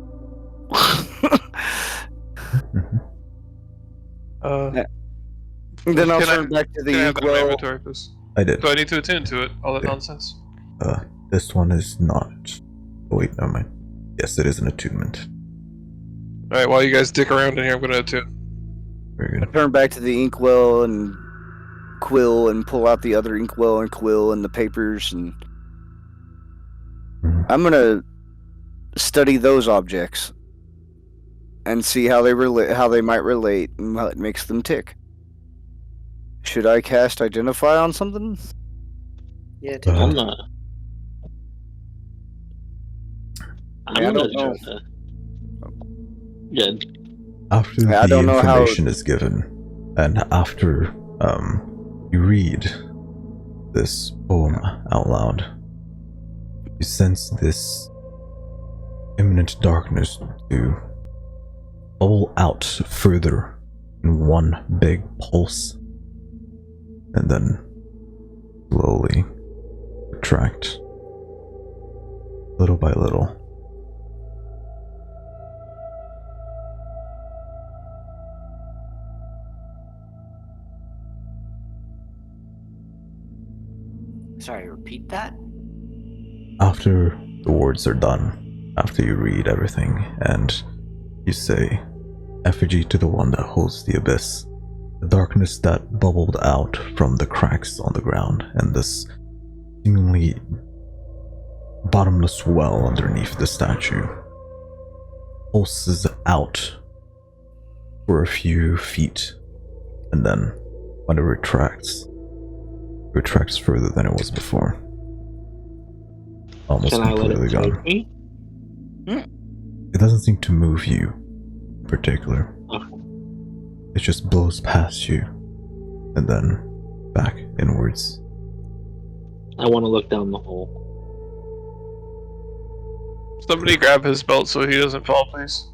Then I'll Can I- turn back to the Can I have that in my inkwell. inventory, please? I did. Do I need to attune to it? All that Yeah. nonsense? This one is not. Oh, wait, never mind. Yes, it is an attunement. Alright, while you guys dick around in here, I'm gonna attune. Very good. Turn back to the inkwell and quill and pull out the other inkwell and quill and the papers, and Mhm. I'm gonna study those objects and see how they how they might relate and how it makes them tick. Should I cast Identify on something? Yeah, take Uh, I'm not. I'm Yeah, I gonna don't know. try to. Good. After I the don't know how- information is given, and after you read this poem out loud, you sense this imminent darkness to bubble out further in one big pulse, and then slowly retract, little by little. Sorry, repeat that? After the words are done, after you read everything, and you say, effigy to the one that holds the abyss, the darkness that bubbled out from the cracks on the ground, and this seemingly bottomless well underneath the statue, pulses out for a few feet, and then when it retracts further than it was before. Almost Can I let completely it gone. take me? It doesn't seem to move you in particular. Okay. It just blows past you and then back inwards. I want to look down the hole. Somebody grab his belt so he doesn't fall, please.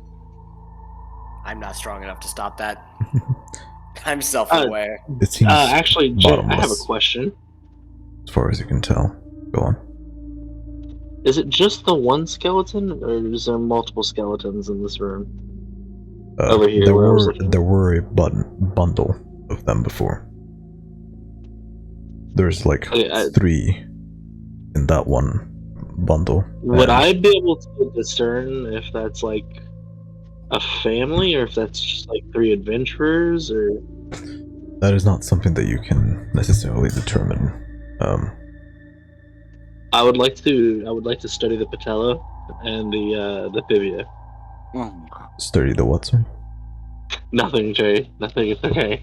I'm not strong enough to stop that. I'm self-aware. It seems actually, Jay, I have a bottomless, question. as far as you can tell. Go on. Is it just the one skeleton, or is there multiple skeletons in this room? Over here, where I was looking. There were a bundle of them before. There's like 3 in that one bundle. Would I be able to discern if that's like a family, or if that's just like 3 adventurers, or? That is not something that you can necessarily determine. I would like to study the patella and the tibia. Study the what, sir? Nothing, Jay. Nothing. It's okay.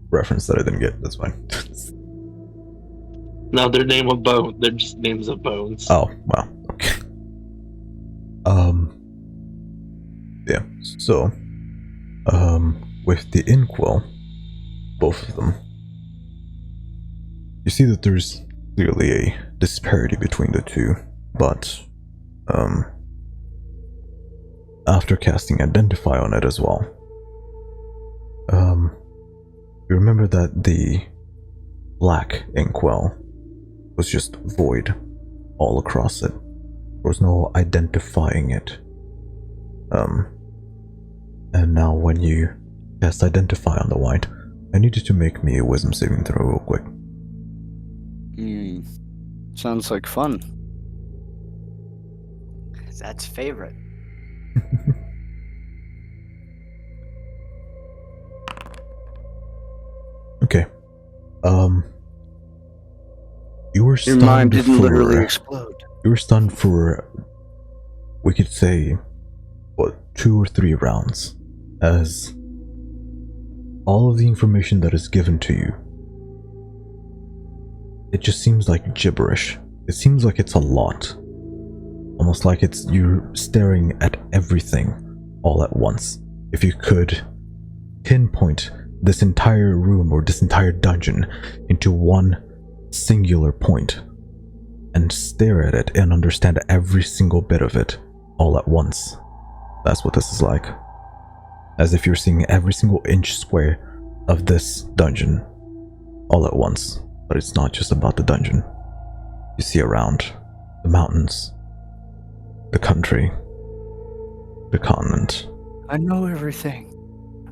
Reference that I didn't get. That's fine. No, they're They're just names of bones. Oh, wow. Okay. Yeah. So, with the inkwell, both of them, you see that there's clearly a disparity between the two, but, after casting Identify on it as well, you remember that the black inkwell was just void all across it. There was no identifying it. And now when you cast Identify on the white, I need you to make me a wisdom saving throw real quick. Sounds like fun. That's favorite. Okay. You were Your stunned mind didn't for, literally explode. You were stunned for, we could say, what, 2 or 3 rounds, as all of the information that is given to you, it just seems like gibberish. It seems like it's a lot. Almost like it's you're staring at everything all at once. If you could pinpoint this entire room or this entire dungeon into one singular point and stare at it and understand every single bit of it all at once. That's what this is like. As if you're seeing every single inch square of this dungeon all at once. But it's not just about the dungeon. You see around the mountains, the country, the continent. I know everything.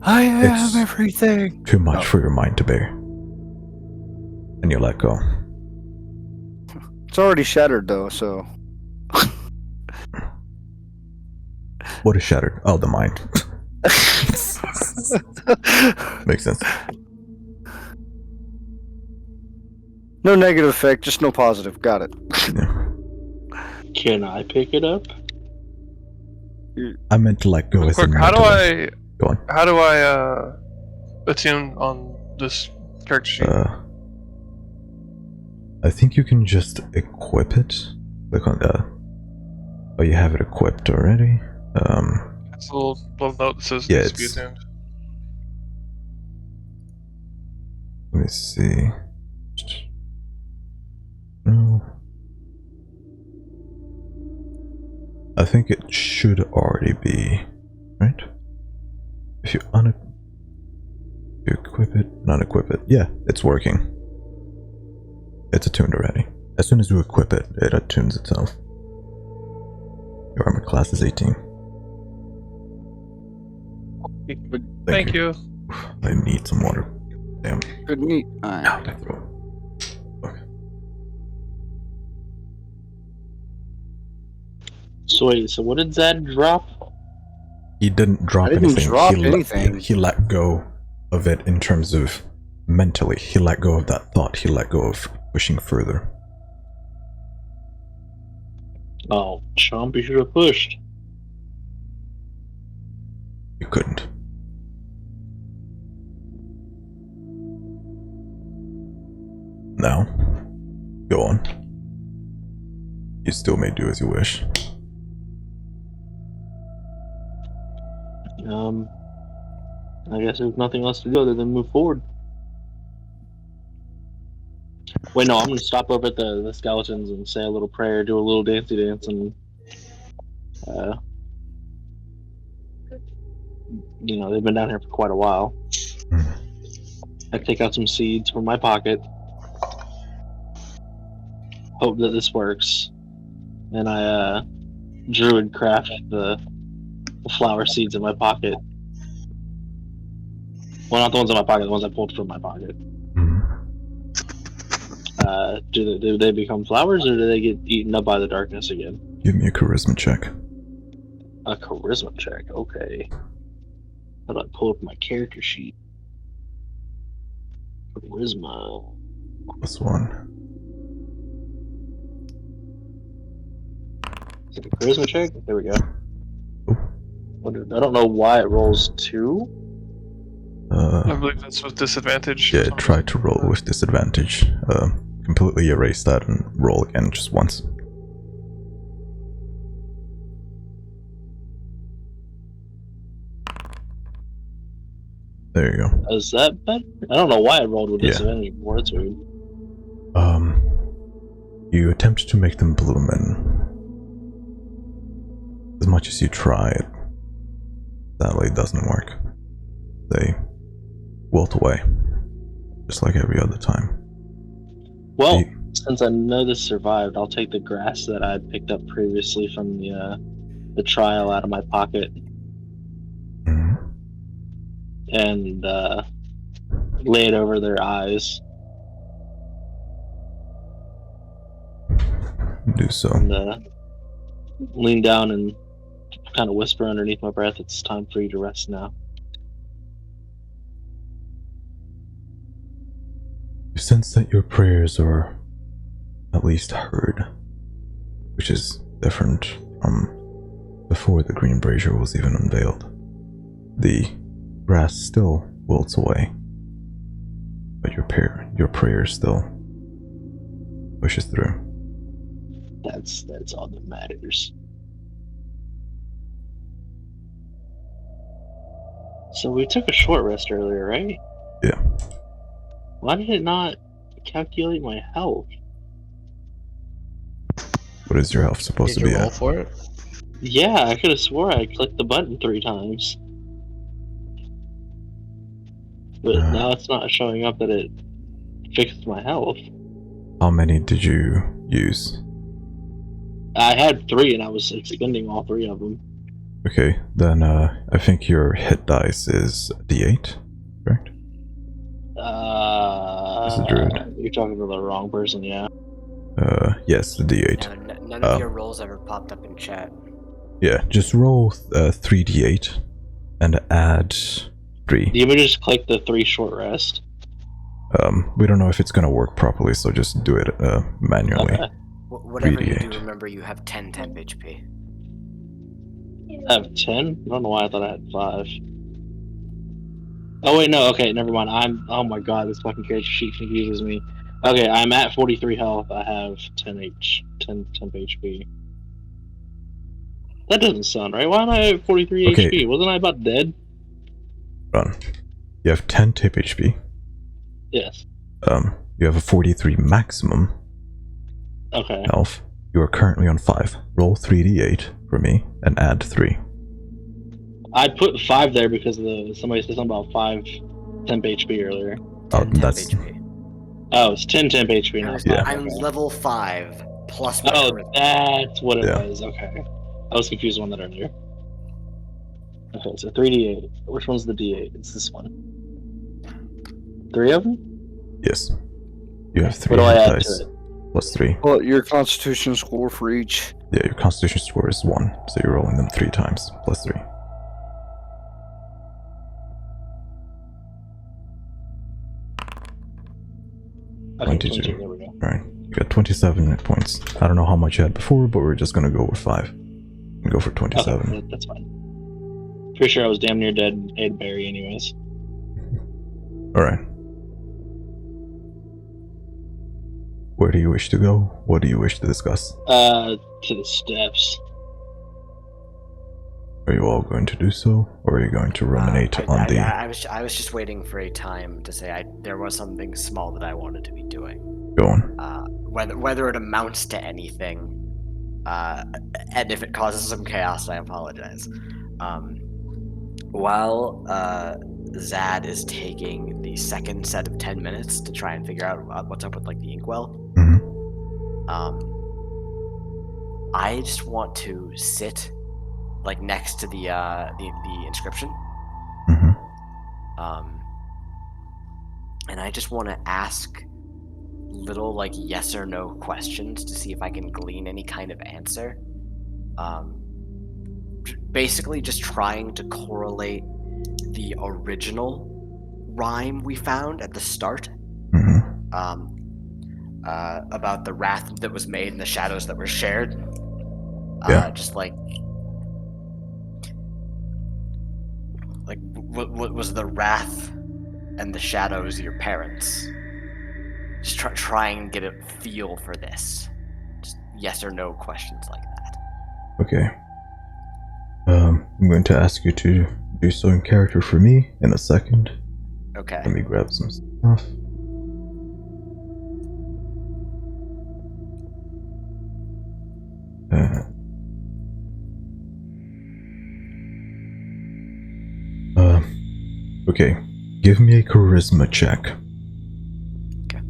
I am everything. Too much for your mind to bear. And you let go. It's already shattered though, so. What is shattered? Oh, the mind. Makes sense. No negative effect, just no positive. Got it. Yeah. Can I pick it up? I meant to let go. Real As in quick, how do mentally. I Go on. How do I attune on this character sheet? I think you can just equip it. Click on oh, you have it equipped already. It's a little note that says yeah, needs to be attuned. Let me see. No. I think it should already be, right? If you equip it, not equip it. Yeah, it's working. It's attuned already. As soon as you equip it, it attunes itself. Your armor class is 18. Thank you. I need some water. Damn. Good meat. Ow, my throat. Okay. So wait, so what did Zad drop? He didn't drop I didn't anything. drop he anything. He let go of it in terms of mentally. He let go of that thought. He let go of pushing further. Oh, chomp, you should have pushed. You couldn't. Now, go on. You still may do as you wish. I guess there's nothing else to do other than move forward. Wait, no, I'm gonna stop over at the skeletons and say a little prayer, do a little dancey dance, and they've been down here for quite a while. I take out some seeds from my pocket. Hope that this works. And I druid craft the flower seeds in my pocket. Well, not the ones in my pocket, the ones I pulled from my pocket. Do they become flowers, or do they get eaten up by the darkness again? Give me a charisma check. A charisma check, okay. How do I pull up my character sheet? Charisma. +1. Is it a charisma check? There we go. Oh. I don't know why it rolls 2. I believe that's with disadvantage. Yeah, try to roll with disadvantage. Completely erase that and roll again just once. There you go. Is that better? I don't know why I rolled with disadvantage before. It's weird. You attempt to make them bloom, and as much as you try, it sadly doesn't work. They wilt away, just like every other time. Well, since I know this survived, I'll take the grass that I picked up previously from the trial out of my pocket and lay it over their eyes. Do so. And lean down and kind of whisper underneath my breath, "It's time for you to rest now." You sense that your prayers are at least heard, which is different from before the green brazier was even unveiled. The grass still wilts away, but your prayer still pushes through. That's all that matters. So we took a short rest earlier, right? Yeah. Why did it not calculate my health? What is your health supposed Did to you be roll at? for it? Yeah, I could have swore I clicked the button 3 times. But now it's not showing up that it fixed my health. How many did you use? I had 3 and I was expending all 3 of them. Okay, then I think your hit dice is D8, correct? As a druid. You're talking to the wrong person, yeah. Yes, the D8. No, none of your rolls ever popped up in chat. Yeah, just roll 3d8 and add 3. Do you want me to just click the 3 short rest? We don't know if it's gonna work properly, so just do it manually. Okay. Whatever you 3d8. do, remember you have 10 temp HP. I have 10? I don't know why I thought I had 5. Oh wait, no, okay, never mind. Oh my god, this fucking character sheet confuses me. Okay, I'm at 43 health. I have 10 temp HP. That doesn't sound right. Why am I at 43 Okay. HP? Wasn't I about dead? Run. You have 10 tip HP. Yes. You have a 43 maximum Okay. health. You are currently on 5. Roll 3d8 for me and add 3. I put 5 there because somebody said something about 5 temp HP earlier. 10 temp that's HP. Oh, it's 10 temp HP now. Yeah. I'm level 5 plus my Oh, charisma. that's what it Yeah. was. Okay. I was confused on that earlier. Okay, so 3d8. Which one's the d8? It's this one. 3 of them? Yes. You have 3 What do I hit add dice to it? plus 3. Well, your constitution score for each. Yeah, your constitution score is 1, so you're rolling them 3 times plus 3. Okay, 22. there we go. Alright, you got 27 hit points. I don't know how much you had before, but we're just gonna go with 5. And go for 27. Okay, that's fine. Pretty sure I was damn near dead and ate a berry anyways. Alright. Where do you wish to go? What do you wish to discuss? To the steps. Are you all going to do so, or are you going to ruminate on the... I was just waiting for a time to say there was something small that I wanted to be doing. Go on. Whether it amounts to anything, and if it causes some chaos, I apologize. While Zad is taking the second set of 10 minutes to try and figure out what's up with like the inkwell, Mhm. I just want to sit like next to the inscription, Mhm. and I just want to ask little like yes or no questions to see if I can glean any kind of answer. Basically just trying to correlate the original rhyme we found at the start, Mhm. about the wrath that was made and the shadows that were shared. Yeah. Just like what was the wrath and the shadows your parents? Just try and get a feel for this. Just yes or no questions like that. Okay. I'm going to ask you to do so in character for me in a second. Okay. Let me grab some stuff. Okay. Give me a charisma check. Okay.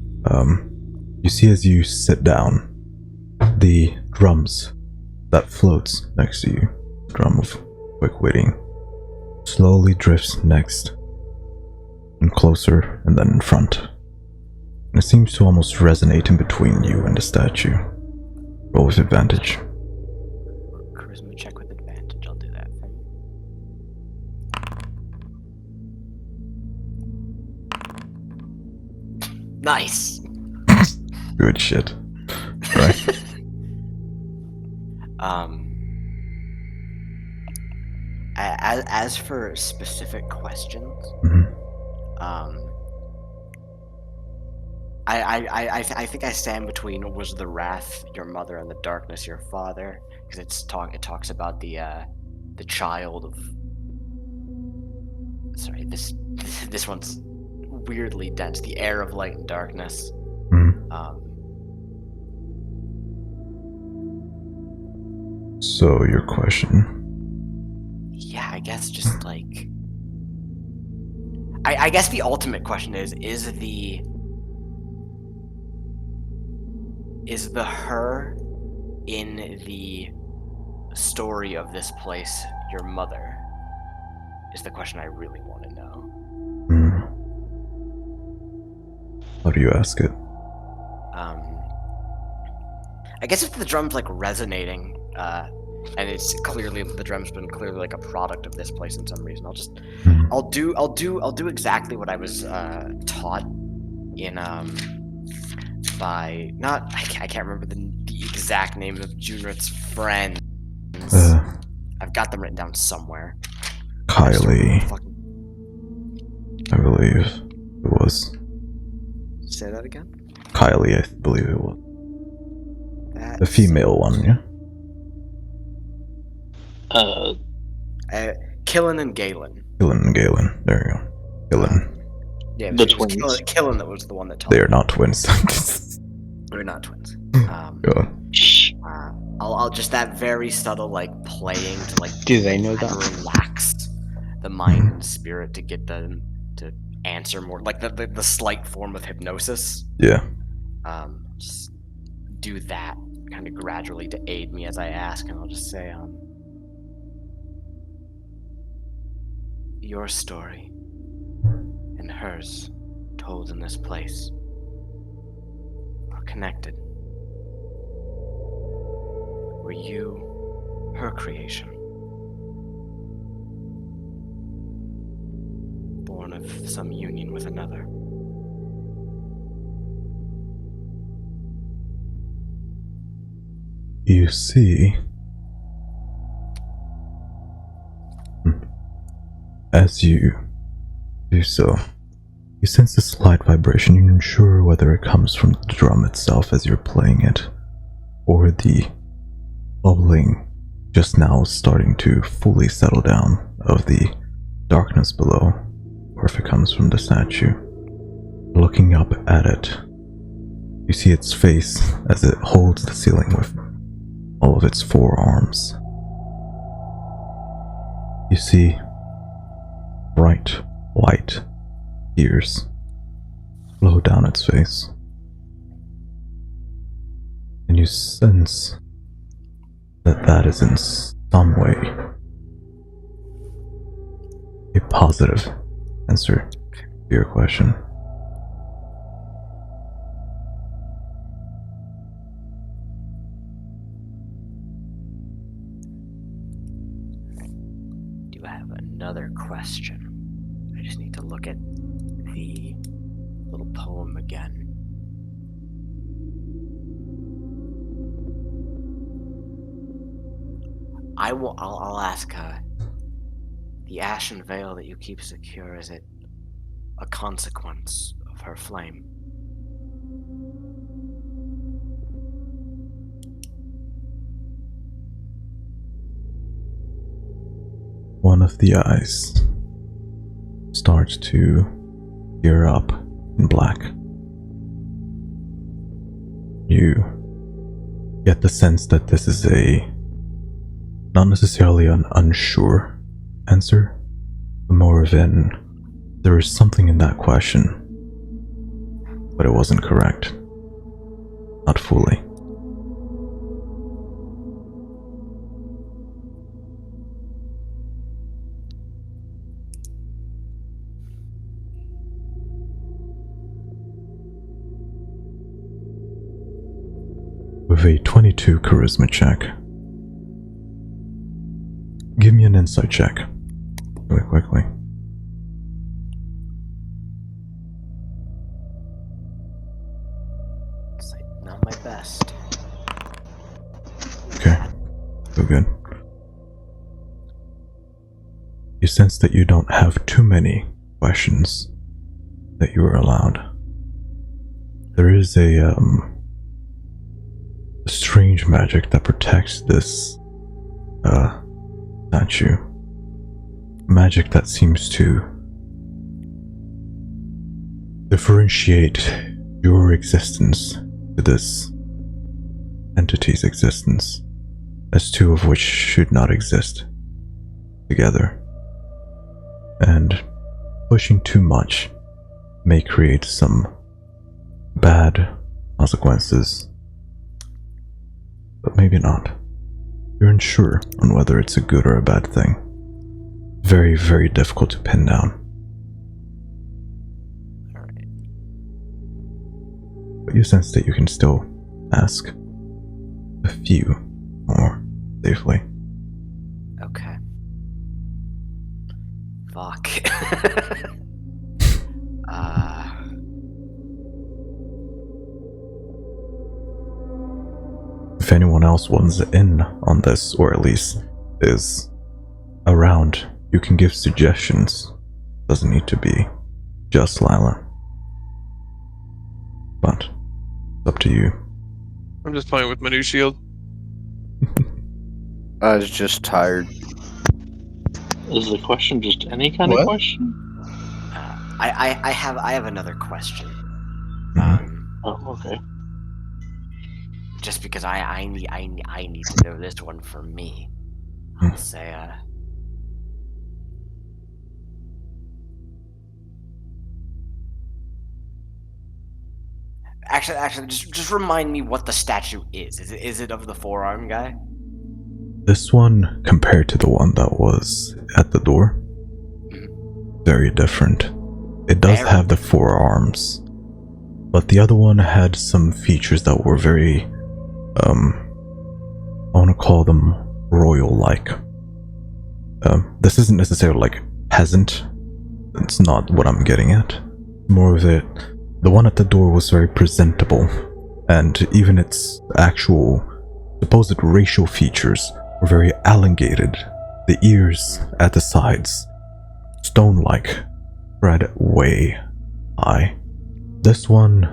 You see as you sit down, the drums that floats next to you, drum of quick witting, slowly drifts next and closer and then in front. And it seems to almost resonate in between you and the statue. Roll with advantage. Charisma check with advantage. I'll do that for you. Nice. Good shit. Right. As for specific questions, Mhm. I think I stand between was the wrath your mother and the darkness your father, because it talks about the child of. Sorry, this one's weirdly dense. The heir of light and darkness. Mhm. So your question. Yeah, I guess just like. I guess the ultimate question is the her in the story of this place your mother? Is the question I really want to know. How do you ask it? I guess if the drum's like resonating, and it's clearly the drum's been clearly like a product of this place in some reason, I'll do exactly what I was taught in by not I can't remember the exact names of Junrit's friends. I've got them written down somewhere. Kylie, I believe it was. Say that again. Kylie, I believe it was. That's The female one, yeah? Killen and Galen. Killen and Galen. There you go. Killen. Yeah, The it was twins. Killen that was the one that taught They me. are not twins. They're not twins. God. I'll just that very subtle like playing to like Do they know try to that? relax the mind and spirit to get them to answer more, like the slight form of hypnosis. Yeah. Just do that kind of gradually to aid me as I ask, and I'll just say, your story and hers, told in this place, are connected. Were you her creation? Born of some union with another? You see, as you do so, you sense a slight vibration. You're unsure whether it comes from the drum itself as you're playing it, or the bubbling just now starting to fully settle down of the darkness below, or if it comes from the statue. Looking up at it, you see its face as it holds the ceiling with all of its four arms. You see bright white tears flow down its face. And you sense that that is in some way a positive answer to your question. Do I have another question? I just need to look at the little poem again. I'll ask, the ashen veil that you keep secure, is it a consequence of her flame? One of the eyes starts to tear up in black. You get the sense that this is not necessarily an unsure answer, but more of there is something in that question, but it wasn't correct. Not fully. With a 22 charisma check, give me an insight check, really quickly. It's like not my best. Okay, so good. You sense that you don't have too many questions that you are allowed. There is a strange magic that protects this statue. Magic that seems to differentiate your existence to this entity's existence, as two of which should not exist together. And pushing too much may create some bad consequences, but maybe not. You're unsure on whether it's a good or a bad thing. Very, very difficult to pin down. Alright. But you sense that you can still ask a few more safely. Okay. Fuck. If anyone else wants in on this, or at least is around, you can give suggestions. Doesn't need to be just Lila. But it's up to you. I'm just playing with my new shield. I was just tired. Is the question just any kind What? of question? I have another question. Oh, okay. Just because I need to know this one for me. I'll say Actually, just remind me what the statue is. Is it of the forearm guy? This one, compared to the one that was at the door, very different. It does have the forearms, but the other one had some features that were very, I want to call them royal-like. This isn't necessarily like peasant. It's not what I'm getting at. More of it. The one at the door was very presentable, and even its actual supposed racial features were very elongated. The ears at the sides, stone-like, spread way high. This one,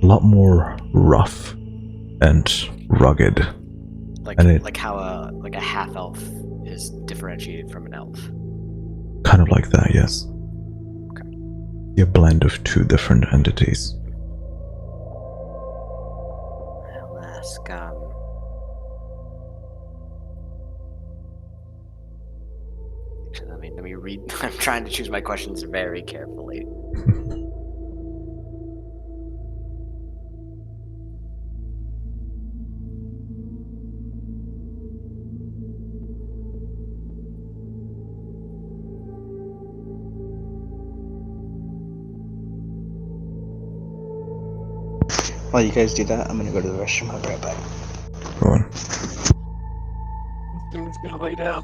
a lot more rough and rugged. Like how a half elf is differentiated from an elf. Kind of like that, yes. A blend of two different entities. I'll ask, actually, let read. I'm trying to choose my questions very carefully. While you guys do that, I'm gonna go to the restroom. I'll be right back. Go on. Someone's gonna lay down.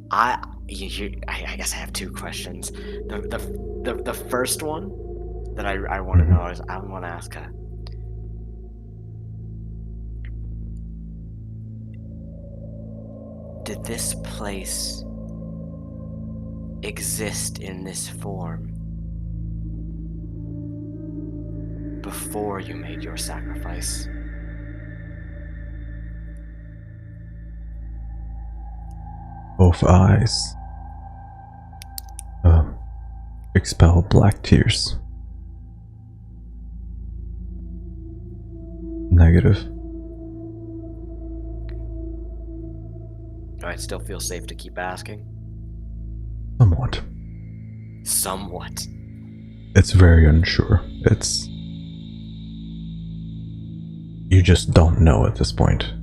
I guess I have two questions. The first one that I want to know is I want to ask her. Did this place exist in this form before you made your sacrifice? Both eyes expel black tears. Negative. Do I still feel safe to keep asking? Somewhat. Somewhat. It's very unsure. It's... You just don't know at this point.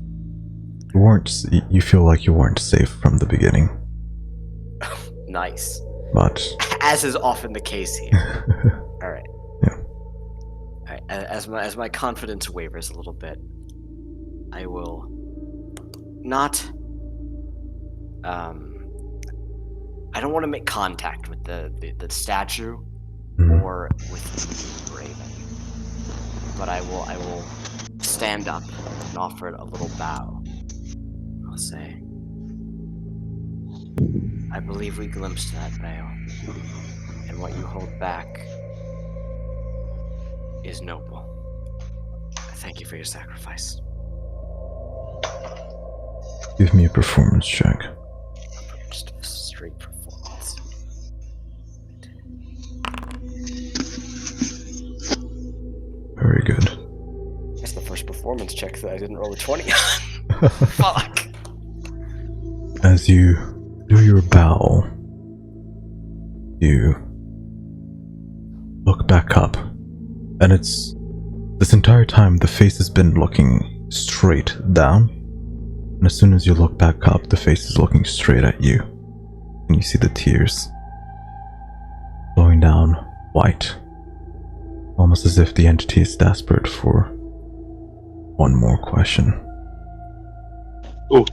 You feel like you weren't safe from the beginning. Nice. But... As is often the case here. Alright. Yeah. Alright, as my confidence wavers a little bit, I will not... I don't want to make contact with the statue or with the raven, but I will stand up and offer it a little bow. I'll say, I believe we glimpsed that veil, and what you hold back is noble. Thank you for your sacrifice. Give me a performance check. Just a straight performance. Very good. That's the first performance check that I didn't roll a 20 on. Fuck. As you do your bow, you look back up, and it's... This entire time, the face has been looking straight down, and as soon as you look back up, the face is looking straight at you, and you see the tears flowing down white, almost as if the entity is desperate for one more question. Ooh,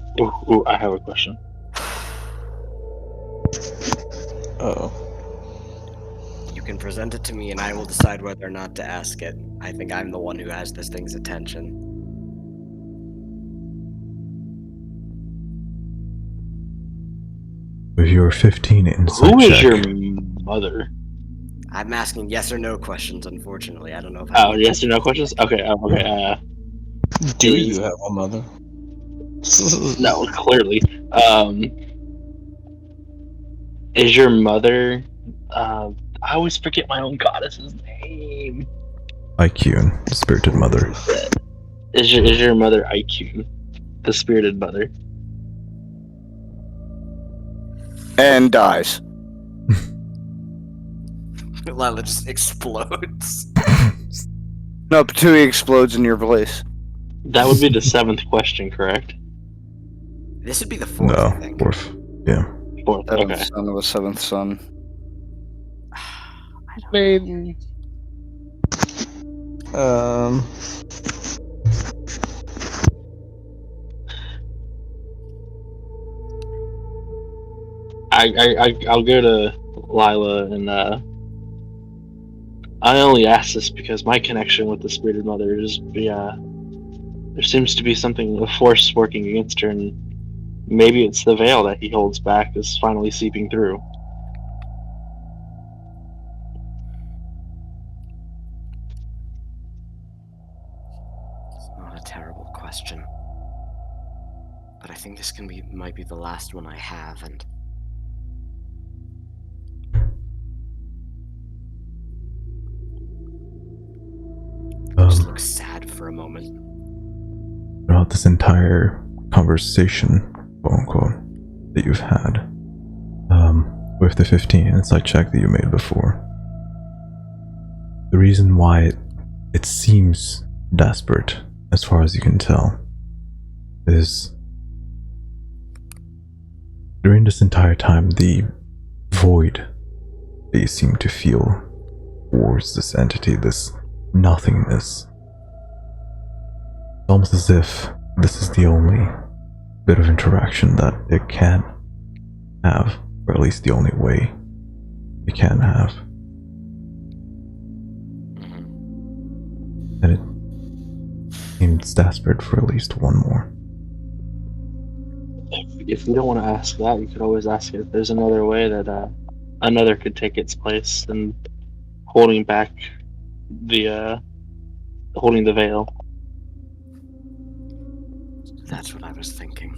I have a question. Uh-oh. You can present it to me and I will decide whether or not to ask it. I think I'm the one who has this thing's attention. With your 15 insight Who is check, your mother? I'm asking yes or no questions, unfortunately. I don't know if I Oh, yes or no questions? Okay, okay. Do you have a mother? No, clearly. Is your mother? I always forget my own goddess's name. IQ, the spirited mother. Is your mother IQ, the spirited mother? And dies. Lila just explodes. No, Patui explodes in your place. That would be the 7th question, correct? This would be the 4th, I No, think. 4th. Yeah. 4th. Seventh Okay. son of a seventh son. Um, I'll go to Lila and I only ask this because my connection with the spirited mother is there seems to be something, a force working against her, and maybe it's the veil that he holds back is finally seeping through. It's not a terrible question. But I think this might be the last one I have, and for a moment. Throughout this entire conversation, quote unquote, that you've had, with the 15 insight check that you made before, the reason why it seems desperate, as far as you can tell, is during this entire time, the void that you seem to feel towards this entity, this nothingness, it's almost as if this is the only bit of interaction that it can have, or at least the only way it can have. And it seems desperate for at least one more. If you don't want to ask that, you could always ask if there's another way that another could take its place than holding back holding the veil. That's what I was thinking.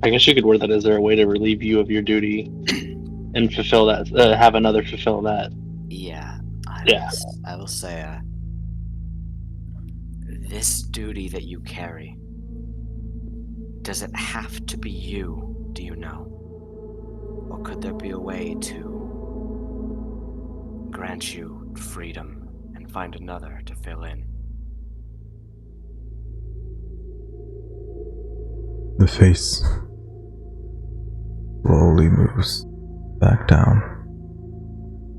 I guess you could word that as there a way to relieve you of your duty and fulfill that, have another fulfill that. Yeah. Yeah. I will say, this duty that you carry, does it have to be you, do you know? Or could there be a way to grant you freedom and find another to fill in? The face slowly moves back down,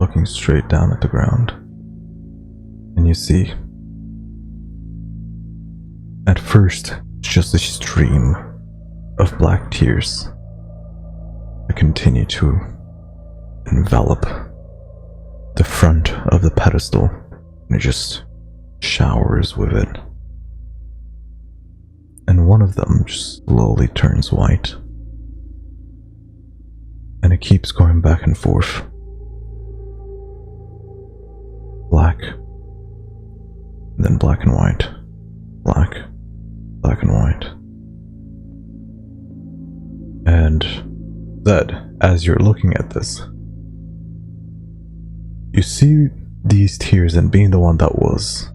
looking straight down at the ground. And you see, at first, it's just a stream of black tears that continue to envelop the front of the pedestal, and it just showers with it. And one of them just slowly turns white. And it keeps going back and forth. Black, and then black and white. Black, black and white. And Zed, as you're looking at this, you see these tears, and being the one that was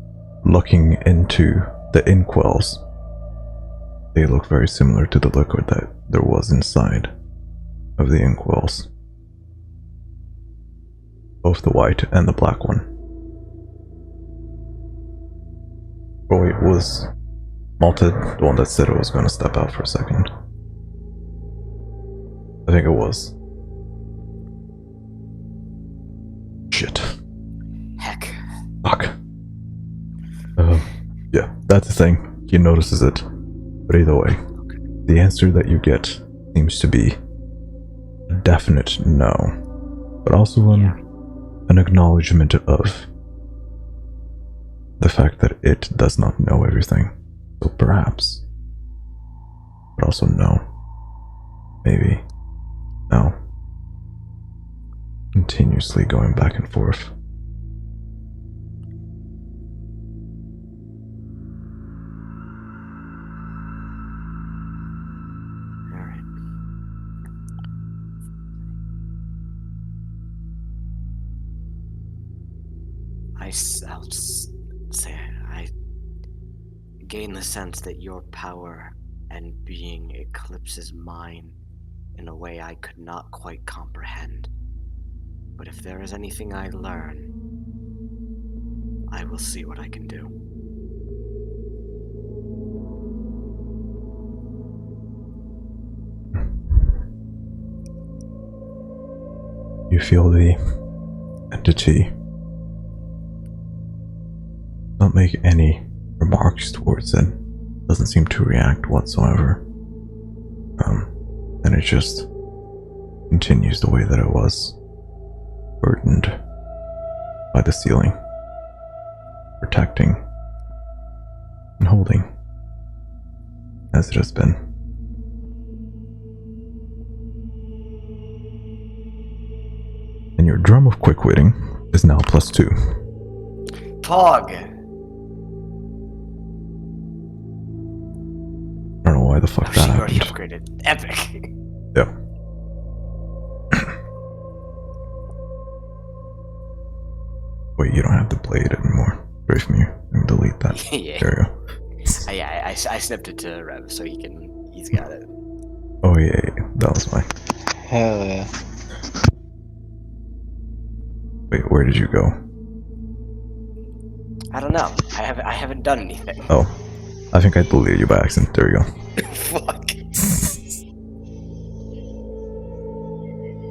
looking into the inkwells, they look very similar to the liquid that there was inside of the inkwells. Both the white and the black one. Oh wait, was Malted the one that said it was going to step out for a second? I think it was. Shit. Heck. Fuck. Yeah, that's the thing. He notices it. But either way, the answer that you get seems to be a definite no, but also an acknowledgement of the fact that it does not know everything. So perhaps, but also no, maybe, no, continuously going back and forth. I'll just say I gain the sense that your power and being eclipses mine in a way I could not quite comprehend. But if there is anything I learn, I will see what I can do. You feel the entity not make any remarks towards it. Doesn't seem to react whatsoever. And it just continues the way that it was, burdened by the ceiling, protecting and holding as it has been. And your drum of quick witting is now +2. Pog! I don't know why why the fuck Oh, that she already happened. upgraded. Epic. Yep. Wait, you don't have the blade anymore. Straight from you. Let me delete that. Yeah. There you go. Yeah, I snipped it to Rev so he's got it. Oh yeah, that was mine. Hell yeah. Wait, where did you go? I don't know. I haven't done anything. Oh, I think I deleted you by accident. There you go. Fuck.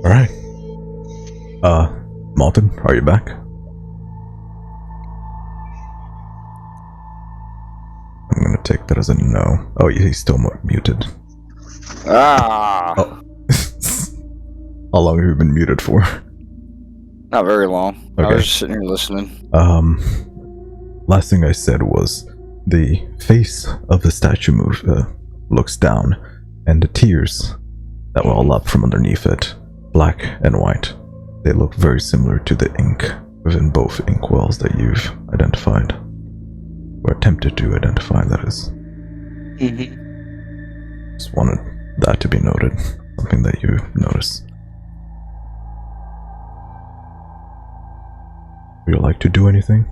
All right. Malton, are you back? I'm gonna take that as a no. Oh, he's still muted. Ah, Oh. How long have you been muted for? not very long. I Okay. was just sitting here listening. Last thing I said was the face of the statue looks down, and the tears that well up from underneath it, black and white, they look very similar to the ink within both inkwells that you've identified, or attempted to identify, that is. Mm-hmm. Just wanted that to be noted, something that you noticed. Would you like to do anything?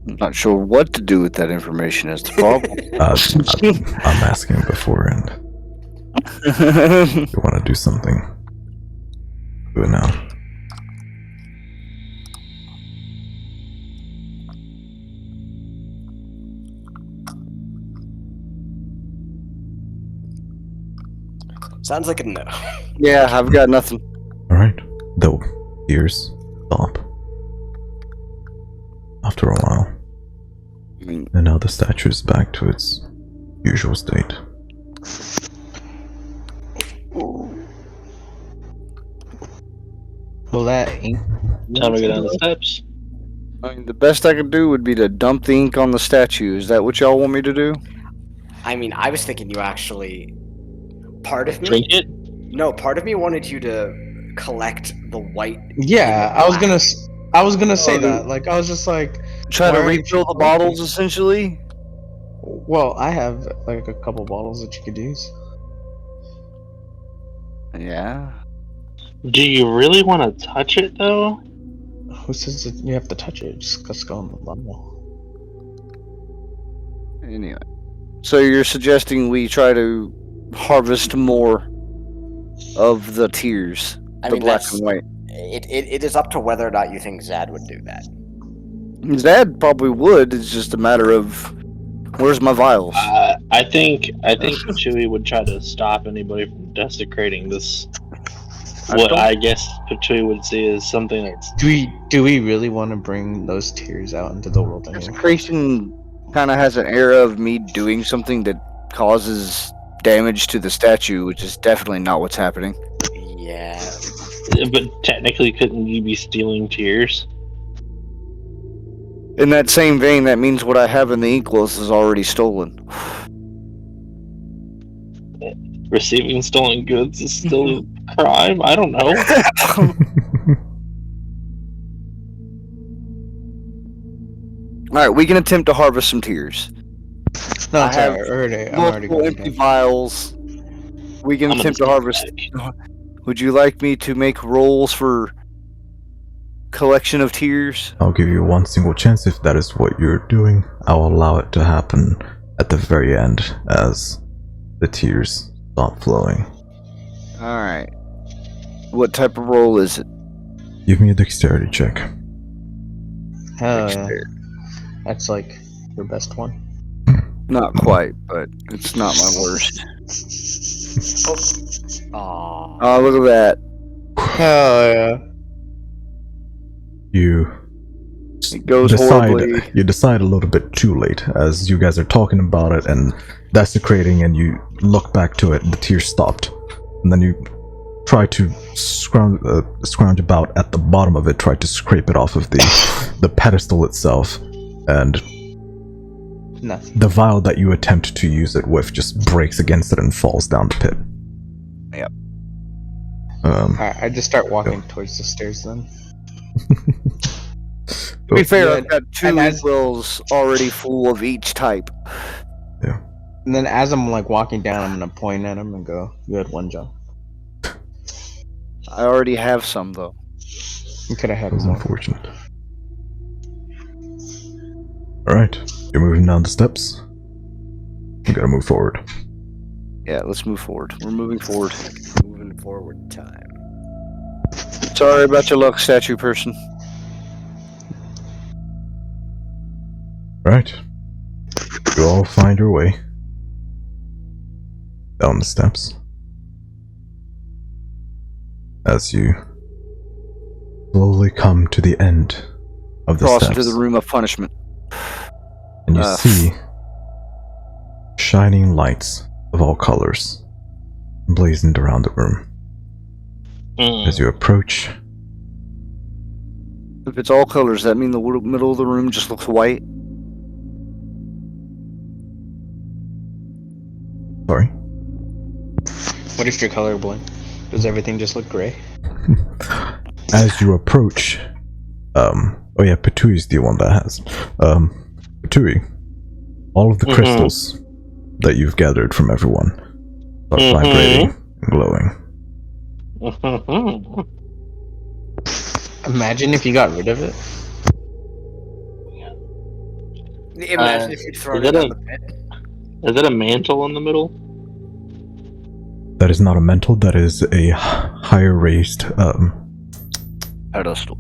I'm not sure what to do with that information is the problem. I'm asking before, and you want to do something, do it now. Sounds like a no. Yeah, I've got nothing. Alright. The tears stop. After a while. I mean, And now the statue is back to its usual state. Well, that ink. Time to go down the steps. the best I could do would be to dump the ink on the statue. Is that what y'all want me to do? I mean, I was thinking you actually. Part of me. Drink it. No, part of me wanted you to collect the white. Yeah, and the black. I was gonna say Oh, that. Like, I was just like, Try to Why aren't refill you the bottles, essentially? well, I have like a couple bottles that you could use. Yeah. Do you really want to touch it though? Who says that you have to touch it? Just go on the level. Anyway. So you're suggesting we try to harvest more of the tears, I the mean, black that's- and white. It is up to whether or not you think Zad would do that. Zad probably would. It's just a matter of where's my vials. I think Chewie would try to stop anybody from desecrating this. What I guess Chewie would see is something that's. Do we really want to bring those tears out into the world anyway? Desecration kind of has an era of me doing something that causes damage to the statue, which is definitely not what's happening. Yeah. But technically, couldn't you be stealing tears? In that same vein, that means what I have in the inkwells is already stolen. Receiving stolen goods is still a crime? I don't know. Alright, we can attempt to harvest some tears. No, I it's have alright, I'm already Multiple going empty down. vials. We can I'm attempt to gonna harvest. back. Would you like me to make rolls for collection of tears? I'll give you one single chance. If that is what you're doing, I'll allow it to happen at the very end as the tears stop flowing. Alright. What type of roll is it? Give me a dexterity check. Hell yeah. That's like your best one. Not quite, but it's not my worst. Aww. Oh, look at that. Hell yeah. You It goes horribly. you decide a little bit too late as you guys are talking about it and desecrating, and you look back to it and the tears stopped, and then you try to scrounge about at the bottom of it, try to scrape it off of the pedestal itself, and Nothing. the vial that you attempt to use it with just breaks against it and falls down the pit. Yep. Alright, I just start walking towards the stairs then. To be fair, Yeah, I've got 2 and as- inkwells already full of each type. And then as I'm like walking down, I'm gonna point at him and go, "You had 1 job. I already have some though. You could have had That was more." unfortunate. Alright, you're moving down the steps. You gotta move forward. Yeah, let's move forward. We're moving forward. Moving forward time. Sorry about your luck, statue person. Right. You all find your way down the steps. As you slowly come to the end of the Cross steps, into the room of punishment. and you see shining lights of all colors blazoned around the room. As you approach, If it's all colors, that mean the middle of the room just looks white? sorry, What if you're colorblind? Does everything just look gray? as you approach, oh yeah, Patui's the one that has, Patui, all of the crystals that you've gathered from everyone are vibrating and glowing. Imagine if you got rid of it. Imagine if you'd thrown is it that down the pit. Is that a mantle in the middle? That is not a mantle, that is a higher raised, Pedestal.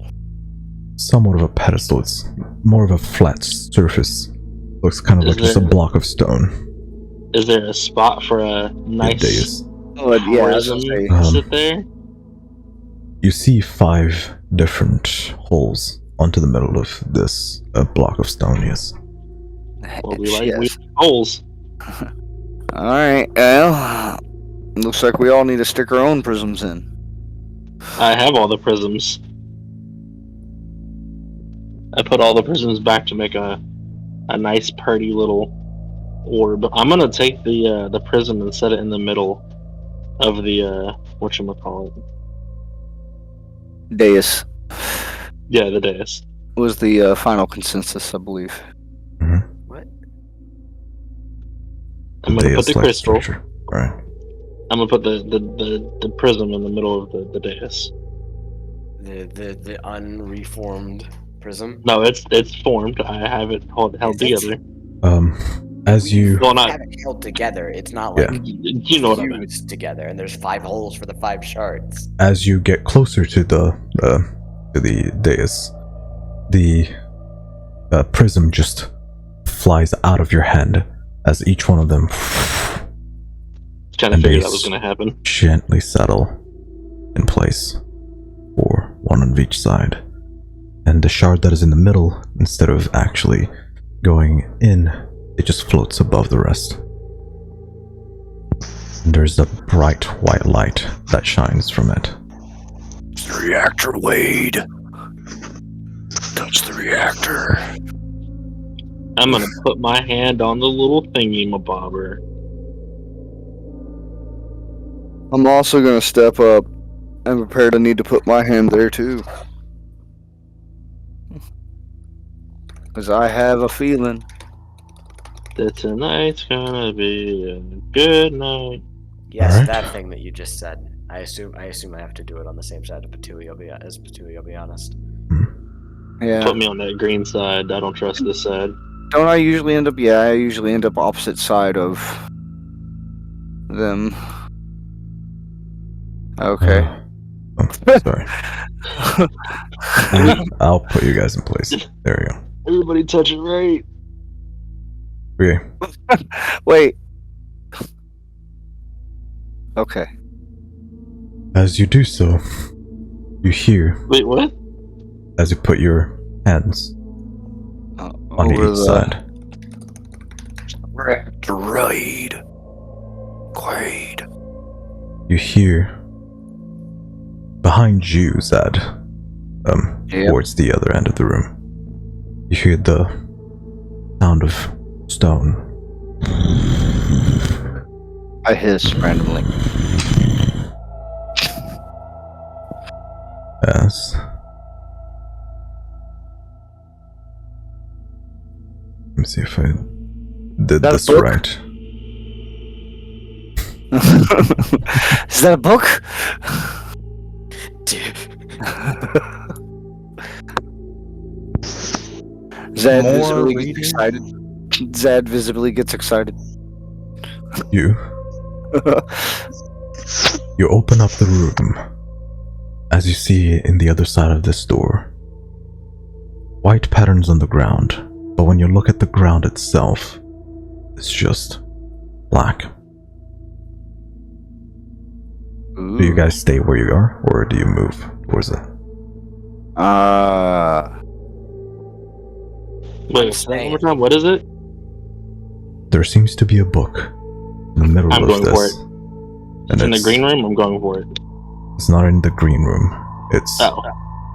somewhat of a pedestal. It's more of a flat surface. Looks kind of Is like just a there- block of stone. Is there a spot for a nice Dais. Oh, yeah, I was prism gonna say. to sit there? You see 5 different holes onto the middle of this block of stone, yes. Well, we like Yes. holes. Alright, well, looks like we all need to stick our own prisms in. I have all the prisms. I put all the prisms back to make a nice, pretty little orb. I'm gonna take the prism and set it in the middle of the whatchamacallit. Dais Yeah, the dais. was the final consensus, I believe. What? I'm gonna put the Dais-like crystal. structure. Alright. I'm gonna put the prism in the middle of the dais. The unreformed prism. No, it's formed. I have it held Is it? together. As you Well, We not have it held together. It's not Yeah. like you know what I meant. fused together, and there's 5 holes for the 5 shards. as you get closer to the dais, the prism just flies out of your hand as each one of them Kind of And figured they that was gonna happen. gently settle in place, for one on each side. And the shard that is in the middle, instead of actually going in, it just floats above the rest. And there's a bright white light that shines from it. It's the reactor, Wade. Touch the reactor. I'm gonna put my hand on the little thingy, my bobber. I'm also gonna step up and prepare to need to put my hand there too. Because I have a feeling. That tonight's gonna be a good night. Yes, Alright. that thing that you just said. I assume I have to do it on the same side of Patui. As Patui, I'll be honest. Yeah. Put me on that green side. I don't trust this side. Don't I usually end up? Yeah, I usually end up opposite side of them. Okay. Sorry. I'll put you guys in place. There we go. Everybody touch it right. Okay. Wait. Okay. As you do so, you hear, Wait, what? as you put your hands on Over each side, reactor raid. Quaid. you hear behind you, Zad, Yep. towards the other end of the room, you hear the sound of stone. I hiss randomly. As me see if I did That a this book? right. Is that a book? Dude. Zed More visibly reading? gets excited. Zed visibly gets excited. You open up the room. As you see in the other side of this door, white patterns on the ground, but when you look at the ground itself, it's just black. Do you guys stay where you are, or do you move towards it? Wait, say that one more time. What is it? There seems to be a book in the middle I'm of going for this. it. And It's in the green room. I'm going for it. It's not in the green room. It's Oh,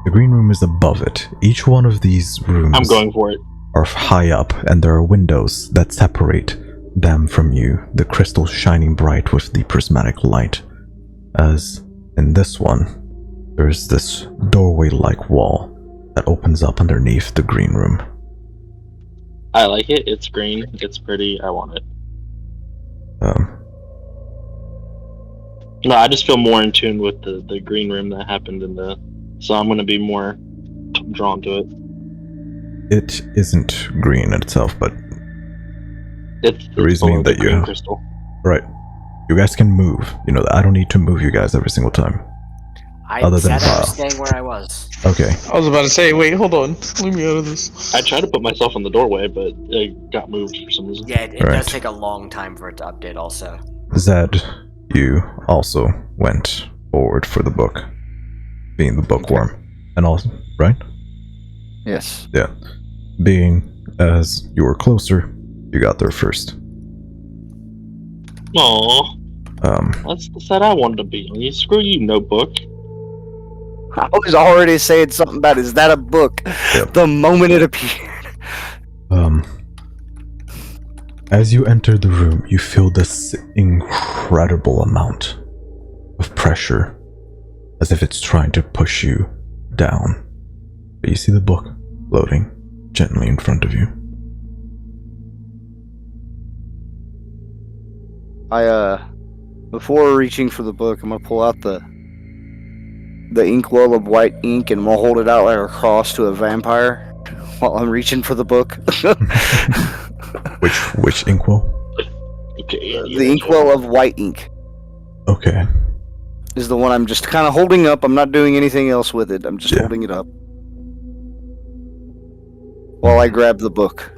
the green room is above it. Each one of these rooms I'm going for it. are high up, and there are windows that separate them from you, the crystal shining bright with the prismatic light. As in this one, there's this doorway-like wall that opens up underneath the green room. I like it. It's green. It's pretty. I want it. No, I just feel more in tune with the green room that happened in the. So I'm gonna be more drawn to it. It isn't green itself, but It's the reasoning below that the green you crystal. right, you guys can move. You know, I don't need to move you guys every single time. I Other than said I was Val. staying where I was. Okay, I was about to say, wait, hold on. Leave me out of this. I tried to put myself in the doorway, but it got moved for some reason. Yeah, it Right. does take a long time for it to update also. Zed, you also went forward for the book, being the bookworm, and also right. Yes. Yeah. Being as you were closer, you got there first. Aw, Um, that's the side I wanted to be on. You screw you, notebook. I was already saying something about, is that a book? Yep. The moment it appeared. As you enter the room, you feel this incredible amount of pressure, as if it's trying to push you down. But you see the book floating gently in front of you. Before reaching for the book, I'm gonna pull out the inkwell of white ink and we'll hold it out like a cross to a vampire while I'm reaching for the book. Which inkwell? Okay. The inkwell of white ink Okay. is the one I'm just kind of holding up. I'm not doing anything else with it. I'm just Yeah. holding it up while I grab the book.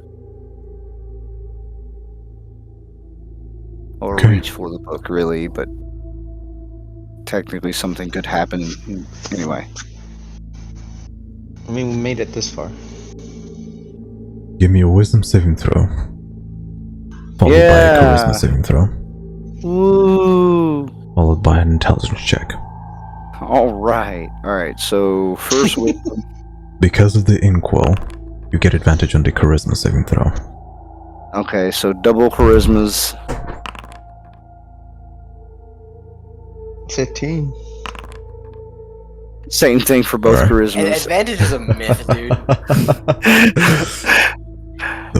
Or Okay. reach for the book, really, but technically something could happen anyway. I mean, we made it this far. Give me a wisdom saving throw, followed by a charisma saving throw, Woo! followed by an intelligence check. Alright, so first wisdom. Because of the inkwell, you get advantage on the charisma saving throw. Okay, so double charismas. 15. Same thing for both Alright. And charismas. advantage is a myth, dude.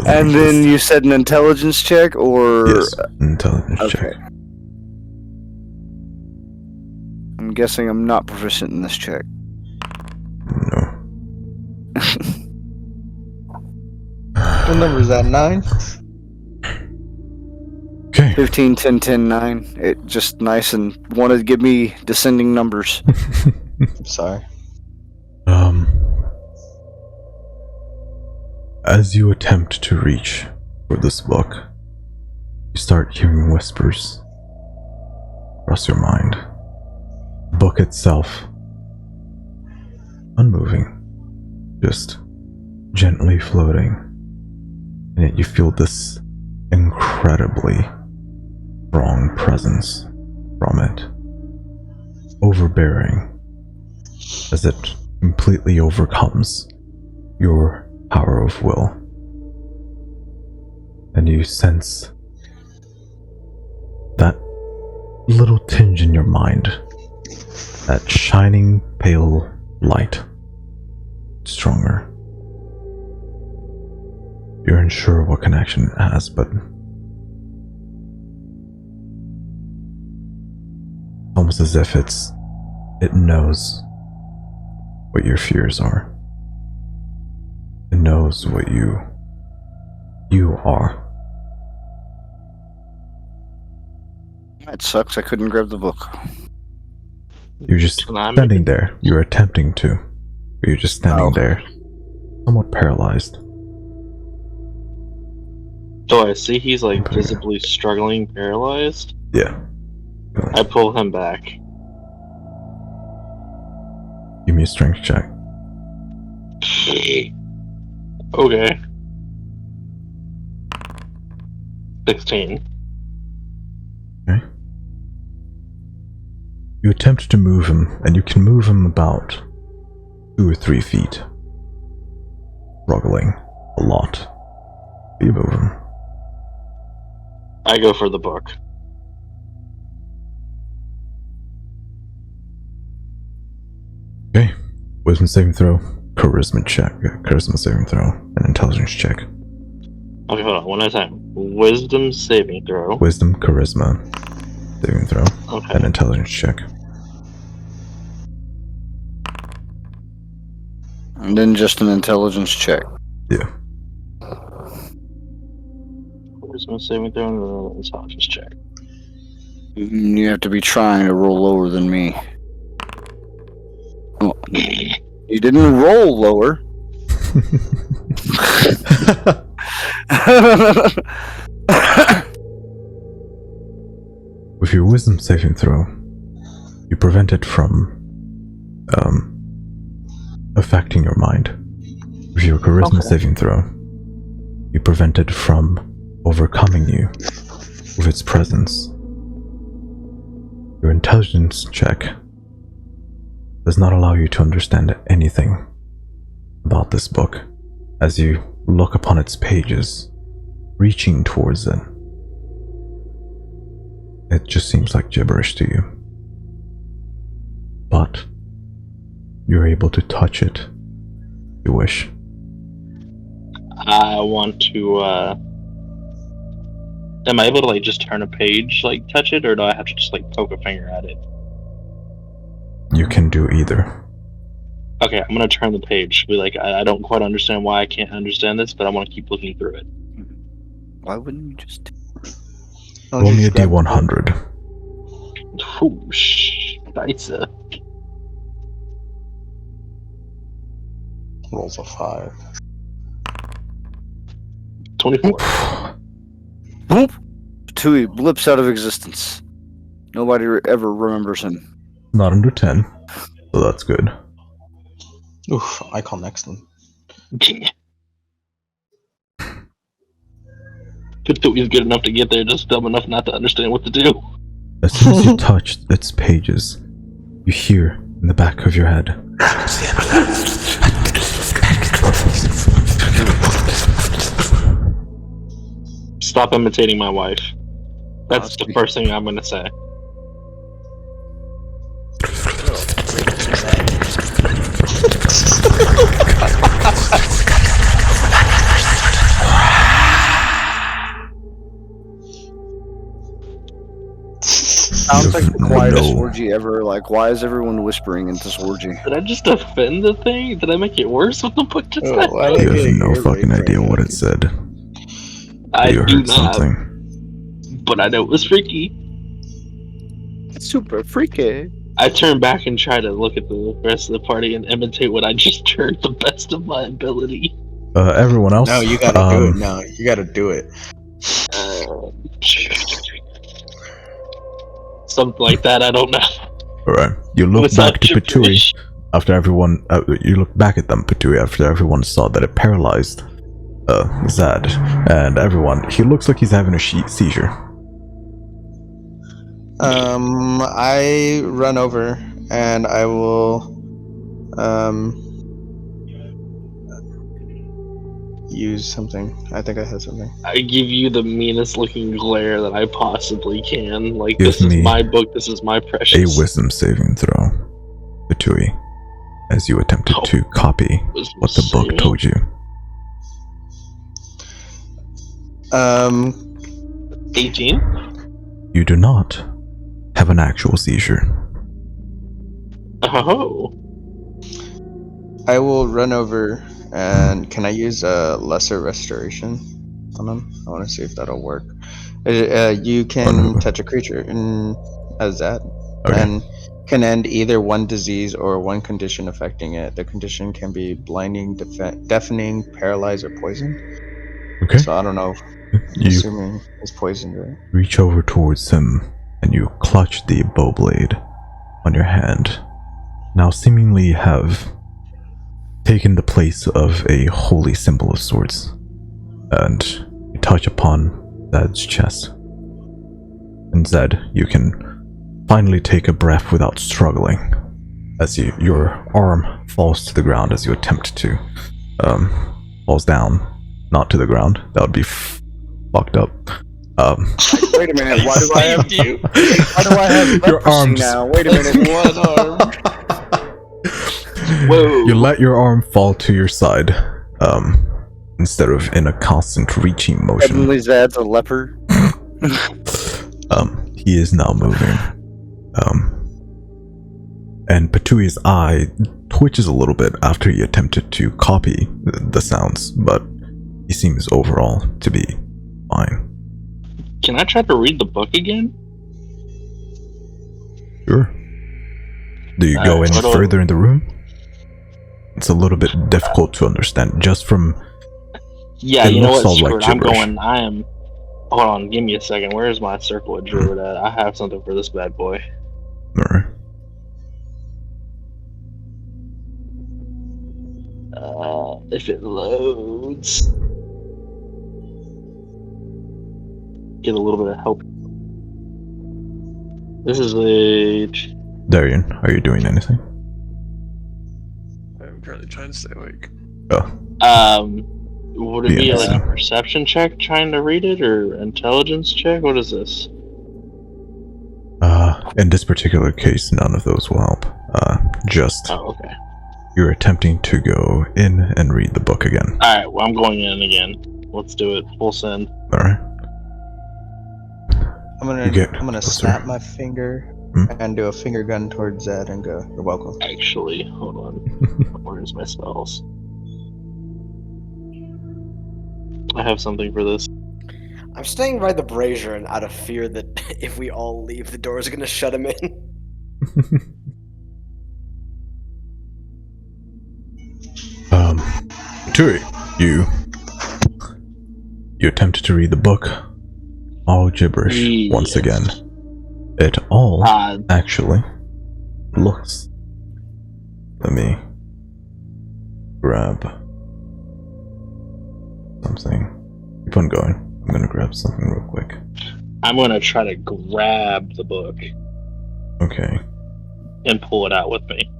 And then you said an intelligence check, or Yes, intelligence okay. check. I'm guessing I'm not proficient in this check. No. What number is that? 9? Okay. 15, 10, 10, 9. It just nice and wanted to give me descending numbers. I'm sorry. As you attempt to reach for this book, you start hearing whispers across your mind. The book itself, unmoving, just gently floating, and yet you feel this incredibly strong presence from it, overbearing, as it completely overcomes your power of will. And you sense that little tinge in your mind, that shining pale light, stronger. You're unsure what connection it has, but almost as if it knows what your fears are. It knows what you are. That sucks. I couldn't grab the book. You're just Can I make standing it? there. You're attempting to. But you're just standing there, somewhat paralyzed. So I see he's like Okay. visibly struggling, paralyzed. Yeah. I pull him back. Give me a strength check. Okay. 16. Okay. You attempt to move him, and you can move him about 2 or 3 feet. Struggling a lot. You move him. I go for the book. Okay. Wisdom saving throw, charisma check, charisma saving throw, and intelligence check. Okay, hold on, one at a time. Wisdom saving throw. Wisdom, charisma saving throw, Okay. and intelligence check. And then just an intelligence check. Yeah. Wisdom saving throw and intelligence check. You have to be trying to roll lower than me. Oh, you didn't roll lower. With your wisdom saving throw, you prevent it from affecting your mind. With your charisma saving throw, you prevent it from overcoming you with its presence. Your intelligence check does not allow you to understand anything about this book as you look upon its pages, reaching towards it. It just seems like gibberish to you. But you're able to touch it if you wish. I want to, am I able to, like, just turn a page, like, touch it, or do I have to just, like, poke a finger at it? You can do either. Okay, I'm gonna turn the page. Be like, I don't quite understand why I can't understand this, but I want to keep looking through it. Why wouldn't you just? Roll me a D100. Whoosh. Nice. Rolls a 5. 24. Boop. Tui blips out of existence. Nobody ever remembers him. Not under 10, so that's good. Oof, I call next one. He's good enough to get there, just dumb enough not to understand what to do. As soon as you touch its pages, you hear in the back of your head, Stop imitating my wife. That's the first thing I'm gonna say. Sounds like the quietest No. orgy ever. Like, why is everyone whispering in this orgy? Did I just offend the thing? Did I make it worse with the book just said? why you did I have get no your fucking boyfriend idea what out? it said. I You do heard not, something. but I know it was freaky. Super freaky. I turn back and try to look at the rest of the party and imitate what I just heard the best of my ability. Everyone else? No, you gotta do it. No, you gotta do it. Something like that, I don't know. Alright. You look What's back up, to Patui gibberish? after everyone. You look back at them, Patui, after everyone saw that it paralyzed Zad. And everyone. He looks like he's having a seizure. I run over and I will use something. I think I have something. I give you the meanest looking glare that I possibly can. Like, Give this is me my book, this is my A precious. wisdom saving throw, Patui, as you attempted Oh. to copy Wisdom what the book saving. told you. 18? You do not have an actual seizure. Oh. I will run over and can I use a lesser restoration on him? I want to see if that'll work. You Run can over. touch a creature as that, Okay. and can end either one disease or one condition affecting it. The condition can be blinding, deafening, paralyzed, or poisoned. Okay. So I don't know. You Assuming it's poisoned, right? reach over towards him and you clutch the bow blade on your hand. Now seemingly have taken the place of a holy symbol of sorts. And you touch upon Zed's chest. And Zed, you can finally take a breath without struggling as your arm falls to the ground as you attempt to falls down, not to the ground. That would be fucked up. Wait a minute. Why do I have you? Why do I have Your leprosy arms- now? Wait a minute. One arm. Whoa. You let your arm fall to your side, instead of in a constant reaching motion. Suddenly Zad's a leper. He is now moving. And Patui's eye twitches a little bit after he attempted to copy the sounds, but he seems overall to be fine. Can I try to read the book again? Sure. Do you go any hold on. further in the room? It's a little bit difficult to understand just from. Yeah, It you know looks what? all like Screw it. I'm gibberish. going. I am. Hold on. Give me a second. Where's my circle of druid at? I have something for this bad boy. Alright. If it loads. Get a little bit of help. This is a. Darian, are you doing anything? I'm currently trying to stay awake. Would it be Yeah. like a perception check trying to read it, or intelligence check? What is this? In this particular case, none of those will help. Just Oh, okay. you're attempting to go in and read the book again. Alright, well, I'm going in again. Let's do it. Full send. Alright. I'm You get gonna closer. snap my finger Hmm? and do a finger gun towards Zed and go, "You're welcome." Actually, hold on. Where's my spells? I have something for this. I'm staying by the brazier and out of fear that if we all leave, the door's gonna shut him in. Tui, you attempted to read the book. All gibberish once Yes. again. It all actually looks. Let me grab something. Keep on going. I'm gonna grab something real quick. I'm gonna try to grab the book Okay. and pull it out with me.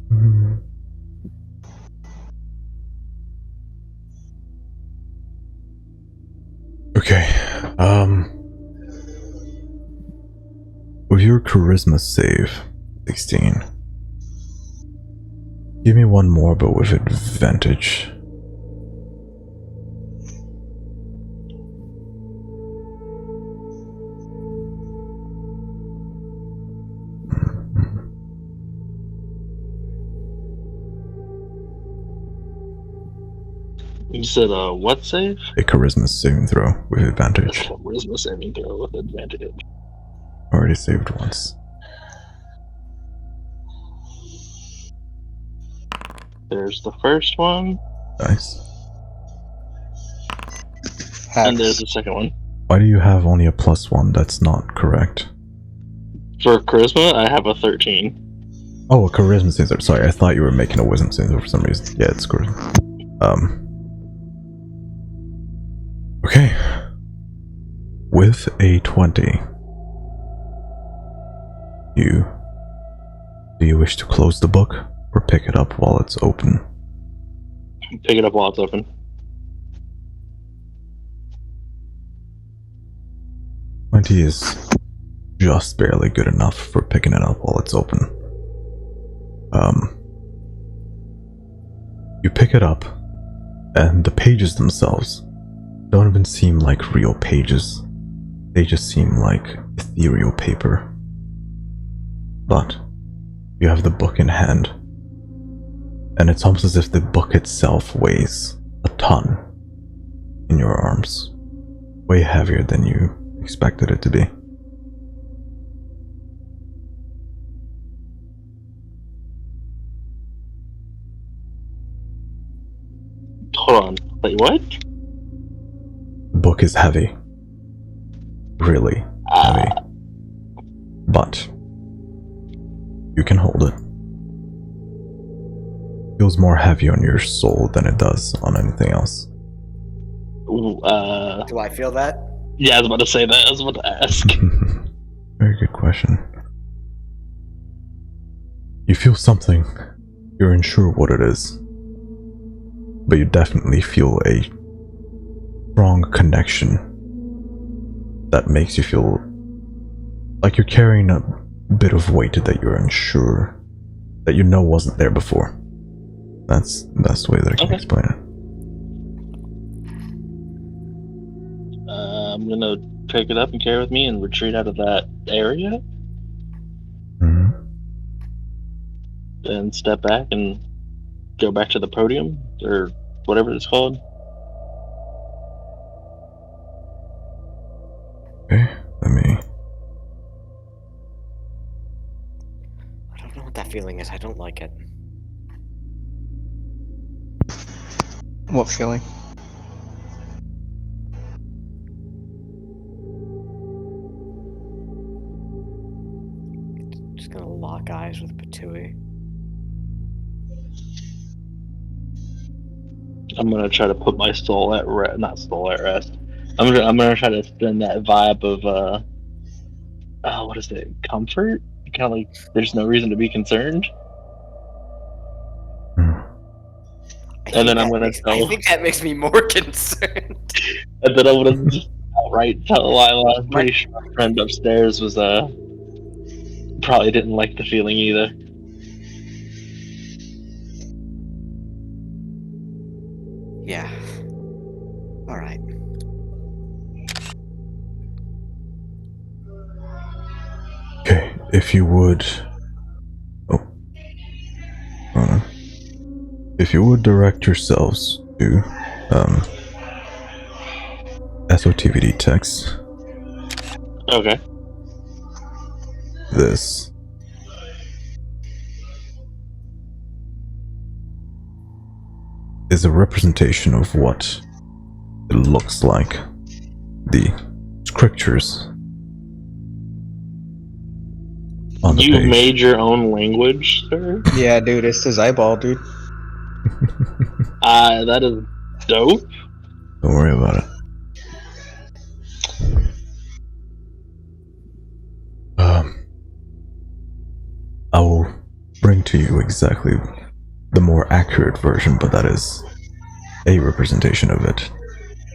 Hmm. Okay. With your charisma save, 16. Give me one more, but with advantage. You said, what save? A charisma saving throw with advantage. Charisma saving throw with advantage. Already saved once. There's the first one, Nice. and there's Hacks. the second one. Why do you have only a +1? That's not correct. For charisma, I have a 13. Oh, a charisma saving throw. Sorry, I thought you were making a wisdom saving throw for some reason. Yeah, it's charisma. Okay. With a 20, do you wish to close the book or pick it up while it's open? Pick it up while it's open. Twenty is just barely good enough for picking it up while it's open. You pick it up, And the pages themselves don't even seem like real pages. They just seem like ethereal paper. But you have the book in hand, and it's almost as if the book itself weighs a ton in your arms. Way heavier than you expected it to be. Hold on. Wait, what? The book is heavy. Really heavy. But you can hold it. Feels more heavy on your soul than it does on anything else. Do I feel that? Yeah, I was about to say that. I was about to ask. Very good question. You feel something. You're unsure what it is. But you definitely feel a strong connection that makes you feel like you're carrying a bit of weight that you're unsure, that you know wasn't there before. That's the best way that I can explain it. I'm gonna pick it up and carry it with me and retreat out of that area. Mm-hmm. And step back and go back to the podium, or whatever it's called. Okay, let me... I don't know what that feeling is. I don't like it. What feeling? Just gonna lock eyes with Patui. I'm gonna try to put my soul at rest. Not soul at rest. I'm gonna try to send that vibe of what is it? Comfort? Kind of like there's no reason to be concerned. And then I'm gonna tell. I think that makes me more concerned. And then I'm gonna just outright tell Lila. I'm pretty sure my friend upstairs was probably didn't like the feeling either. Yeah. All right. Okay, if you would... Oh. Hold on. If you would direct yourselves to, SotVD text. Okay. This. Is a representation of what it looks like. The scriptures on the You page. made your own language, sir? Yeah, dude, it's his eyeball, dude. That is dope. Don't worry about it. I will bring to you exactly the more accurate version, but that is a representation of it,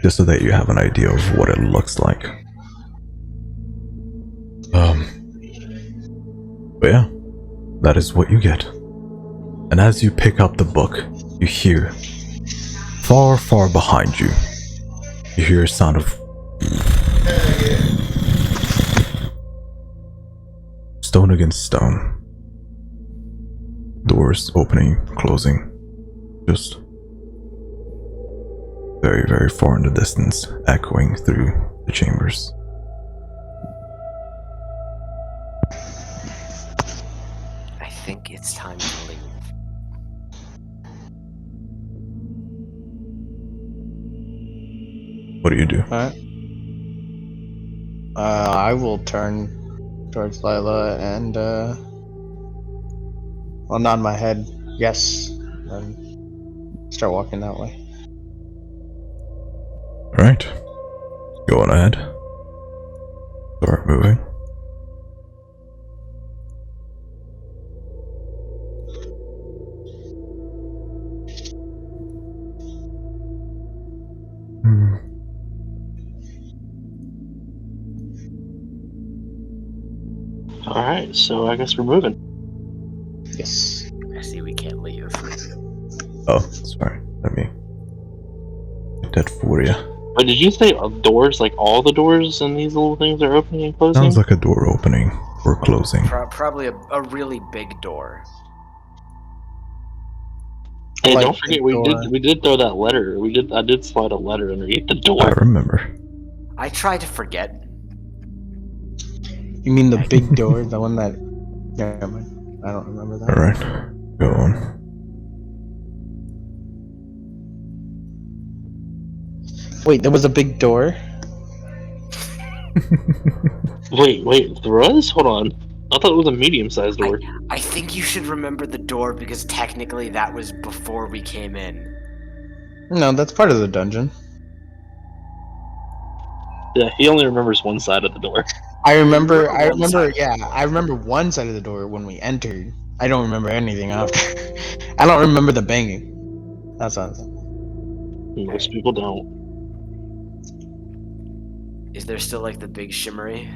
just so that you have an idea of what it looks like. But yeah, that is what you get. And as you pick up the book, you hear, far, far behind you, you hear a sound of stone against stone. Doors opening, closing. Just very, very far in the distance, echoing through the chambers. I think it's time to leave. What do you do? Alright. I will turn towards Lila and, I'll nod my head, yes, and start walking that way. Alright. Go on ahead. Start moving. Alright, so I guess we're moving. Yes. I see we can't leave. Oh, sorry. Let me like that for you. But did you say doors? Like all the doors and these little things are opening and closing? Sounds like a door opening or closing. Probably a really big door. Hey, Like don't forget the we door. did throw that letter. I did slide a letter underneath the I door. remember. I try to forget. You mean the big door, the one that? Yeah, never mind. I don't remember that. Alright, go on. Wait, there was a big door. Wait, there was? Hold on. I thought it was a medium-sized door. I think you should remember the door because technically that was before we came in. No, that's part of the dungeon. Yeah, he only remembers one side of the door. I remember. remember one side. Yeah, I remember one side of the door when we entered. I don't remember anything after. I don't remember the banging. That's what I'm saying. Most people don't. Is there still like the big shimmery?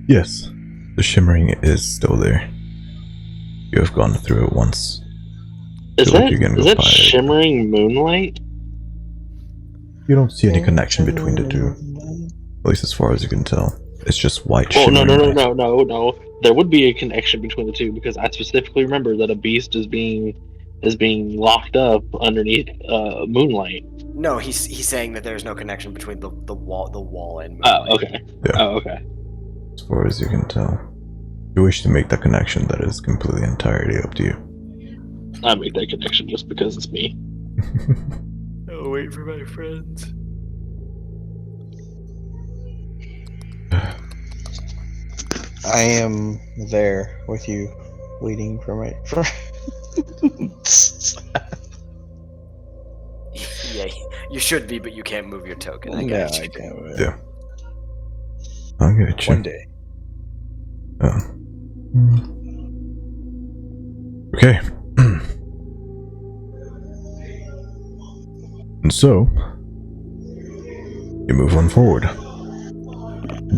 Yes, the shimmering is still there. You have gone through it once. Is Feel like you're gonna that go by it. shimmering moonlight? You don't see any connection between the two, at least as far as you can tell. It's just white shimmering. No. There would be a connection between the two because I specifically remember that a beast is being locked up underneath moonlight. No, he's saying that there's no connection between the wall and Oh, moonlight. okay. Yeah. Oh, okay. As far as you can tell. If you wish to make that connection, that is completely entirely up to you. I made that connection just because it's me. I'll wait for my friends. I am there with you, waiting for my. Yeah, you should be, but you can't move your token. I No, got you. I can't. Yeah. I'll get you. One day. Oh. Okay. And so, you move on forward.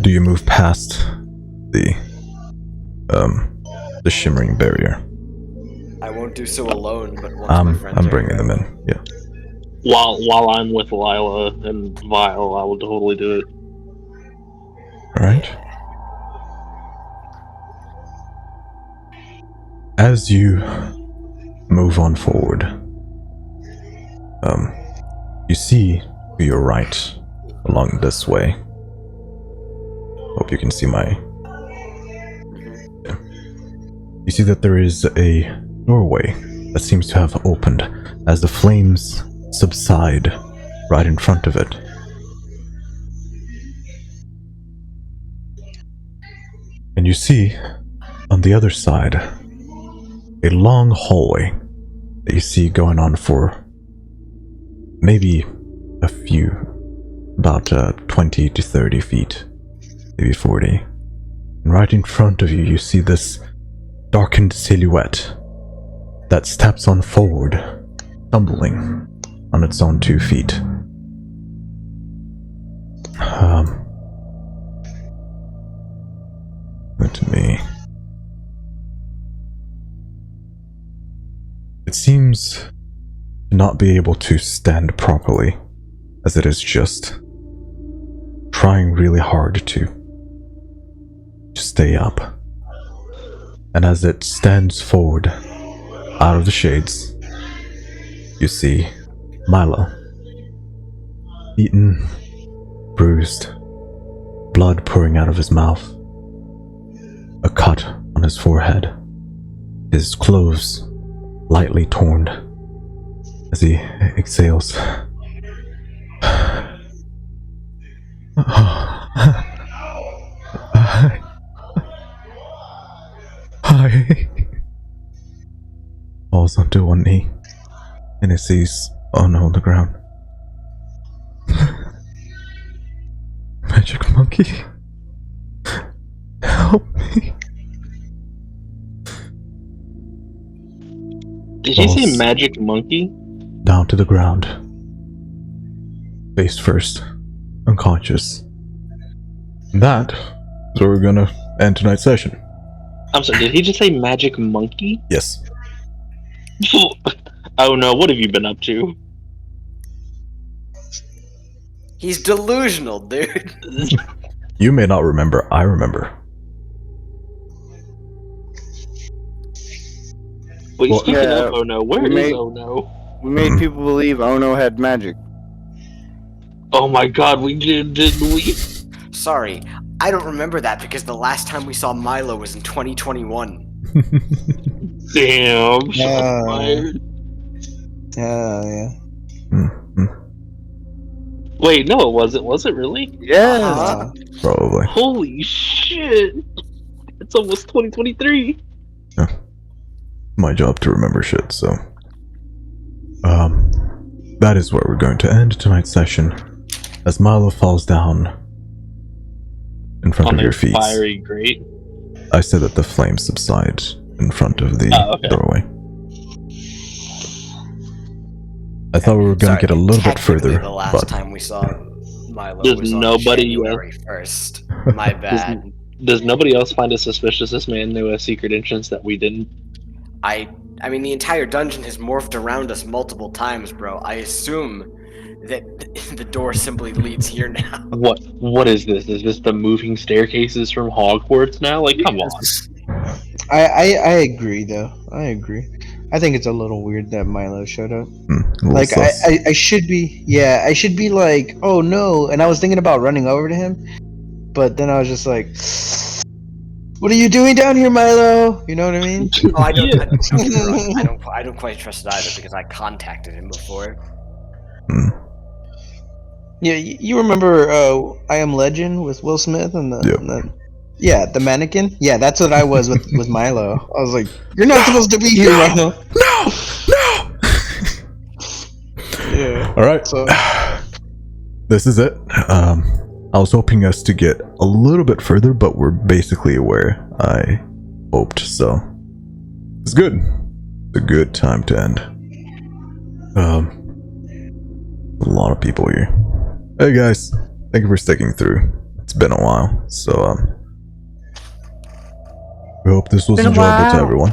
Do you move past the shimmering barrier? I won't do so alone, but once my friends I'm are bringing here. them in. Yeah. While I'm with Lila and Vile, I will totally do it. All right. As you move on forward, you see to your right, along this way. Hope you can see my. Yeah. You see that there is a doorway that seems to have opened as the flames subside right in front of it. And you see, on the other side, a long hallway that you see going on for maybe a few, about 20 to 30 feet, maybe 40. And right in front of you, you see this darkened silhouette that steps on forward, stumbling on its own 2 feet. To me, it seems to not be able to stand properly, as it is just trying really hard to stay up. And as it stands forward out of the shades, you see Milo, beaten, bruised, blood pouring out of his mouth, a cut on his forehead, his clothes lightly torn as he exhales. I falls onto one knee and he sees, oh no, on the ground. Magic monkey, help me. Did he say Falls magic monkey? down to the ground, face first, unconscious. And that is where we're gonna end tonight's session. I'm sorry, did he just say magic monkey? Yes. Oh no, what have you been up to? He's delusional, dude. You may not remember, I remember. Wait, Well, speaking yeah, of Oh No, where we is made- Oh No? We made people believe Ono had magic. Oh my god, we did, didn't we? Sorry, I don't remember that because the last time we saw Milo was in 2021. Damn, shots Yeah. fired. Yeah. Wait, no, it wasn't. Was it really? Yes. Uh-huh. Probably. Holy shit! It's almost 2023. My job to remember shit, so. That is where we're going to end tonight's session. As Milo falls down in front On of your their feet. fiery grate. I said that the flames subside in front of the okay. doorway. I thought we were going to get a little bit Technically, further, the last but time we saw Milo Does was on nobody, January 1st. My bad. Does nobody else find it suspicious this man knew a secret entrance that we didn't? I mean, the entire dungeon has morphed around us multiple times, bro. I assume that the door simply leads here now. What is this? Is this the moving staircases from Hogwarts now? Like, come on. I agree though. I agree. I think it's a little weird that Milo showed up. a little Like sus. I should be, I should be like, oh no, and I was thinking about running over to him, but then I was just like, what are you doing down here, Milo? You know what I mean? Oh, I don't, Yeah. I don't quite trust it either because I contacted him before. Yeah, you remember I Am Legend with Will Smith and the mannequin? Yeah, that's what I was with Milo. I was like, you're not supposed to be here, Milo. No! Yeah. Alright. So This is it. I was hoping us to get a little bit further, but we're basically where I hoped, so it's good. It's a good time to end. A lot of people here. Hey guys, thank you for sticking through. It's been a while, so we hope this was enjoyable to everyone.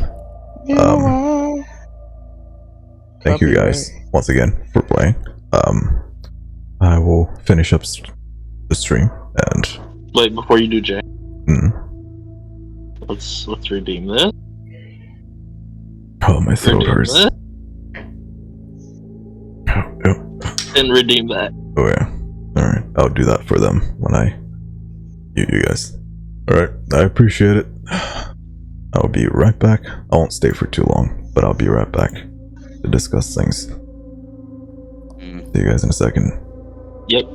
Thank you guys once again for playing. I will finish up the stream and Wait, before you do, Jay, mm, let's redeem this. oh, my throat Redeem hurts. this, Oh, and redeem that. oh yeah. Alright, I'll do that for them when I you guys. Alright, I appreciate it. I'll be right back. I won't stay for too long, but I'll be right back to discuss things. See you guys in a second. Yep.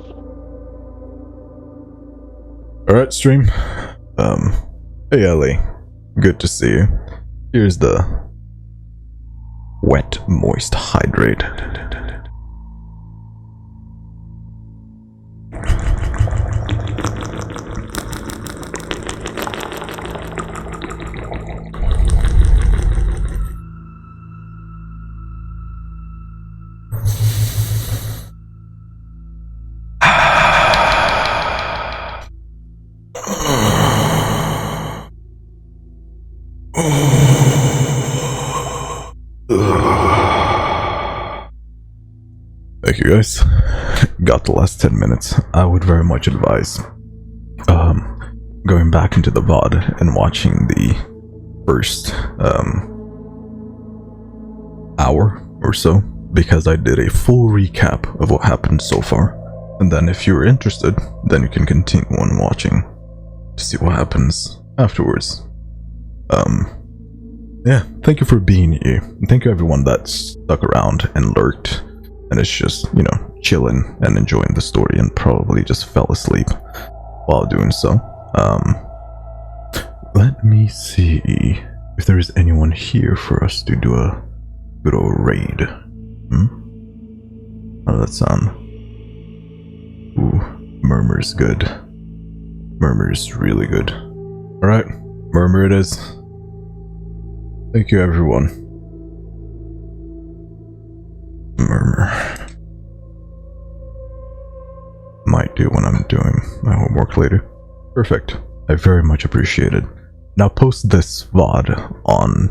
Alright, stream. Hey Ellie. Good to see you. Here's the wet, moist hydrate. Thank you guys. Got the last 10 minutes. I would very much advise going back into the VOD and watching the first hour or so, because I did a full recap of what happened so far. And then if you're interested, then you can continue on watching to see what happens afterwards. Yeah, thank you for being here. And thank you everyone that stuck around and lurked and it's just, you know, chilling and enjoying the story and probably just fell asleep while doing so. Let me see if there's anyone here for us to do a good old raid. How does that sound? Ooh, Murmur's good. Murmur's really good. Alright, Murmur it is. Thank you everyone. Murmur. Might do when I'm doing my homework later. Perfect. I very much appreciate it. Now post this VOD on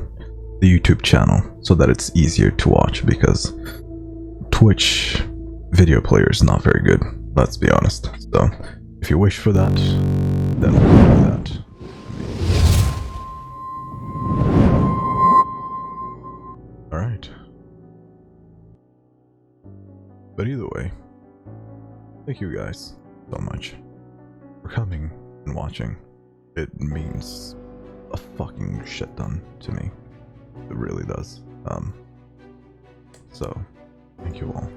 the YouTube channel so that it's easier to watch, because Twitch video player is not very good. Let's be honest. So, if you wish for that, then we'll do that. Alright. But either way, thank you guys so much for coming and watching. It means a fucking shit ton to me. It really does. So, thank you all.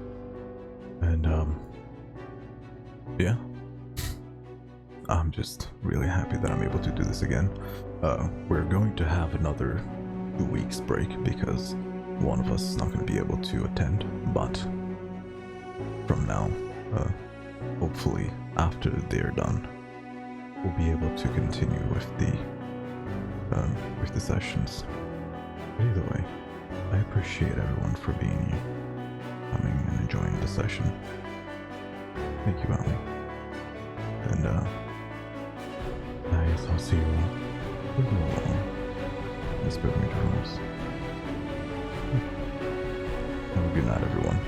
And, yeah. I'm just really happy that I'm able to do this again. We're going to have another 2 weeks break because one of us is not going to be able to attend, but from now, hopefully after they're done, we'll be able to continue with the sessions. But either way, I appreciate everyone for being here, coming and enjoying the session. Thank you, Ali. And I guess I'll see you all in the Spirit Rooms. Have a good night, everyone.